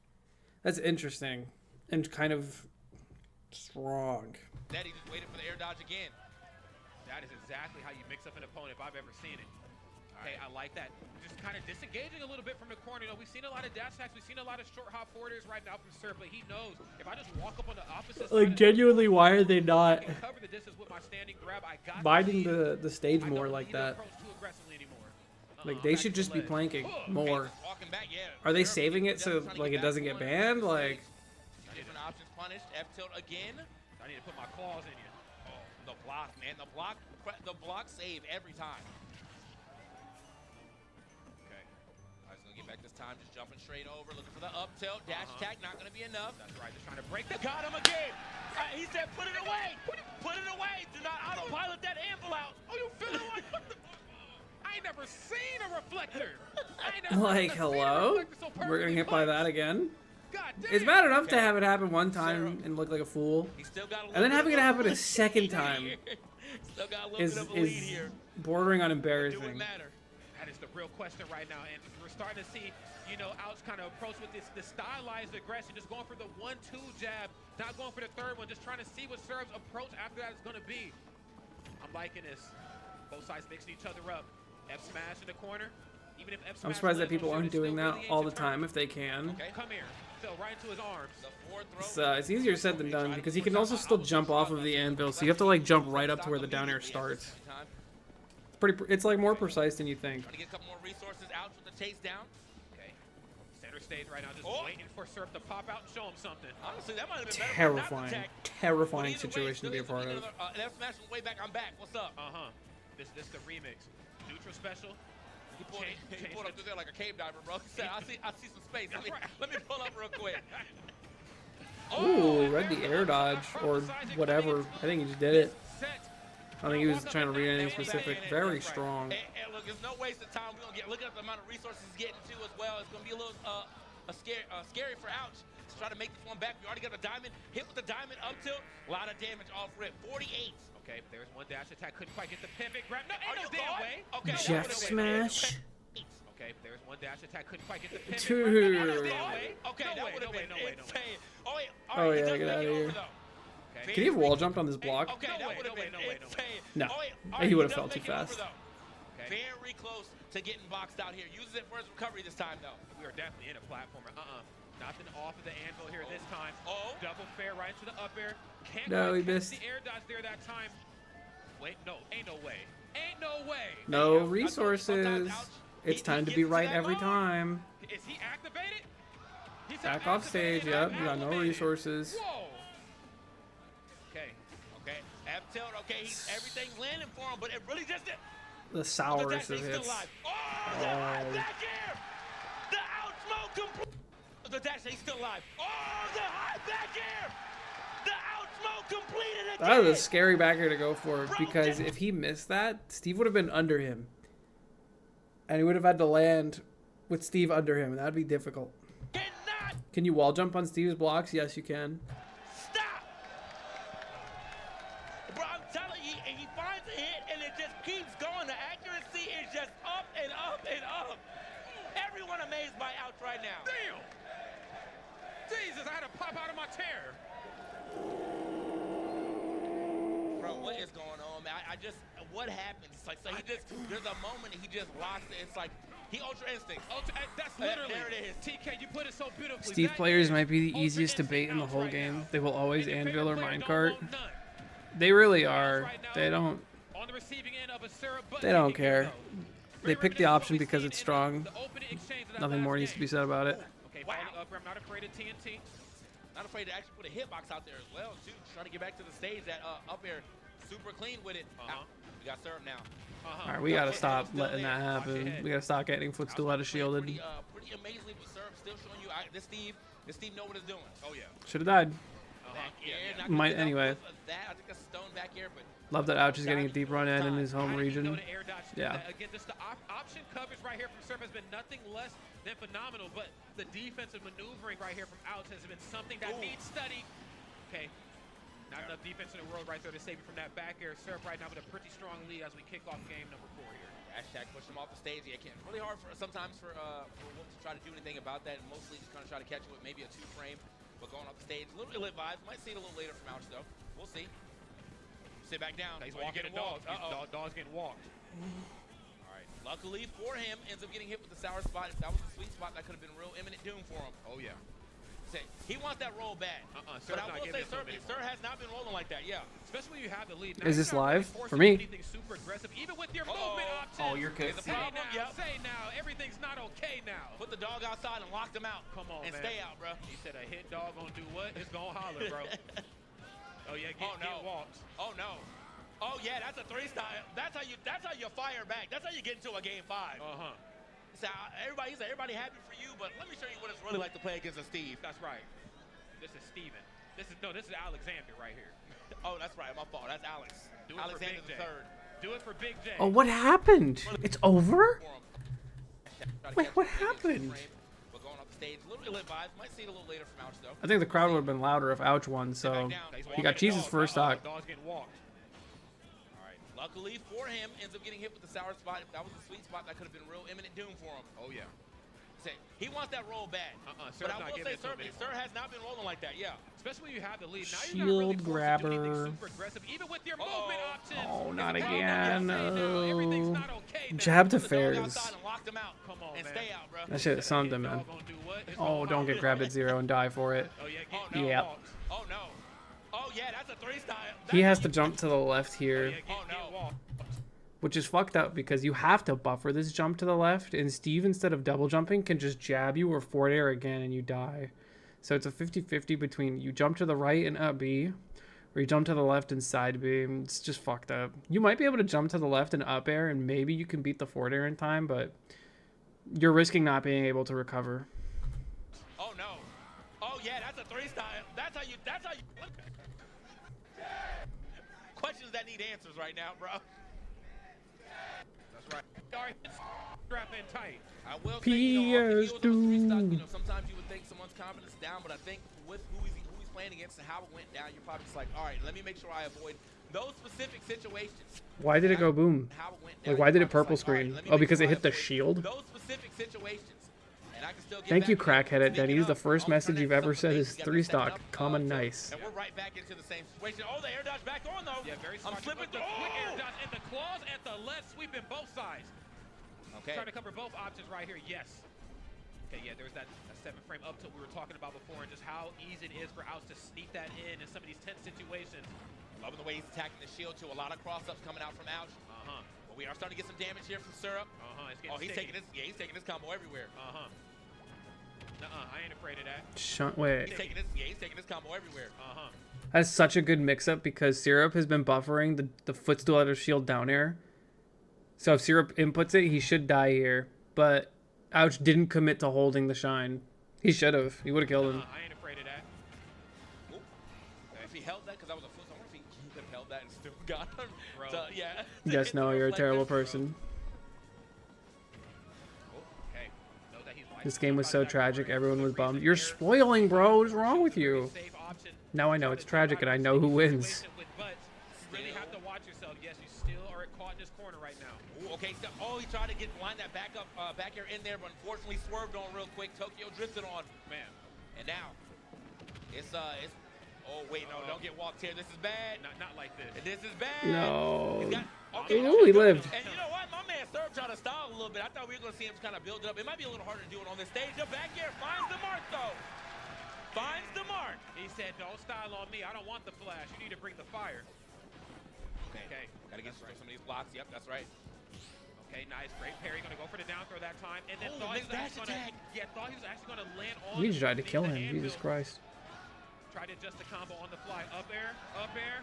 That's interesting and kind of strong. That he just waited for the air dodge again. That is exactly how you mix up an opponent if I've ever seen it. Okay, I like that. Just kind of disengaging a little bit from the corner. You know, we've seen a lot of dash attacks. We've seen a lot of short hop forwarders right now from Surf, but he knows if I just walk up on the opposite side Like, genuinely, why are they I not can cover the distance with my standing grab. I got binding lead. the stage I more don't like need to that? approach too aggressively anymore. Like, they Back should to the just be ledge. planking Oh, more. Walking back, yeah. Are they Surf saving it so, definitely trying to like, get it doesn't back get on banned? the Like, stage. Different options punished. F tilt again. I need to put my claws in you. Oh, the block, man. The block save every time. Okay. All right, so gonna get back this time. Just jumping straight over, looking for the up tilt. Dash attack, not gonna be enough. That's right, just trying to break the. Got him again. He said, put it away. Put it away. Do not autopilot that anvil out. Oh, you feel it? I ain't never seen a reflector. I ain't never like, seen a hello? reflector so We're gonna perfectly get by placed. that again? God damn. It's bad enough to have it happen one time and look like a fool. He still got a And then little having bit it of happen a second time Still got a little bit of a lead here. bordering on Do it embarrassing. matter. That is the real question right now, and we're starting to see, you know, Ouch kind of approach with this stylized aggression, just going for the 1-2 jab, not going for the third one, just trying to see what Serve's approach after that is going to be. I'm liking this. Both sides mixing each other up. F smash in the corner. Even if F smash I'm surprised that wins, people I'm sure aren't it doing still that really all ain't the time if they can. Okay. Come here. Fell right into his arms. The fourth throw. It's easier said than done because he can also still jump off of the anvil, so you have to like jump right up to where the down air starts. It's like more precise than you think. Trying to get a couple more resources out with the chase down. Okay. Center stage right now, just Oh. waiting for Surf to pop out and show him something. Honestly, that might have been better. for him not to Terrifying, attack. But terrifying either way, situation to be a still part gets of. another, F smash on the way back. I'm back. What's up? This the remix. Neutral special. He pulled, Change- he change pulled the- up through there like a cave diver, bro. He said, I see some space. Let me pull up real quick. Ooh, read the air dodge or whatever. I think he just did it. Set. I think he was trying to read anything specific. Very strong. And look, there's no waste of time. We're gonna get looking at the amount of resources he's getting to as well. It's gonna be a little scary for Ouch to try to make this one back. We already got a diamond. Hit with the diamond up tilt. A lot of damage off rip. 48. Okay, there's one dash attack. Couldn't quite get the pivot grab. No, ain't Are no you damn going? way. Okay, Jeff that would've Smash. Okay, there's one dash attack. Couldn't quite get the pivot. Dude. grab. No, ain't no damn way. Okay, no that way, would have no way, been no way, no way. insane. Oh, wait. Oh, All right, yeah, he does get make outta it here. over, though. Okay. Can he have wall jumped on this block? Okay, No that way, would have no way, been no way, no way. insane. No. Oh, wait, all He right, would've does fell too make it over, fast. though. Okay. Very close to getting boxed out here. Uses it for his recovery this time, though. We are definitely in a platformer. Nothing off of the anvil here this time. Oh. Double fair right into the up air. Can't No, quite he catch missed. the air dodge there that time. Wait, no, ain't no way. Ain't no way. No Hey, resources. It's time to be right every time. Is he activated? He said Back off activated, stage. Yep, I'm you got no activated. resources. Whoa. Okay. Okay, F tilt. Okay, everything's landing for him, but it really just did. The The sourest dash, of he's still hits. alive. Oh, the high Oh. back air! The out smoke complete. The dash, he's still alive. Oh, the high back air! The out smoke completed again. That was a scary backer to go for because if he missed that, Steve would have been under him. And he would have had to land with Steve under him, and that would be difficult. Cannot Can you wall jump on Steve's blocks? Yes, you can. stop. Bro, I'm telling you, he finds a hit and it just keeps going. The accuracy is just up and up and up. Everyone amazed by Ouch right now. Damn. Jesus, I had to pop out of my chair. Bro, what is going on, man? I just, what happens? It's like, so he just, there's a moment he just locks it. It's like, he Ultra Instinct. That's literally. There it is. TK, you put it so beautifully. Steve That players is might be the Ultra easiest to Instinct bait in the Ouch whole right game. now. They will always And your anvil or favorite player don't minecart. want none. They really Ouch are. right now They don't. On the receiving end of a syrup, but They don't taking care. it, though. They Very picked the reminiscent of what option we've because seen it's in strong. the opening exchange of that Nothing last more needs to game. be said about it. Okay, Wow. falling up, I'm not afraid of TNT. Not afraid to actually put a hitbox out there as well, too. Trying to get back to the stage. That up air, super clean with it. We got served now. All right, we gotta stop letting that happen. We gotta stop getting footstool out of shielded. Pretty amazingly, but serve still showing you. This Steve know what he's doing. Oh yeah. Should have died. Back Yeah, air, yeah. not gonna Might get out anyway. with that. I think that's stone back air, but Love that Ouch is getting a deep run in his home How did he know region. to air dodge through Yeah. that? Again, just the option coverage right here from Surf has been nothing less than phenomenal, but the defensive maneuvering right here from Ouch has been something that needs study. Okay, not enough defense in the world right there to save you from that back air. Surf right now with a pretty strong lead as we kick off game number 4 here. hashtag push him off the stage. Yeah, it's really hard for sometimes for Wolf to try to do anything about that, and mostly just kind of try to catch it with maybe a 2-frame, but going off the stage, a little bit lit vibes. Might see it a little later from Ouch though. We'll see. Sit back down. He's Oh, you're walking a getting dog. walked. Dog's getting walked. All right. Luckily for him, ends up getting hit with the sour spot. If that was the sweet spot, that could have been real imminent doom for him. Oh, yeah. He wants that roll bad. Sir's But I not will giving say, it to him Sir anymore. has not been rolling like that, yeah. Especially when you have the lead. Is this you're not really live? forced For to do me. anything super aggressive, even with your movement options. Oh, you're good. There's a Say problem, now, yep. say now. Everything's not okay now. Put the dog outside and lock them out. Come on, and man. stay out, bro. He said a hit dog gonna do what? It's gonna holler, bro. Oh yeah, get walked. Oh no. Oh yeah, that's a 3-star. That's how you fire back. That's how you get into a game 5. So everybody happy for you, but let me show you what it's really like to play against a Steve. That's right. This is Steven. This is Alexander right here. Oh, that's right. My fault. That's Alex. Do it Alexander for Big the J. third. Do it for Big J. Oh, what happened? It's over? For him. Wait, what Try to catch the happened? frame, but going off the stage, a little bit lit vibes. Might see it a little later from Ouch though. I think the crowd would have been louder if Ouch won, so he got cheeses first stock. Dog's getting walked. All right. Luckily for him, ends up getting hit with the sour spot. If that was the sweet spot, that could have been real imminent doom for him. Oh yeah. He wants that roll bad. Sir's But I not will giving say, it to him anymore. Sir has not been rolling like that, yeah. Especially when you have the lead. Now Shield you're not really forced to do anything grabber. super aggressive, even with your movement options. Oh, It's not a problem. again. Say now, everything's Oh. not okay now. Jab to Put the dog Fairs. outside and lock them out. Come on, and man. stay out, bro. That shit is something, man. Dog gonna do what? It's Oh, gonna don't get holler. grabbed at 0 and die for it. Oh yeah, Oh, get no. Yep. walked. Oh no. Oh yeah, that's a 3-star. He has to jump to the left here, Yeah, get walked. which is fucked up because you have to buffer this jump to the left, and Steve, instead of double jumping, can just jab you or forward air again and you die. So it's a 50-50 between you jump to the right and up B, or you jump to the left and side B. It's just fucked up. You might be able to jump to the left and up air, and maybe you can beat the forward air in time, but you're risking not being able to recover. Oh no. Oh yeah, that's a 3-star. That's how you questions that need answers right now, bro. That's right. Sorry, strap in tight. I will say, you know, off the heels of a 3-star, PS2. you know, sometimes you would think someone's confidence is down, but I think with who he's playing against and how it went down, you're probably just like, all right, let me make sure I avoid those specific situations. Why did it go boom? How it went down, Like, why did you're it purple probably just like, all right, screen? let me Oh, make because sure it I hit the avoid shield? Those specific situations. And I can still get Thank back you, to it, crackhead at sneak it Denny's. The up, first all message you've ever connect said something is big, you gotta 3 set it stock. up, Common so- nice. And we're right back into the same situation. Oh, the air dodge back on though. Yeah, very I'm smart. slipping The through. quick air Oh! dodge and the claws at the left sweeping both sides. Okay. Trying to cover both options right here. Yes. Okay, yeah, there's that 7-frame up tilt we were talking about before, and just how easy it is for Outs to sneak that in some of these tense situations. Loving the way he's attacking the shield too. A lot of cross-ups coming out from Ouch. But we are starting to get some damage here from Syrup. It's getting Oh, he's sticky. taking this. Yeah, he's taking this combo everywhere. I ain't afraid of that. Wait. He's taking this. Yeah, he's taking this combo everywhere. That's such a good mix-up because Syrup has been buffering the footstool out of shield down air. So if Syrup inputs it, he should die here. But Ouch didn't commit to holding the shine. He should have. He would have killed him. I ain't afraid of that. Ooh. If he held that, because that was a foot, I wonder if he could have held that and still got him. Bro. So, yeah. Yes, no, you're a terrible person. Okay. Know that he's This game was so tragic, everyone was bummed. You're spoiling, bro. What's wrong with you? Now I know it's tragic and I know who wins. But you really have to watch yourself. Yes, you still are caught in this corner right now. Ooh, okay, so, he tried to line that back air in there, but unfortunately swerved on real quick. Tokyo drifted on. Man. And now, it's oh, wait, no, don't get walked here. This is bad. Not like this. This is bad. No. He's got, okay, Ooh, he lived. And you know what? My man Serb tried to style a little bit. I thought we were going to see him kind of build it up. It might be a little harder to do it on this stage. The back air finds the mark, though. Finds the mark. He said, don't style on me. I don't want the flash. You need to bring the fire. Okay. Got to get through some of these blocks. Yep, that's right. Okay, nice. Great parry. Going to go for the down throw that time. And then Oh, thought he was mixed actually dash going to... Yeah, thought he was actually going to land on... We tried to kill the him. Jesus anvil. Christ. Tried to adjust the combo on the fly. Up air. Up air.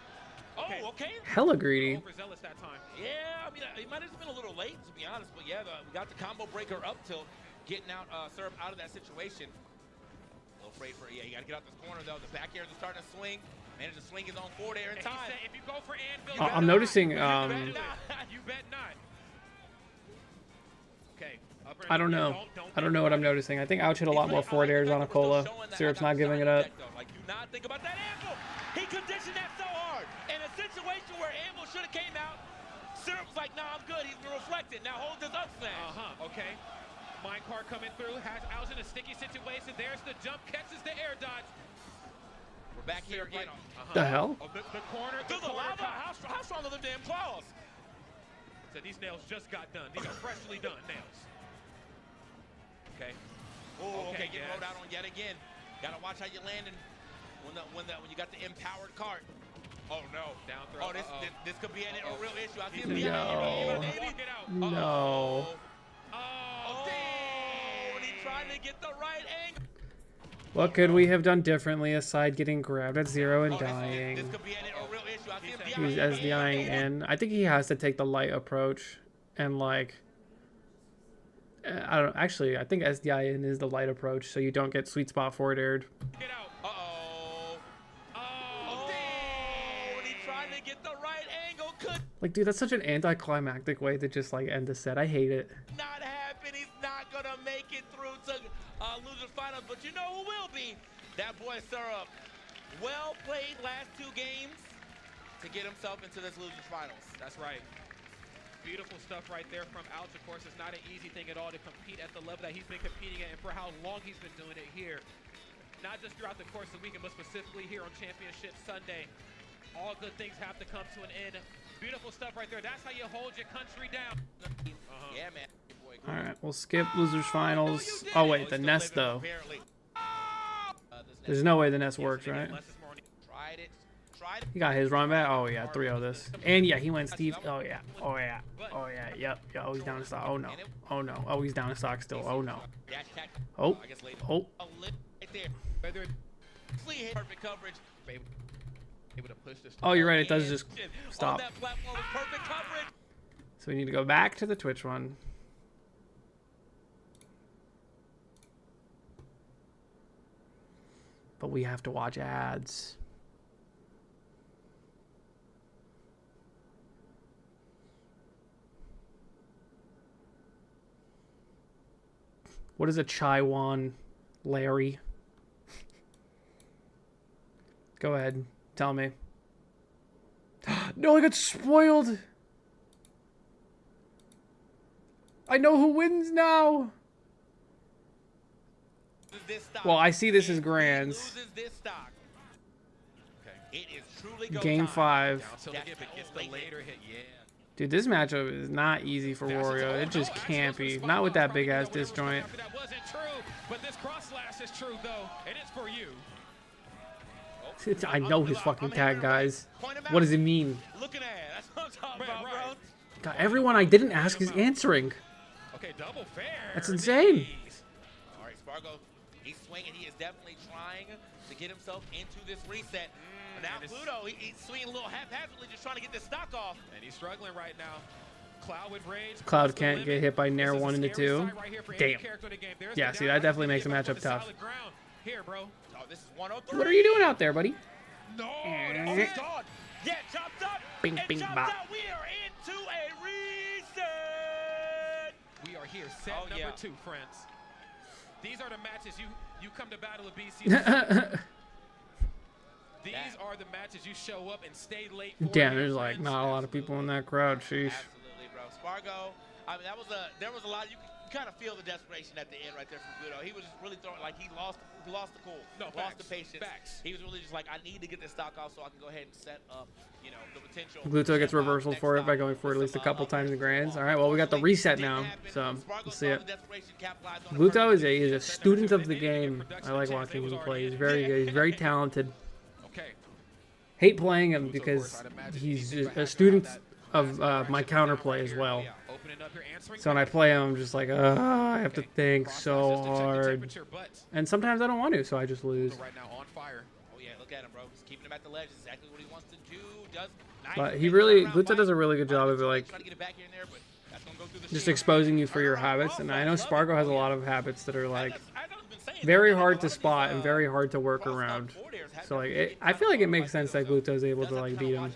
Oh, okay. Hella greedy. Overzealous that time. Yeah, I mean, he might have been a little late, to be honest. But yeah, we got the combo breaker up tilt, getting out Serb out of that situation. A little afraid for, yeah, you got to get out this corner, though. The back air is starting to swing. Managed to swing his own forward air in And he time. said, if you go for anvil, I'm noticing, you bet not. Okay. I don't know. I don't know what I'm noticing. I think Ouch hit a lot more forward airs on a cola. Syrup's not giving it up. Like, do not think about that anvil. He conditioned that so hard. In a situation where anvil should have came out, Syrup was like, nah, I'm good. He's gonna reflect it. Now hold this up smash. Okay. Minecart coming through. Has Ouch in a sticky situation. There's the jump. Catches the air dodge. We're back here again. The hell? Oh, the corner. Through the lava. How strong are the damn claws? So these nails just got done. These are freshly done nails. Okay. Oh, okay. Get yes. rode out on yet again. Gotta watch how you landing when you got the empowered cart. Oh no. Down throw. Oh, this could be a real issue. I see No. him. No. Oh, dang! And he tried to get the right angle. What could we have done differently aside getting grabbed at 0 and This dying? could be a real issue. I see him He's SDIing in. I think he has to take the light approach and like. I don't actually. I think SDI in is the light approach, so you don't get sweet spot forward aired. Get out. Uh-oh. Oh, dang! And he tried to get the right angle. Could Like, dude, that's such an anticlimactic way to just like end the set. I hate it. not happen. He's not gonna make it through to losers finals. But you know who will be? That boy Syrup. Well played last 2 games to get himself into this losers finals. That's right. Beautiful stuff right there from Ouch. Of course, it's not an easy thing at all to compete at the level that he's been competing at and for how long he's been doing it here. Not just throughout the course of the weekend, but specifically here on Championship Sunday. All good things have to come to an end. Beautiful stuff right there. That's how you hold your country down. Yeah, man. Boy, All right, we'll skip losers finals. Oh wait, the nest though. apparently. There's no way the nest works, right? Tried it. He got his run back. Oh yeah, 3-0 this. And yeah, he went Steve. Oh yeah. Oh yeah. Oh yeah. Yep. Yeah. Oh, he's down in stock. Oh no. Oh no. Oh, he's down in stock still. Oh no. Oh. Oh. Right there. Perfect coverage. Able to push this. Oh, you're right. It does just On stop. that platform with perfect coverage. So we need to go back to the Twitch one. But we have to watch ads. What is a Chaiwan, Larry? Go ahead. Tell me. No, I got spoiled. I know who wins now. Well, I see this as grands. Game 5. Dude, this matchup is not easy for Wario. It just can't be. Not with that big ass disjoint. That wasn't true, but this cross slash is true though, and it's for you. I know his fucking tag, guys. What does it mean? Looking at it. That's what I'm talking about, bro. God, everyone I didn't ask is answering. Okay, double fair. That's insane. All right, Spargo, he's swinging. He is definitely trying to get himself into this reset. Now Pluto, he's swinging a little haphazardly, just trying to get this stock off. And he's struggling right now. Cloud with rage. Cloud can't get hit by Nair 1 into 2. Damn. Yeah, see, that definitely makes the matchup tough. Here, bro. Oh, this is 103. What are you doing out there, buddy? No, he's gone. Yeah, chopped up. Bing, bing, chopped bop. out. We are into a reset. We are here, set number 2, friends. These are the matches you come to battle with BC. These are the matches you show up and stay late for. Damn, there's like not a lot of people in that crowd. Sheesh. Absolutely, bro. Spargo, I mean, there was a lot. You kind of feel the desperation at the end right there from Pluto. He was just really throwing, like he lost the cool, lost the patience. He was really just like, I need to get this stock off so I can go ahead and set up, you know, the potential. Gluto gets reversal for it by going for it at least a couple times in grands. All right, well, we got the reset now, so let's see it. Gluto is a student of the game. I like watching him play. He's very good. He's very talented. Hate playing him because he's a student of my counterplay as well. So when I play him, I'm just like, I have to think so hard. And sometimes I don't want to, so I just lose. Right now on fire. Oh yeah, look at him, bro. He's keeping him at the ledge. Exactly what he wants to do. But he really, Gluto does a really good job of like just exposing you for your habits. And I know Spargo has a lot of habits that are like very hard to spot and very hard to work around. So like, I feel like it makes sense that Gluto is able to like beat him.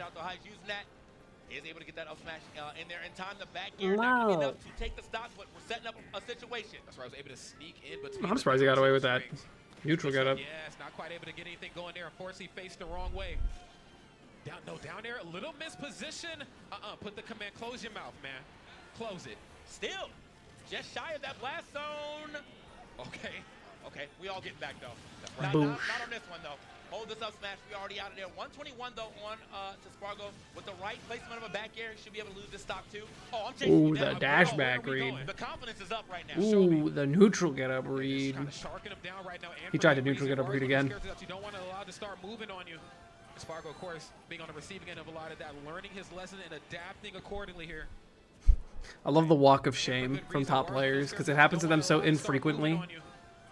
Is able to get that up smash in there in time. The back gear not enough to take the stock, but we're setting up a situation. That's why I was able to sneak in. But I'm surprised he got away with that. Neutral got up. Yes, not quite able to get anything going there. Unfortunately, faced the wrong way. Down there, a little misposition. Put the command. Close your mouth, man. Close it. Still, just shy of that blast zone. Okay. Okay, we all getting back though. Right. Not on this one though. Hold this up smash. We already out of there. 121 though on to Spargo. With the right placement of a back air, he should be able to lose this stock too. Oh, I'm chasing Ooh, you down. the dash Bro, back read. the confidence is up right now. Ooh, the neutral get up read. Kind of sharking him down right now. And He for tried that to neutral reason, get up read Warriors again. one of those characters that you don't want to allow to start moving on you. Spargo, of course, being on the receiving end of a lot of that, learning his lesson and adapting accordingly here. I love the walk of shame from top players because it happens to them so infrequently.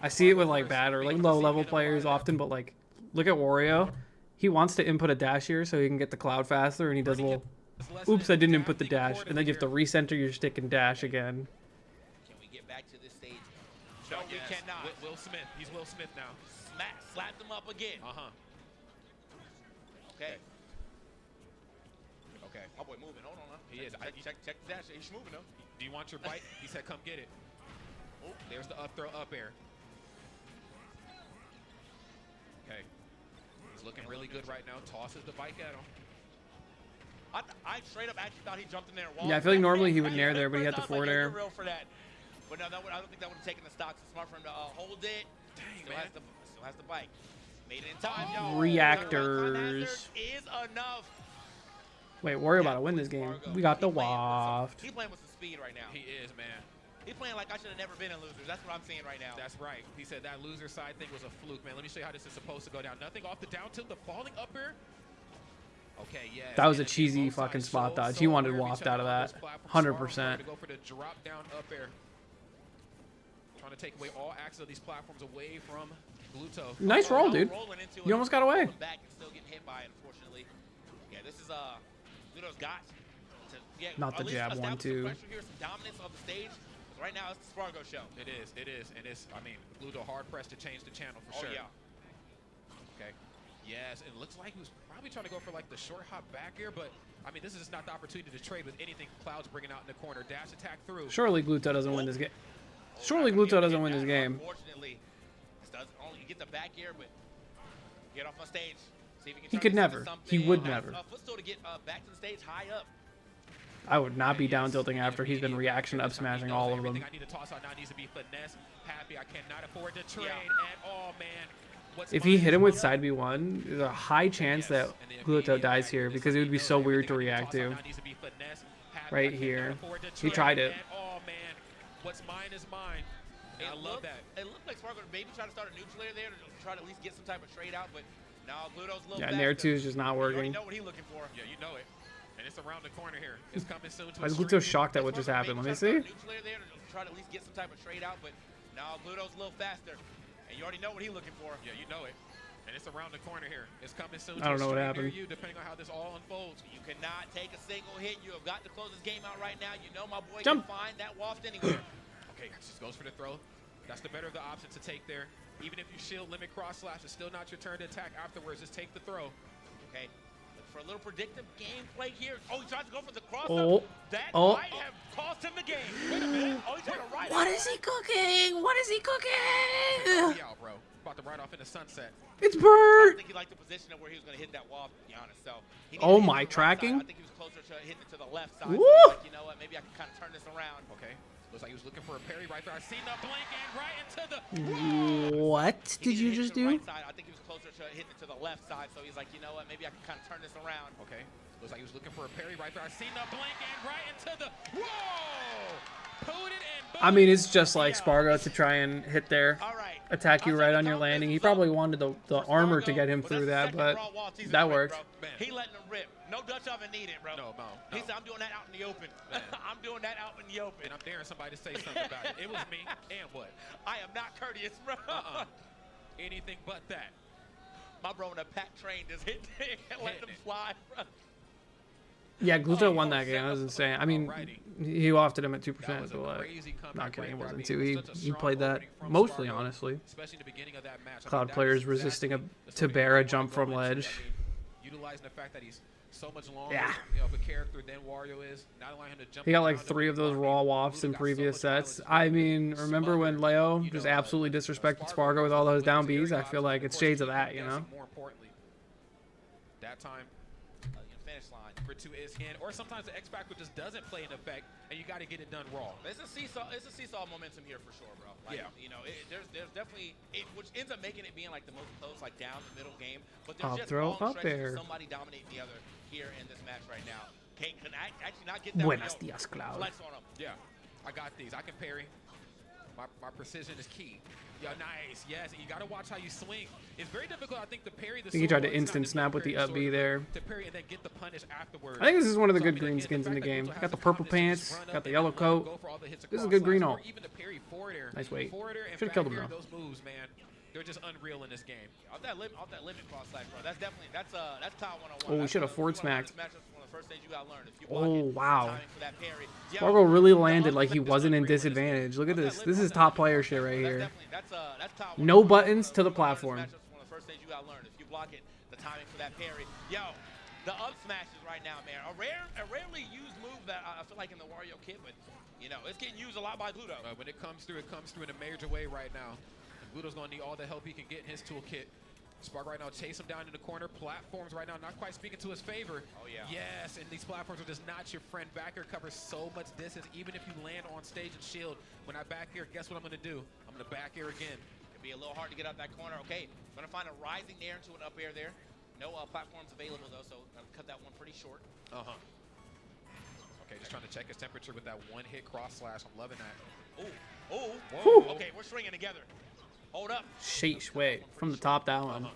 I see it with like bad or like low level players often, but like look at Wario. He wants to input a dash here so he can get the cloud faster, and he does a little, oops, I didn't input the dash, and then you have to recenter your stick and dash again. Can we get back to this stage? No, we cannot. Will Smith. He's Will Smith now. Slapped him up again. Okay. Okay. My boy moving. Hold on. Huh? He is. Check the dash. He's moving though. Do you want your bite? He said, come get it. Oh, there's the up throw, up air. Okay. He's looking really good right now. Tosses the bike at him. I straight up actually thought he jumped in there. And Yeah, I feel like normally he would nair there, but he had the forward air. Real for that. But no, I don't think that would have taken the stock. So smart for him to hold it. Dang, Still man. has the bike. Made it in time. Yo. Reactors. Is enough. Wait, Wario about to win this game. We got the waft. He's playing with some speed right now. He is, man. He's playing like I should have never been in losers. That's what I'm seeing right now. That's right. He said that loser side thing was a fluke, man. Let me show you how this is supposed to go down. Nothing off the down tilt, the falling up air. Okay, yeah. That was a cheesy fucking spot dodge. He wanted waft out of that. 100%. To go for the drop down up air. Trying to take away all access of these platforms away from Gluto. Nice roll, dude. You almost got away. Back and still getting hit by it, unfortunately. Yeah, this is Gluto's got to Not the jab one, too. Pressure here, some dominance of the stage. Right now, it's the Spargo show. It is, and it's. I mean, Gluto hard pressed to change the channel for sure. Yeah. Okay. Yes, it looks like he was probably trying to go for like the short hop back air, but I mean, this is just not the opportunity to trade with anything Cloud's bringing out in the corner. Dash attack through. Surely Gluto doesn't win this game. Surely Gluto doesn't win this game. Unfortunately, this does only get the back air, but get off on stage. See if he can. He could turn this into never. something. He would never. Footstool to get back to the stage, high up. I would not be down tilting after he's been reaction up smashing all of them. Everything I need to toss out now needs to be finesse. Happy, I cannot afford to trade at all, man. If he hit him with side B1, there's a high chance that Gluto dies here because it would be so weird to react to. Right here. He tried it. What's mine is mine. I love that. It looked like Spargo maybe try to start a neutral air there to try to at least get some type of trade out, but now Gluto's a little Yeah, Nair 2 is just not You already working. know what he's looking for. Yeah, you know it. And it's around the corner here. It's coming soon to Why a is Gluto stream. shocked at what just happened? Let me see. Neutral air there to try to at least get some type of trade out, but now Gluto's a little faster, and you already know what he's looking for. Yeah, you know it. And it's around the corner here. It's coming soon I don't to a know what stream happened. near you, depending on how this all unfolds. You cannot take a single hit. You have got to close this game out right now. You know my boy Jump. can find that waft anywhere. Okay, just goes for the throw. That's the better of the options to take there. Even if you shield limit cross slash, it's still not your turn to attack afterwards. Just take the throw. Okay. Look for a little predictive gameplay here. Oh, he tries to go for the cross. Oh. That Oh. might have cost him the game. Wait a minute. Oh, he's trying to ride What out. is he cooking? What is he cooking? Be out, bro. About to ride off in the sunset. It's I Bert. think he liked the position of where he was going to hit that wall, to be honest. So he Oh, needed to hit my, it to the right tracking? side. I think he was closer to hitting it to the left side. So Woo! he's like, you know what? Maybe I can kind of turn this around. Okay. Looks like he was looking for a parry right there. I seen the blink and right into the. What He did needed you to hit just to the do? Right side. I think he was closer to hitting it to the left side. So he's like, you know what? Maybe I can kind of turn this around. Okay. Looks like he was looking for a parry right there. I seen the blink and right into the. Whoa! Pooted and I mean, it's just like Spargo to try and hit there, All right. attack you right on your landing. He probably wanted the armor to get him through that, but that worked. He letting him rip. No Dutch oven needed, bro. No. He said, I'm doing that out in the open. I'm doing that out in the open. And I'm daring somebody to say something about it. It was me. And what? I am not courteous, bro. Anything but that. My bro in a pack train just hit and let him fly, bro. Yeah, Gluto won that game. That was insane. I mean, he wafted him at 2%, That was a but like, crazy comeback not kidding, it right there. wasn't I mean, two. it was such a He strong played that opening from mostly, Spargo, honestly. especially in the beginning of that match. I mean, Cloud that players is resisting exactly a the sort of Tabera game you jump wanna from go into. ledge. I mean, utilizing the fact that he's so much longer Yeah. of a character than Wario is, not allowing him to jump. He got like around 3 of him. those raw wafts in previous sets. I mean, remember when Leo just absolutely disrespected Spargo with all those down Bs? I feel like it's shades of that, you know? More importantly, that time, finish line. Number 2 is in, or sometimes the X Factor just doesn't play in effect, and you got to get it done raw. It's a seesaw. It's a seesaw momentum here for sure, bro. Like, Yeah. You know, there's definitely which ends up making it being like the most close, like down the middle game. But there's I'll just throw long up stretches there. of somebody dominating the other here in this match right now. Kate can actually not get that. Buenos dias, Cloud. Flex on him. Yeah, I got these. I can parry. My precision is key. Yeah, nice. Yes, you got to watch how you swing. It's very difficult, I think, to parry the I think he tried to sword. It's not instant just snap with very the up short B of there. To parry and then get the punish afterwards. I think this is one of the So, I good mean, green again, skins in the fact that game. Guto has Got the the purple confidence to pants, just run got up the and yellow let him coat. go for all the hits This is a across good slash, green or ult. even to parry forward air. Nice weight. Forward air and Should've back killed him, air, though. those moves, man. They're just unreal in this game. Off that limit cross slash, bro. That's definitely that's Cloud 101. Oh, we That's should have if you forward wanna learn smacked. this match, that's one of the first things you gotta learn. If you block Oh, it, wow. timing for that parry. Yo, Spargo really the landed up like he smash is wasn't in unreal this game. disadvantage. Look at Off that this. limit- This off is that top limit player cross shit slash, right bro. here. That's Cloud No 101. buttons to the If you wanna learn this platform. match, that's one of the first things you gotta learn. If you block it, the timing for that parry. Yo, the up smashes right now, man. A rarely used move that I feel like in the Wario kit, but you know it's getting used a lot by Gluto. When it comes through in a major way right now. Gluto's going to need all the help he can get in his toolkit. Spark right now, chase him down in the corner. Platforms right now, not quite speaking to his favor. Oh, yeah. Yes, and these platforms are just not your friend. Back air covers so much distance, even if you land on stage and shield. When I back air, guess what I'm going to do? I'm going to back air again. Could be a little hard to get out that corner. Okay, gonna find a rising air into an up air there. No platforms available though, so I'll cut that one pretty short. Okay, just trying to check his temperature with that one-hit cross slash. I'm loving that. Oh, Whew. okay, we're swinging together. Hold up. Sheesh, wait. From the top down.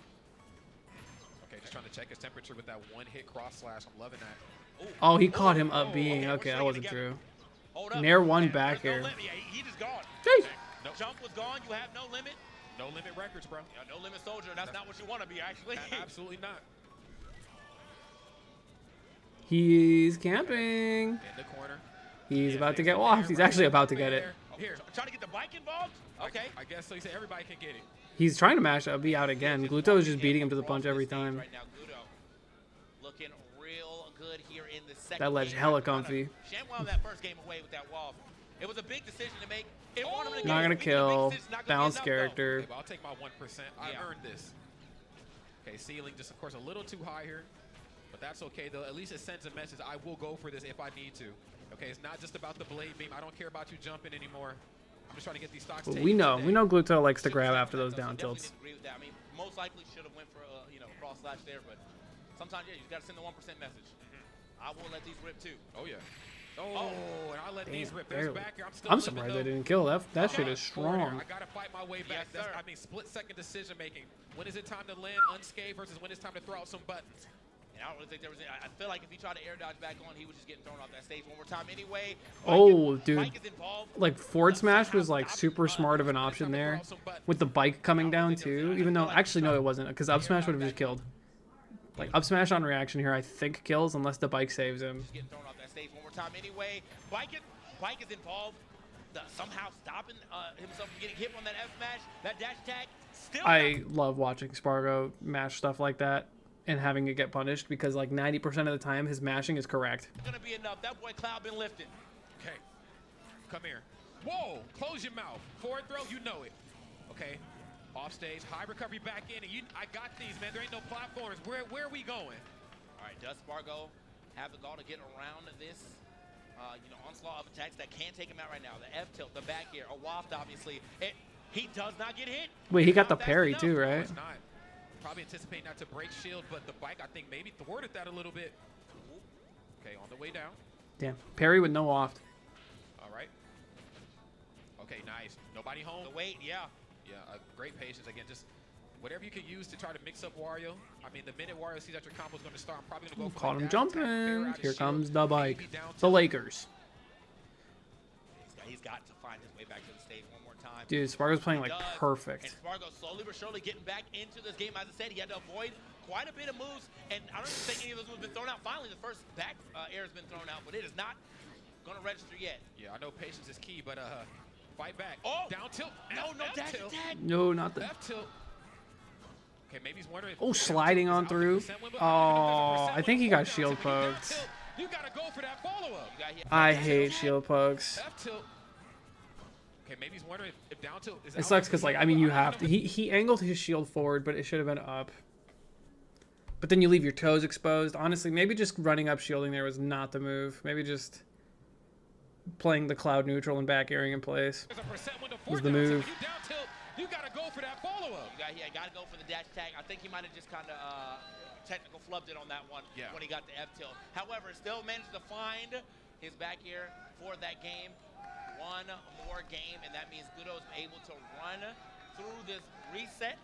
Okay, just trying to check his temperature with that one-hit cross slash. I'm loving that. Oh, he caught him up being. we're Okay, that swinging wasn't together. true. Hold up. Nair one There's back no air. limit. Yeah, he just gone. Sheesh. Nope. Jump was gone. You have no limit. No limit records, bro. Yeah, no limit soldier. That's not what you want to be, actually. Absolutely not. He's camping. In the corner. He's about to get off. He's actually about to get it. Here. Trying to get the bike involved. Okay. I guess so. He said everybody can get it. He's trying to mash up B out again. Gluto is just beating him to the punch every time. Right now, Gluto looking real good here in the second. That ledge game. hella Kinda comfy. ShamWow that first game away with that wall. It was a big decision to make. It won him the Not game. gonna It was a big kill. decision, not gonna be Balanced enough, though. character. Okay, well, I'll take my 1%. I Yeah. earned this. Okay, ceiling just, of course, a little too high here. But that's okay, though. At least it sends a message. I will go for this if I need to. Okay, it's not just about the blade beam. I don't care about you jumping anymore. I'm just trying to get these stocks But taken we know today. Gluto likes to Should've grab said after that, those though, so down definitely tilts. didn't agree with that. I mean, most likely should have went for cross slash there, but sometimes you just gotta send the 1% message. I will let these rip too. Oh, yeah. Oh, and I let these Damn, rip. There's barely. back here. I'm still I'm living, surprised though. they didn't kill. That shit Okay, is forward air. strong. I gotta fight my way back. Yes, sir. I mean, split-second decision making. When is it time to land unscathed versus when it's time to throw out some buttons? And I don't really think there was. I feel like if he tried to air dodge back on, he was just getting thrown off that stage one more time anyway. Oh, Mike dude. is involved. Like forward smash was like super smart of an option there, with the bike coming down too. Even though actually no, it wasn't, because up smash would have just killed. Like up smash on reaction here, I think kills unless the bike saves him. Just getting thrown off that stage one more time anyway. Bike is involved. Somehow stopping himself from getting hit on that F smash. That dash attack. Still. I love watching Spargo mash stuff like that and having it get punished because like 90% of the time his mashing is correct. It's gonna be enough. That boy Cloud been lifted. Okay, come here. Whoa, close your mouth. Forward throw, you know it. Okay, off stage, high recovery back in. And I got these, man. There ain't no platforms. Where are we going? All right, does Spargo have the gall to get around this? Onslaught of attacks that can take him out right now. The F tilt, the back air, a waft, obviously. He does not get hit. Wait, he got the Not fast parry enough. too, No, right? it's not. Probably anticipating not to break shield, but the bike, I think, maybe thwarted that a little bit. Okay, on the way down. Damn, parry with no waft. All right. Okay, nice. Nobody home. The weight, yeah. Yeah, great patience. Again, just whatever you can use to try to mix up Wario. I mean, the minute Wario sees that your combo's going to start, I'm probably going to go for Caught my him dash attack, fair jumping. out of Here shield, comes the bike. maybe down The tilt. Lakers. He's got to find his way back to the stage one more time. Dude, Spargo's playing He like does. perfect. And Spargo slowly but surely getting back into this game. As I said, he had to avoid quite a bit of moves, and I don't think any of those moves have been thrown out. Finally, the first back air has been thrown out, but it is not going to register yet. Yeah, I know patience is key, but fight back. Oh! Down tilt. No F dash tilt. attack. No, not the. F tilt. Okay, maybe he's wondering. Oh, sliding on through. Oh, I think he got shield poked. You gotta go for that follow-up. You got hit. I hate shield pokes. F tilt. Okay, maybe he's wondering if down tilt is. It sucks because like I mean you have to. He angled his shield forward, but it should have been up. But then you leave your toes exposed. Honestly, maybe just running up shielding there was not the move. Maybe just playing the cloud neutral and back airing in place was the move. You gotta go for that follow-up. Gotta go for the dash attack. I think he might have just kind of technical flubbed it on that one when he got the F tilt. However, still managed to find his back air for that game. One more game, and that means Gudo's able to run through this reset.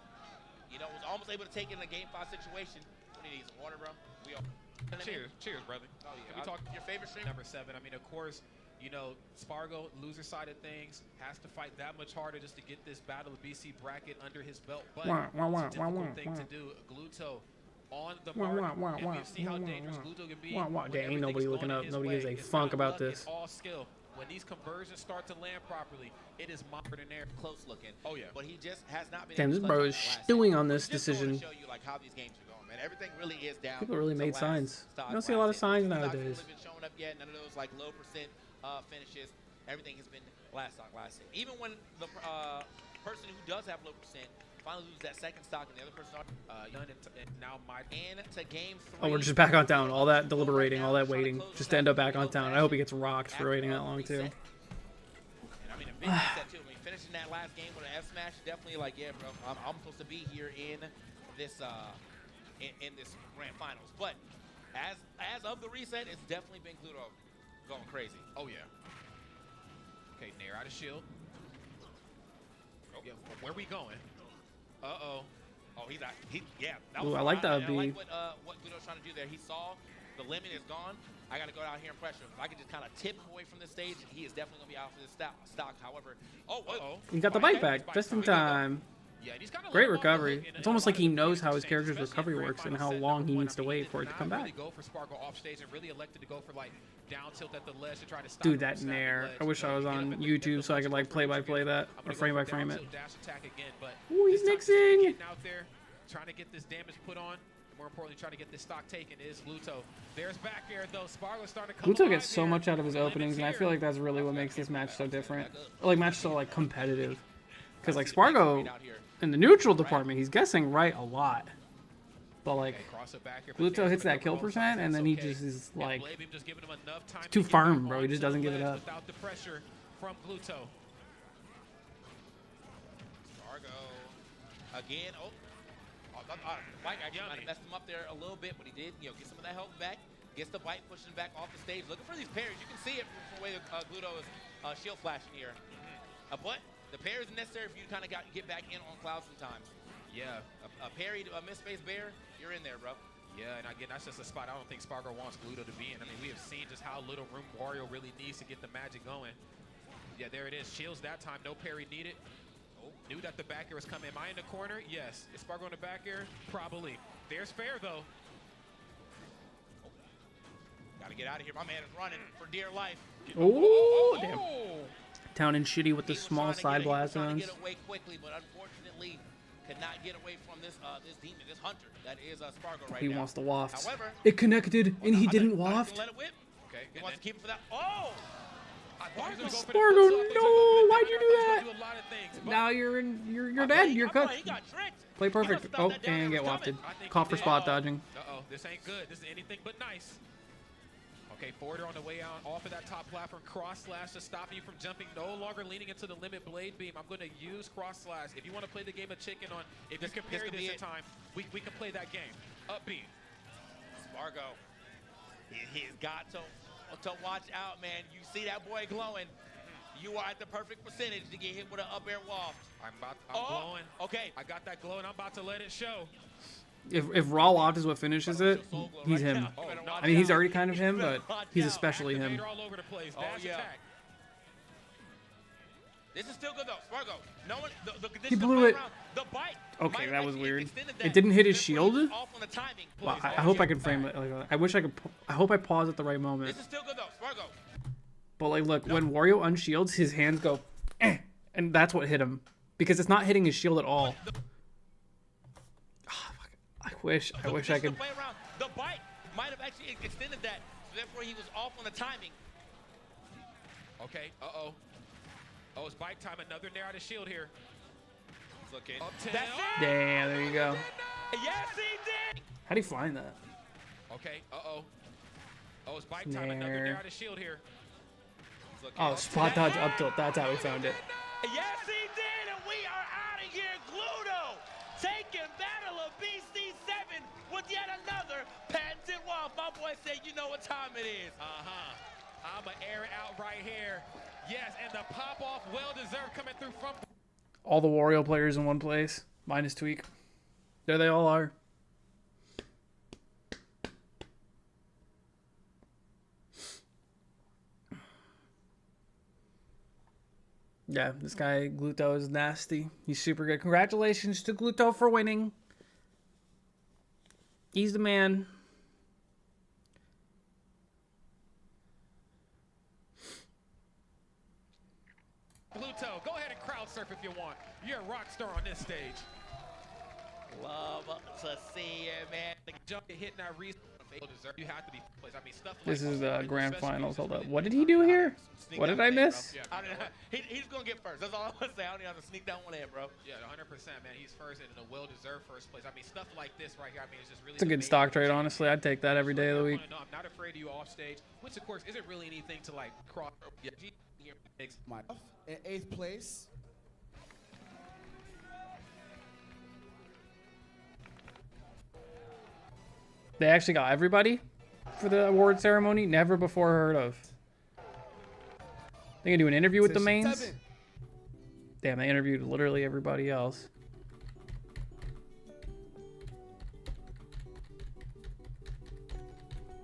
You know, was almost able to take it in a game 5 situation. What do you need, some water, bro? We all. Cheers, brother. Oh, yeah. Can we talk your favorite stream? Number 7. I mean, of course, you know, Spargo, loser side of things, has to fight that much harder just to get this Battle of BC bracket under his belt. But it's a difficult thing to do. Gluto on the mark, and we see how dangerous Gluto can be. There ain't nobody looking up. Nobody gives a funk about this. It's all skill. When these conversions start to land properly, it is modern in there. Close looking. Oh, yeah. But he just has not been Damn, able this to bro touch is on the last stewing game. on this Just decision. To show you like how these games are going, man. Everything really is down. People really to made last signs. stock You don't see a lot of last signs hit. Stocks nowadays. haven't been showing up yet. None of those like low percent finishes. Everything has been last stock, last hit. Even when the person who does have low percent finally loses that second stock and the other person Done and now my into game 3. Oh, we're just back on town. All that deliberating, all that waiting, just to end up back on town. I hope he gets rocked for waiting that long too. And I mean, a big reset too. I mean, finishing that last game with an F smash, definitely like, yeah, bro, I'm supposed to be here in this in this grand finals. But as of the reset, it's definitely been Gluto going crazy. Oh, yeah. Okay, Nair out of shield. Yeah, where we going? Uh-oh. Oh, he's out. Yeah. That Ooh, was I like fine. that I like B. what Gluto's trying to do there. He saw the limit is gone. I got to go down here and pressure him. If I can just kind of tip him away from this stage, he is definitely going to be out for this stock. However, He got the bite back just in time. Yeah, and he's got a Great little ball recovery. to hit, It's almost like he knows how his especially character's in recovery grand works and final how set long number he one. needs to I mean, wait he for it did to come not back. really go for Sparkle off stage and really elected to go for like down tilt at the ledge to try to stop Dude, him that from snapping Nair. ledge. I wish You I know, was you get on him at the YouTube ledge, so I could like go for play it, by you play get- that I'm or gonna frame go by for frame down it. tilt dash attack again, but Ooh, he's this time mixing. getting out there, trying to get this damage put on. More importantly, trying to get this stock taken is Gluto. There's back air though. Spargo's starting to come Gluto alive gets so here. much out of his Limit's openings, and I here. feel like that's really what makes this match so different. Like match so like competitive. Because like Spargo in the neutral department, he's guessing right a lot. But like Okay, cross it back here, but Gluto Nair's hits gonna that kill cover both percent, sides, and that's then he okay. just is And like Blabeam just giving him enough time to too get firm, back bro. He onto just the doesn't give it ledge up. Without the pressure from Gluto. Spargo again. Mike actually might have messed him up there a little bit, but he did, get some of that health back. Gets the bite, pushing back off the stage, looking for these parries. You can see it from the way Gluto is shield flashing here. But the parries are necessary for you to kind of get back in on cloud sometimes. Yeah. A parry to a misspace bear, you're in there, bro. Yeah, and again, that's just a spot I don't think Spargo wants Gluto to be in. I mean, we have seen just how little room Wario really needs to get the magic going. Yeah, there it is. Shields that time. No parry needed. Oh, knew that the back air was coming. Am I in the corner? Yes. Is Spargo in the back air? Probably. There's fair, though. Got to get out of here. My man is running for dear life. oh damn. Oh! Town and shitty with the He was small trying side to get- he was blast trying to zones. get away quickly, but unfortunately could not get away from this this demon, this hunter. That is Spargo right He now. wants to waft. However, It connected and he I didn't thought he was waft. gonna let it whip. Okay, He and wants to then- keep it for that. Oh! I thought he was gonna go for the Spargo, flip, so I thought he was no! gonna go for the Why'd down you air. do I thought he was that? gonna do a lot of things, but Now you're I dead. thought You're I thought cooked. He got tricked. Play He must perfect. have thought Oh, that down air and was get wafted. coming. I think Call he for did. spot dodging. Uh-oh, this ain't good. This is anything but nice. Okay, forwarder on the way out, off of that top platform, cross slash to stop you from jumping, no longer leaning into the limit blade beam. I'm going to use cross slash. If you want to play the game of chicken on, if you can parry could this be in it. time, we can play that game. Up B. Spargo, he's got to watch out, man. You see that boy glowing. You are at the perfect percentage to get hit with an up air waft. I'm Oh, glowing. okay. I got that glow, and I'm about to let it show. If raw waft is what finishes it, he's him. Oh, no. I mean, he's already kind of him, but he's especially him. Activator all over the place. Oh, Dash yeah. attack. This is still good though, Spargo. No one. The He blew it. The bite. Okay, might have that was actually weird. extended It that. didn't hit his Just when he was shield? Off on the timing. Wow, Please, I hope I can frame it. Like, I wish I could. I hope I pause at the right moment. This is still good though, Spargo. But like, look, when Wario unshields, his hands go, and that's what hit him because it's not hitting his shield at all. Ah, fuck. I wish I Just could. to play around. The bite might have actually extended that. So therefore, he was off on the timing. Okay, uh-oh. Oh, it's bite time. Another nair out of shield here. He's looking. Up 10. That's it. Damn, there you go. Yes, he did. How'd he find that? Okay, uh-oh. Oh, it's bite time. Another Snare. nair out of shield here. He's looking Oh, up. spot dodge up tilt. That's how we found it. Yes, he did, and we are out of here. Gluto taking Battle of BC7 with yet another patented wall. My boy said, you know what time it is. Uh-huh. I'ma air it out right here. Yes, and the pop-off, well-deserved, coming through from... All the Wario players in one place, minus Tweak. There they all are. Yeah, this guy, Gluto, is nasty. He's super good. Congratulations to Gluto for winning. He's the man. Gluto, go ahead and crowd surf if you want. You're a rock star on this stage. Love to see it, man. The jump hitting that reason. You have to be placed. I mean, stuff like This is the grand especially finals. Hold really up. What did he do here? Sneak What down did I one in, miss? bro. I don't know. He's gonna get first. That's all I'm gonna say. I don't even have to sneak down one in, bro. Yeah, 100%, man. He's first and in a well-deserved first place. I mean, stuff like this right here. I mean, it's just really. It's a good amazing stock to trade, see. honestly. I'd take that every day of the week. No, I'm not afraid of you off stage, which of course isn't really anything to like cross. Yeah, In 8th place. They actually got everybody for the award ceremony. Never before heard of. They gonna do an interview with the Position mains? 7. Damn, they interviewed literally everybody else.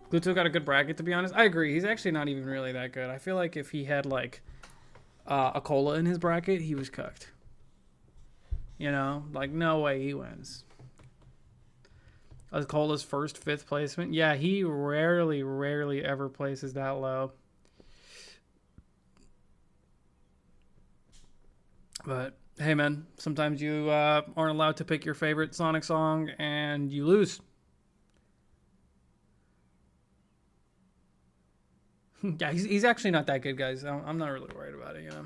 Gluto got a good bracket, to be honest. I agree. He's actually not even really that good. I feel like if he had like a cola in his bracket, he was cooked. You know, like no way he wins. Cola's first 5th placement. Yeah, he rarely ever places that low. But hey, man, sometimes you aren't allowed to pick your favorite Sonic song and you lose. Yeah, he's actually not that good, guys. I'm not really worried about it, you know.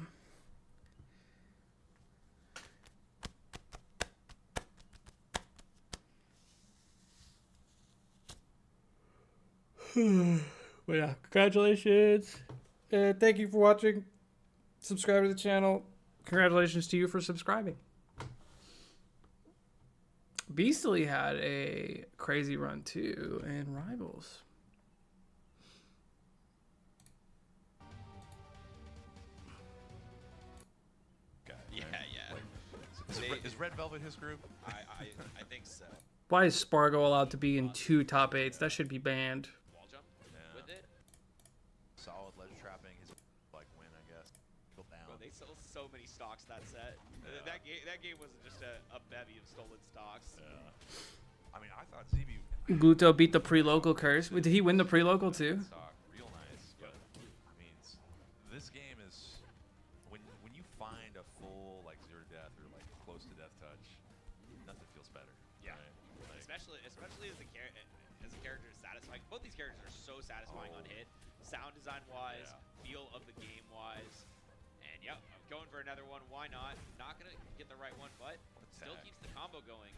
But yeah, congratulations. Thank you for watching. Subscribe to the channel. Congratulations to you for subscribing. Beastly had a crazy run too in Rivals. Yeah. Is Red Velvet his group? I think so. Why is Spargo allowed to be in 2 top 8s? That should be banned. Wall jump with it. Solid ledge trapping. His like win, I guess. Go down. Bro, they sold so many stocks that set. Yeah. That game wasn't just a bevy of stolen stocks. Yeah. I mean, I thought ZB Gluto beat the pre-local curse. Wait, did he win the pre-local too? stock real nice, but I mean, this game is when you find a full like 0 to death or like close to death touch, nothing feels better. Yeah. Right? Like, Especially as a character is satisfying. Both these characters are so satisfying on hit, sound design wise, feel of the game wise, and yep, I'm going for another one. Why not? Not gonna get the right one, but still keeps the combo going.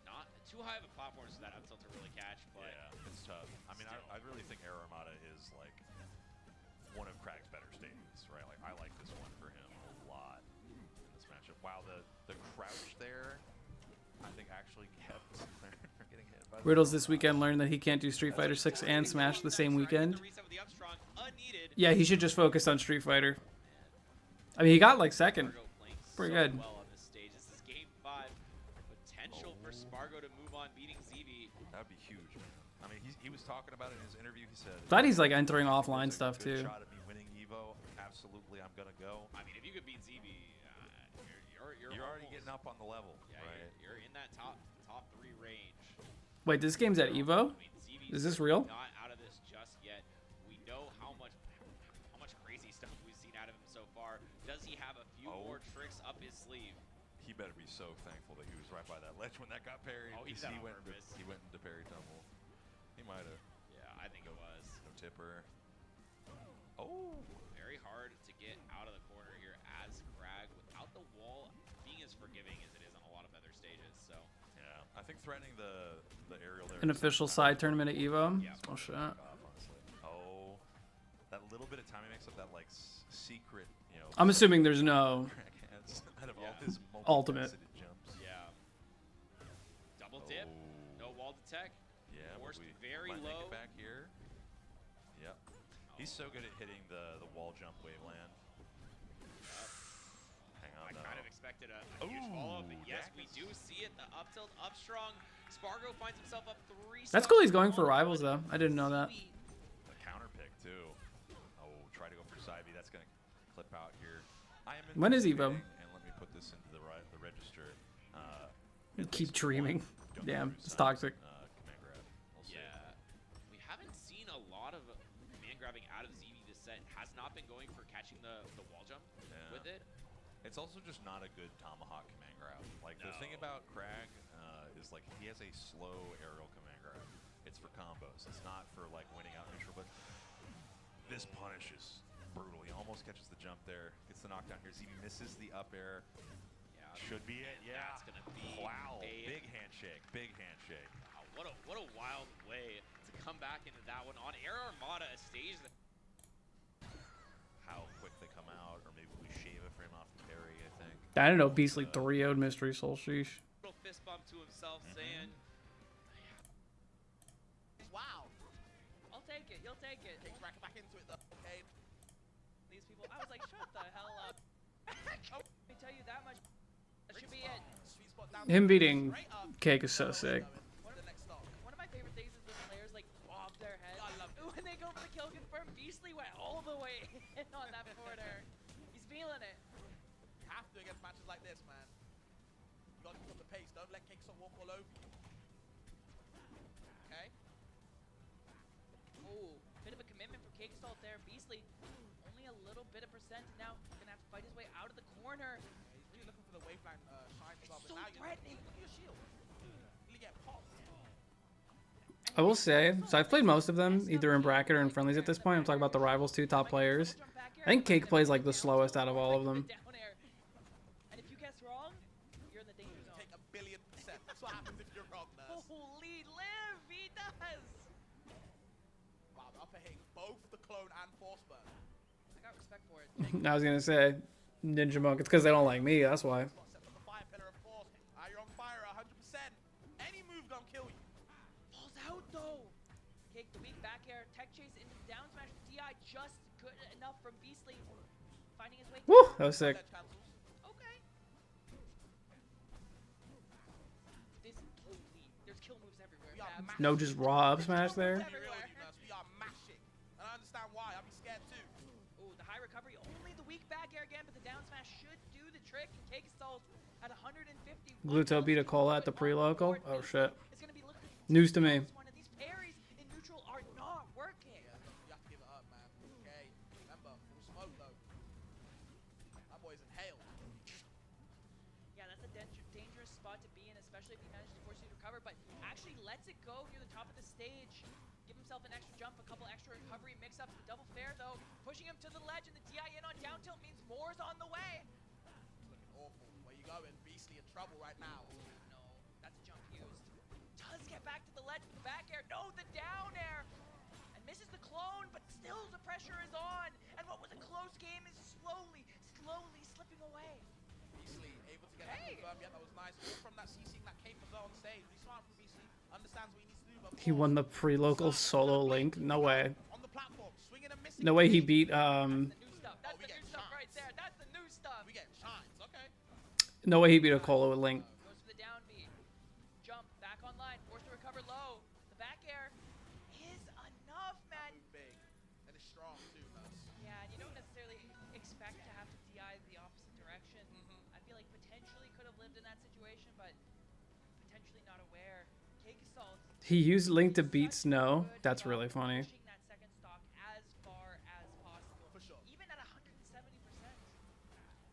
Not too high of a platform so that up tilt to really catch, but yeah, it's tough. I mean, I really think Air Armada is like one of Craig's better stages, right? Like I like this one for him a lot in this matchup. Wow, the crouch there, I think actually kept getting hit by Riddles this weekend learned that he can't do Street Fighter 6 and Smash the same weekend. Yeah, he should just focus on Street Fighter. I mean, he got like 2nd. Pretty good. Well on this stage. This is game 5. Potential for Spargo to move on, beating ZB. That'd be huge, man. I mean, he was talking about it in his interview. He said, Glad he's like entering "There's offline a stuff good too. Shot at me winning Evo. Absolutely, I'm gonna go." I mean, if you could beat ZB, you're already almost, getting up on the level, yeah, right? You're in that top 3 range. Wait, this game's at Evo? I mean, ZB's Is this real? Not out of this just yet. We know how much crazy stuff we've seen out of him so far. Does he have a few more tricks up his sleeve? He better be so thankful that he was right by that ledge when that got parried. Oh, he's he done on went purpose. he went into parry tumble. He might have. Yeah, I think it was. No tipper. Oh. Very hard to get out of the corner here as Crag, without the wall being as forgiving as it is on a lot of other stages. So Yeah, I think threatening the aerial An official side tournament at Evo. Yeah. Oh shit. Honestly. Oh, that little bit of time he makes up that like secret, you know. I'm assuming there's no Crackheads out of all his ultimate. multifaceted jumps. Yeah. Double dip. No wall detect. Yeah, Forced we very might make low. it back here. Yep. He's so good at hitting the wall jump waveland. Hang on, I though. kind of expected a huge follow-up, but yes, that we is- do see it. The up tilt, up strong. Spargo finds himself up 3. That's cool. He's going for rivals though. I didn't know that. A counter pick too. Oh, try to go for side B. That's gonna clip out here. I am When is Evo? anticipating, and let me put this into the register. At Keep least dreaming. one jump Damn, through it's side, toxic. command grab. We'll see. Yeah. We haven't seen a lot of man grabbing out of ZV this set. Has not been going for catching the wall jump with it. It's also just not a good tomahawk command grab. Like the thing about Crag is like he has a slow aerial command grab. It's for combos. It's not for like winning out neutral. But this punishes brutal. He almost catches the jump there. Gets the knockdown here. ZV misses the up air. Yeah. Should be it. Yeah. That's gonna be wow. a Big handshake. Big handshake. Wow, what a wild way to come back into that one on Air Armada, a stage that How quick they come out, or maybe we shave a frame off the parry. I think. I don't know. Beastly 3-0'd Mystery Soul. Sheesh. little fist bump to himself, saying, Wow. "I'll take it. You'll take it." Takes back into it though. Okay. These people, I was like, "Shut the hell up." Let me tell you that much. That should be it. Sweet spot down. Him beating Straight up. Cake is so sick. The next stop. One of my favorite things is when players like bob their head. I love it. When they go for the kill confirm, Beastly went all the way in on that corner. He's feeling it. You have to against matches like this, man. You gotta put the pace. Don't let Kickstop walk all over you. Okay. Oh, bit of a commitment for Cake Assault there. Beastly, only a little bit of percent. Now gonna have to fight his way out of the corner. He's really looking for the waveline shine as well, It's but so now threatening. look at your shield. You get popped. I will say, so I've played most of them, either in bracket or in friendlies at this point. I'm talking about the Rivals 2 top players. I think Cake plays like the slowest out of all of them. Down air. And if you guess wrong, you're in the danger zone. Take 1,000,000,000%. That's what happens if you're wrong, Nurse. Holy live, he does. Wow, the upper hitting both the clone and force burn. I got respect for it. I was gonna say, Ninja Monk. It's because they don't like me. That's why. Spot set from the fire pillar of force. You're on fire 100%. Any move gonna kill you. Falls out though. Cake the weak back air, tech chase into the down smash. DI just good enough from Beastly. Finding his way. Woo, that was sick. Ledge cancels. Okay. This totally. There's kill moves everywhere. We are Fab. mashing. No, just raw up smash there. Be real with you, Nurse. We are mashing. And I understand why. I'd be scared too. Ooh, the high recovery. Only the weak back air again, but the down smash should do the trick. And Cake Assault at 150. Gluto beat a Cola at the pre-local. Oh shit. It's gonna be looking News to me. one of these parries in neutral are not working. Yeah, you have to give it up, man. Okay. Remember, full smoke though. That boy's inhaled. Yeah, that's a dangerous spot to be in, especially if he manages to force you to recover, but actually lets it go near the top of the stage. Give himself an extra jump, a couple extra recovery mix-ups. The double fair, though, pushing him to the ledge, and the DI in on down tilt means more's on the way. It's looking awful. Where you going? Beastly in trouble right now. No, that's a jump used. Does get back to the ledge with the back air. No, the down air. And misses the clone, but still the pressure is on. And what was a close game is slowly slipping away. Beastly able to get Hey! that confirmed. Yeah, that was nice. All from that CC that came as well on stage. Really smart from Beastly. Understands what he needs to do. But He won the pre-local solo link. No way. on the platform, swinging and missing. No way he beat The new stuff. That's we the get new stuff right shots. there. That's the new stuff. We get shines. Okay. no way he beat a Cola with Link. Goes for the down beat. Jump, back online, forced to recover low. The back air is enough, man. Move big. And it's strong too, Nurse. Yeah, and you don't necessarily expect to have to DI the opposite direction. I feel like potentially could have lived in that situation, but potentially not aware. Cake Assault. He used Link to beat Snow. That's really funny. Pushing that second stock as far as possible. For sure. Even at 170%.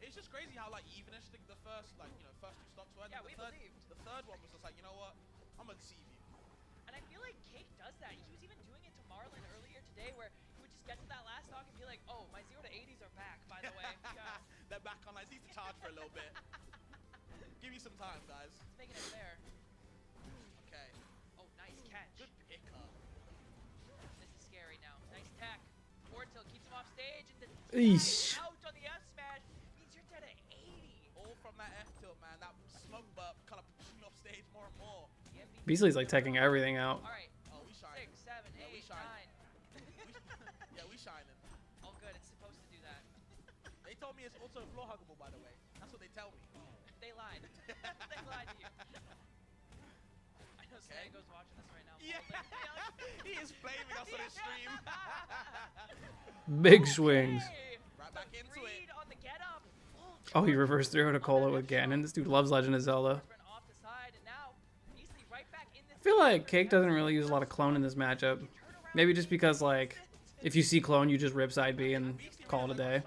It's just crazy how like evenish the first first two stocks were. Yeah, the we third, believed. The third one was just like, you know what? I'm gonna deceive you. And I feel like Cake does that. He was even doing it to Marlon earlier today where he would just get to that last stock and be like, oh, my 0 to 80s are back, by the way. Yeah. They're back on. I just need to charge for a little bit. Give me some time, guys. He's making it fair. Okay. Oh, nice catch. Eesh. Out on the F smash means you're dead at 80. All from that F tilt, man. That smoke burp kind of pushing you off stage more and more. Beasley's like taking everything out. All right. Oh, we shining. 6, 7, Yeah, we 8, shining. 9. Yeah, we shining. Oh, good. It's supposed to do that. They told me it's also floor huggable, by the way. That's what they tell me. They lied. They lied to you. I know Okay. Sango's watching this right now. Yeah, he is blaming us on his stream. Big swings. Right back into it. Read on the get up. Oh, he reversed through to Cola with Ganon. This dude loves Legend of Zelda. Off the side, and now Beasley right back in this I feel like Cake doesn't really use a lot of clone in this matchup. Maybe just because, like, if you see clone, you just rip side B and call it a day.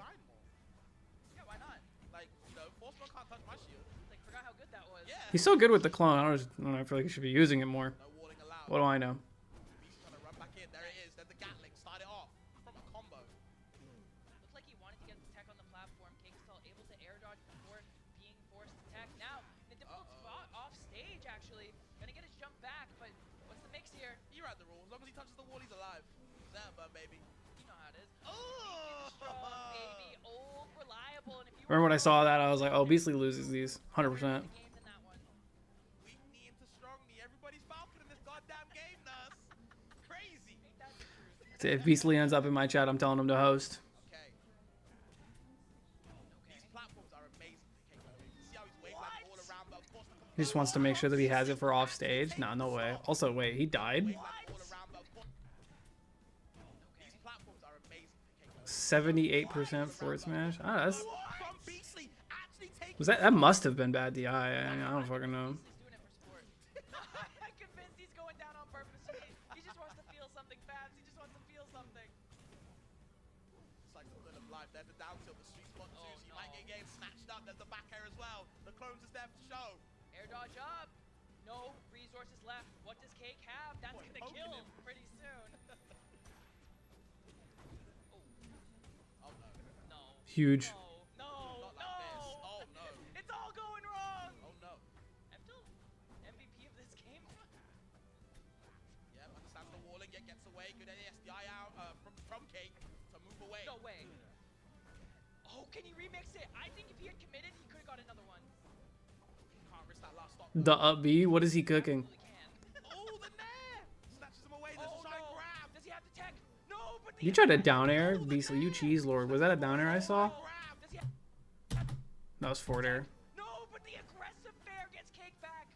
Yeah, why not? Like, you know, Forceman can't touch my shield. Like, forgot how good that was. Yeah. He's so good with the clone. I don't know. I feel like he should be using it more. No walling allowed. What do I know? Beast trying to run back in. There it is. There's the Gatling. Start it off from a combo. Looked like he wanted to get the tech on the platform. Kingstal able to air dodge before being forced to tech. Now, in a difficult spot off stage, actually. Gonna get his jump back, but what's the mix here? You write the rules. As long as he touches the wall, he's alive. Zamba, baby. You know how it is. Oh! Strong, baby. Old, reliable. And if you Remember when I saw that, I was like, oh, Beasley loses these. 100%. games in that one. Weak knee into strong knee. Everybody's Falcon in this goddamn game, Nurse. Crazy. Ain't that the truth? If Beasley ends up in my chat, I'm telling him to host. Okay. These platforms are amazing. See how he's wavelanding all around, but of course, He just wants to make sure that he has it for off stage. Nah, no way. Also, wait, he died? all around, but of course. These platforms are amazing. 78% forward smash? Ah, that's... From Beasley actually taking Was that must have been bad DI. I don't fucking know. He's doing it for sport. I'm convinced he's going down on purpose. He just wants to feel something, Fabs. He just wants to feel something. It's like the thrill of life. There's the down tilt, the sweet spot too, so you might get game snatched up. There's the back air as well. The clones is there for show. Air dodge up. No resources left. What does Cake have? That's Boy, gonna poking kill him. him pretty soon. Oh no. No. Huge. No. Not like this. Oh no. It's all going wrong. Oh no. Eftel, MVP of this game. Yeah, understands the walling, yet gets away. Good SDI out from Cake to move away. No way. Oh, can he remix it? I think if he had committed, he could have got another one. Can't risk that last stop. The up B? What is he cooking? Absolutely can. Oh, the nair! Snatches him away. There's Oh a shine no. grab. Does he have the tech? No, but You tried a down air? Beasley, you cheese lord. Was that a down air I saw? Grab. Does he have... That was forward air. No, but the aggressive fair gets Cake back.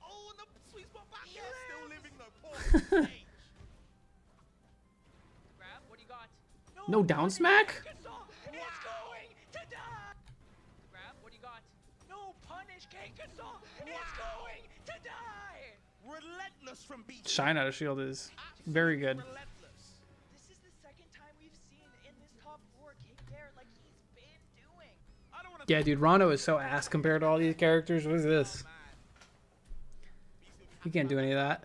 Oh, and the sweet spot back there. Yes. Still living though. Poor stage. Grab, what do you got? No down smack? Gasol is going to die. Grab, what do you got? No punish, Cake Gasol is going to die. Relentless from Beast. Shine out of shield is very good. Relentless. This is the second time we've seen in this top 4 Cake Dare like he's been doing. I don't wanna Yeah, dude, Rondo is so ass compared to all these characters. What is this? He can't do any of that.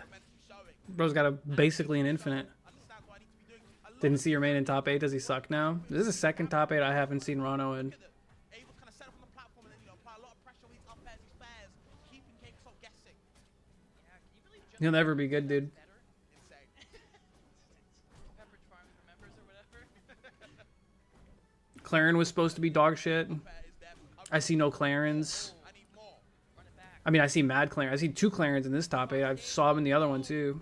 Bro's got a basically an infinite. Understand what I need to be doing. I love Didn't see your main in top 8. Does he suck now? This is the second top 8 I haven't seen Rondo in. able to kind of set up on the platform and then, you know, apply a lot of pressure on these up airs, these fairs, keeping Cake so guessing. Yeah, can you believe just He'll never be good, dude. better? Insane. Pepperidge Farm for members or whatever. Claren was supposed to be dog shit. Fair is there for coverage. I see no Clarens. I need more. Run it back. I mean, I see mad Clarens. I see 2 Clarens in this top 8. I saw him in the other one, too.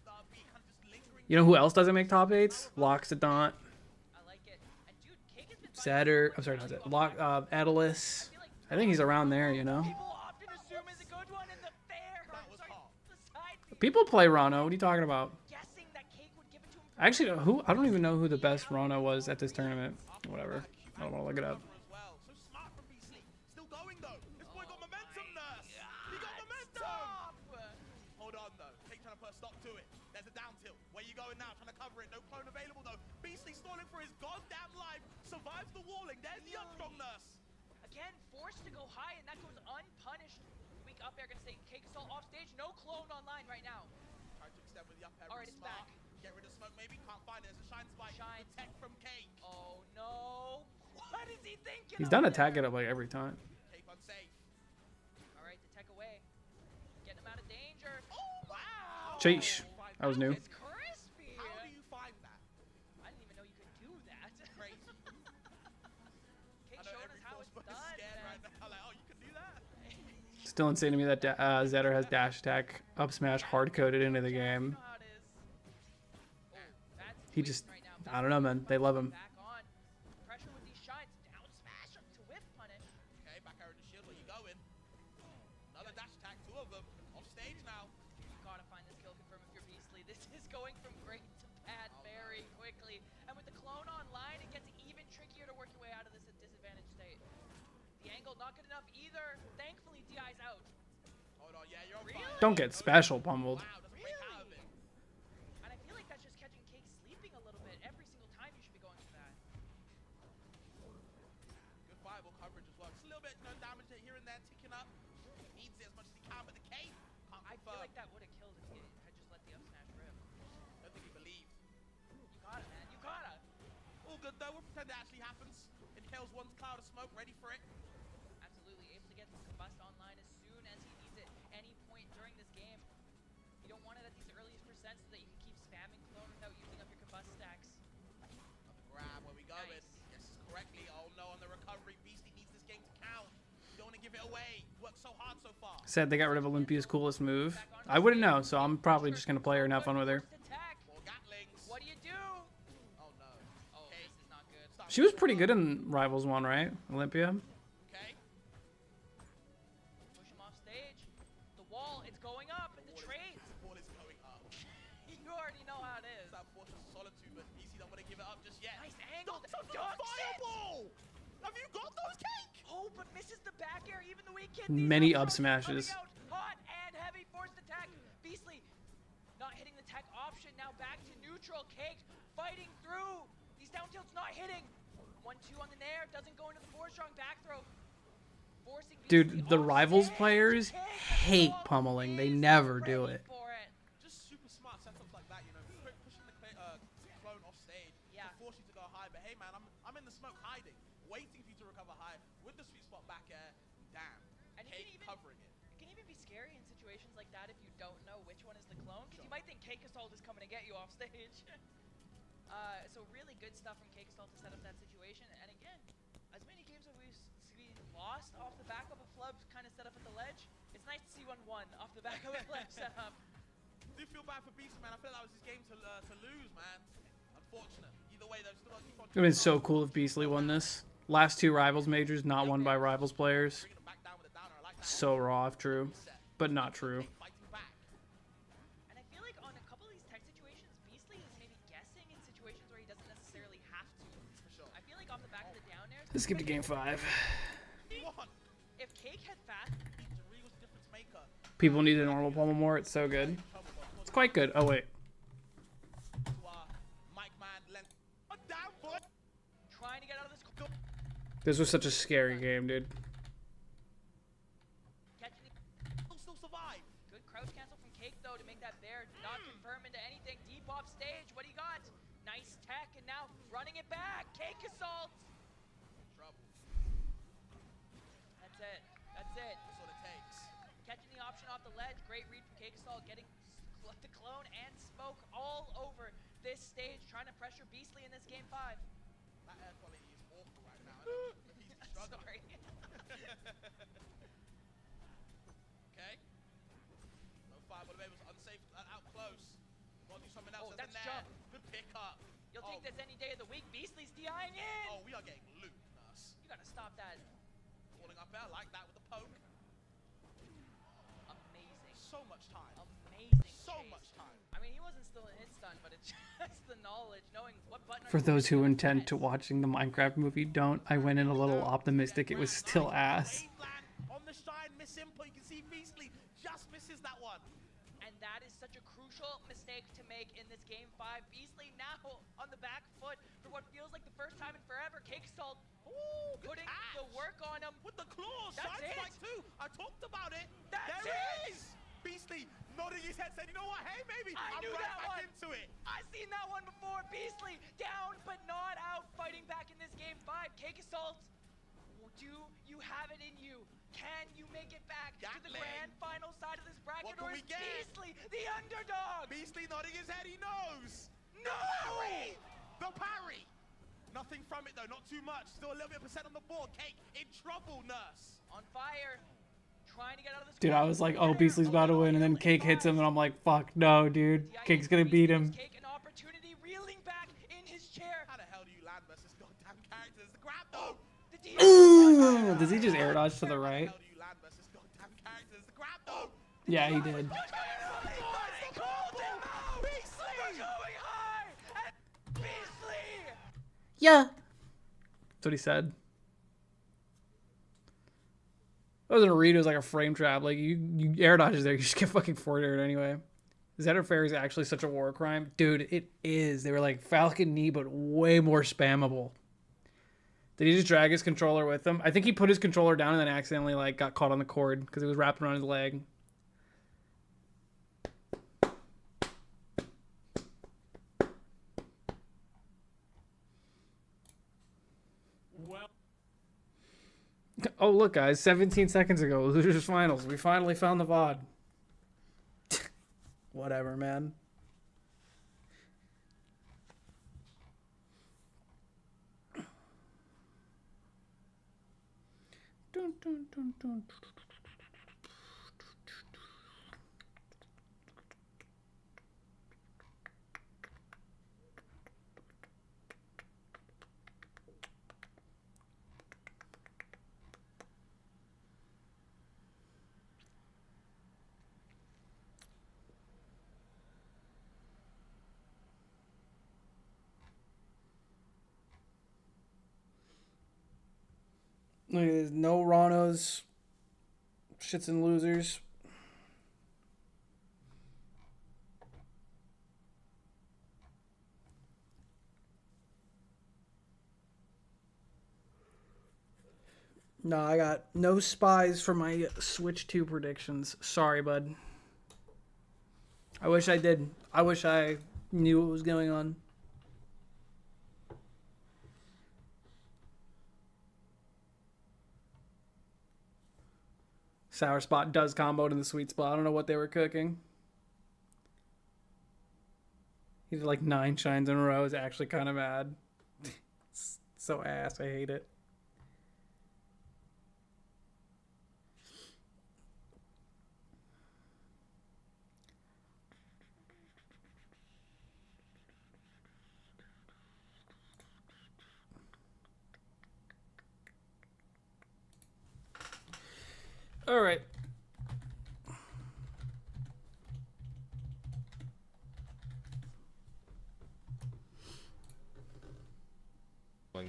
The beat kind of just lingering. You know who else doesn't make top 8s? Loxodont, I like it. And dude, Cake has been Satyr. I'm sorry, not Satyr. Atlas. I think he's around there, you know? people often assume is a good one in the fair. That was hot. The side view, People play Rono. What are you talking about? guessing that Cake would give it to him. Actually, I don't even know who the best Rono was at this tournament. Whatever. I don't want to look it up. As well. So smart from Beasley. Still going though. This boy got momentum, Nurse. He got momentum. Stop! Hold on though. Cake trying to put a stop to it. There's a down tilt. Where you going now? Trying to cover it. No clone available though. Beasley stalling for his goddamn life. Survives the walling. There's the up from Nurse. Again, forced to go high, and that goes unpunished. Weak up air gonna stay Cake Assault off stage. No clone online right now. Trying to extend with the up air. Alright, really it's smart. back. Get rid of smoke maybe. Can't find it. There's a shine spike. Shine. The tech from Cake. Oh no! What is he thinking? He's up done there? attack it up like every time. Cake unsafe. All right, the tech away. Getting him out of danger. Oh wow! Sheesh. That was new. It's crispy. How do you find that? I didn't even know you could do that. Crazy. Still insane to me that Zetter has dash attack up smash hard coded into the game. He just, I don't know, man. They love him. Pressure with these shots. Down smash up to whiff punish. Okay, back arrow to shield. Where you going? Another dash attack. Two of them. Off stage now. You gotta find this kill confirm if you're Beastly. This is going from great to bad very quickly. And with the clone online, it gets even trickier to work your way out of this disadvantaged state. The angle not good enough either. Thankfully, DI's out. Hold on, yeah, you're on fire. Don't get special pummeled. Wow, doesn't break out of it. And I feel like that's just catching Cake sleeping a little bit. Every single time you should be going for that. Good fireball coverage as well. Just a little bit, no damage here and there, ticking up. He needs it as much as he can, but the Cake can't. I feel like that would have killed if he had just let the up smash rip. I don't think he believed. You got it, man. You got it. All good though. We'll pretend it actually happens. Inhales one cloud of smoke, ready for it. Absolutely, able to get this combust online as soon as he needs it. Any point during this game. You don't want it at these earliest percents so that you can keep spamming clone without using up your combust stacks. Another grab, where we go with. Yes, correctly. Oh no, on the recovery. Beastly needs this game to count. You don't want to give it away. Worked so hard so far. Sad they got rid of Olympia's coolest move. I wouldn't know, so I'm probably just going to play her and have fun with her. What do you do? Oh no. Oh, this is not good. She was pretty good in Rivals 1, right? Olympia? Okay. Push him off stage. The wall, it's going up, and the trades. The wall is going up. You already know how it is. That Fortress of Solitude, but BC don't want to give it up just yet. Nice angle. Fireball! Have you got those, Cake? Oh, but misses the back air. Even the weak kid. Many up smashes. Hot and heavy forced attack. Beastly not hitting the tech option. Now back to neutral. Cake fighting through. These down tilts not hitting. 1-2 on the nair. Doesn't go into the 4-strong back throw. Forcing Dude, the Rivals players hate pummeling. They never do it. Just super smart setups like that, you know. Pushing the clone off stage to force you to go high. But hey, man, I'm in the smoke hiding, waiting for you to recover high with the sweet spot back air. Damn. And Cake covering it. It can even be scary in situations like that if you don't know which one is the clone, because you might think Cake Assault is coming to get you off stage. So really good stuff from Cake Assault to set up that situation. And again, as many games as we've lost off the back of a flub kind of set up at the ledge, it's nice to see 1-1 off the back of a ledge setup. I do feel bad for Beast, man. I feel that was his game to lose, man. Unfortunate. Either way, though, still keep on. It would have been so cool if Beastly won this. Last 2 Rivals majors not won by Rivals players. So raw if true, but not true. And I feel like on a couple of these tech situations, Beastly is maybe guessing in situations where he doesn't necessarily have to. For sure. I feel like off the back of the down airs. Let's skip to game 5. If Cake had fast, was the difference maker. People need a normal pummel more. It's so good. It's quite good. Oh wait. Trying to get out of this. This was such a scary game, dude. Still survive. Good crouch cancel from Cake though to make that bear not confirm into anything. Deep off stage. What do you got? Nice tech and now running it back. Cake Assault. Trouble. That's it. That's it. That's what it takes. Catching the option off the ledge. Great read from Cake Assault. Getting the clone and smoke all over this stage. Trying to pressure Beastly in this game 5. That air quality is awful right now. He's struggling. Okay. No fireball was unsafe out close. Gotta do something else. Oh, that's jump. Good pickup. You'll take this any day of the week. Beastly's DIing in. Oh, we are getting looped, Nurse. You gotta stop that. Falling up there like that with the poke. Amazing. So much time. Amazing. So much time. I mean, he wasn't still in hit stun, but it's just the knowledge, knowing what button. For those who intend to watching the Minecraft movie, don't. I went in a little optimistic. It was still ass. On the shine, miss input. You can see Beastly just misses that one. And that is such a crucial mistake to make in this game 5. Beastly now on the back foot for what feels like the first time in forever. Cake Assault putting the work on him. With the claws. That's it. Too. I talked about it. That's it. Beastly nodding his head saying, you know what, hey, maybe I'm right back into it. I've seen that one before. Beastly down but not out, fighting back in this game 5. Cake Assault, do you have it in you? Can you make it back to the grand final side of this bracket, or is Beastly the underdog? Beastly nodding his head, he knows. No! The parry! Nothing from it though, not too much. Still a little bit of percent on the board. Cake in trouble, Nurse. On fire. trying to get out of this. Dude, I was like, oh, Beasley's about to win, and then Cake hits him, and I'm like, fuck, no, dude. Cake's gonna beat him. Cake an opportunity, reeling back in his chair. How the hell do you land versus goddamn characters? The grab though. Ooh, does he just air dodge to the right? How do you land versus goddamn characters? The grab though. Yeah, he did. Yeah. That's what he said. That wasn't a read, it was like a frame trap. Like, you air dodges there, you just get fucking forward aired anyway. Zetter Fair is actually such a war crime. Dude, it is. They were like Falcon knee, but way more spammable. Did he just drag his controller with him? I think he put his controller down and then accidentally like got caught on the cord because it was wrapped around his leg. Well. Oh, look, guys. 17 seconds ago, Losers Finals. We finally found the VOD. Whatever, man. Dun, dun, dun, dun. Look at this. No Ranos. Shits and losers. No, I got no spies for my Switch 2 predictions. Sorry, bud. I wish I did. I wish I knew what was going on. Sour Spot does comboed in the sweet spot. I don't know what they were cooking. He did like 9 shines in a row. Is actually kind of mad. It's so ass. I hate it. All right. I'm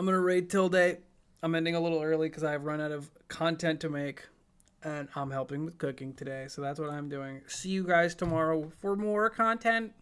going to raid Tilde. I'm ending a little early because I've run out of content to make. And I'm helping with cooking today. So that's what I'm doing. See you guys tomorrow for more content.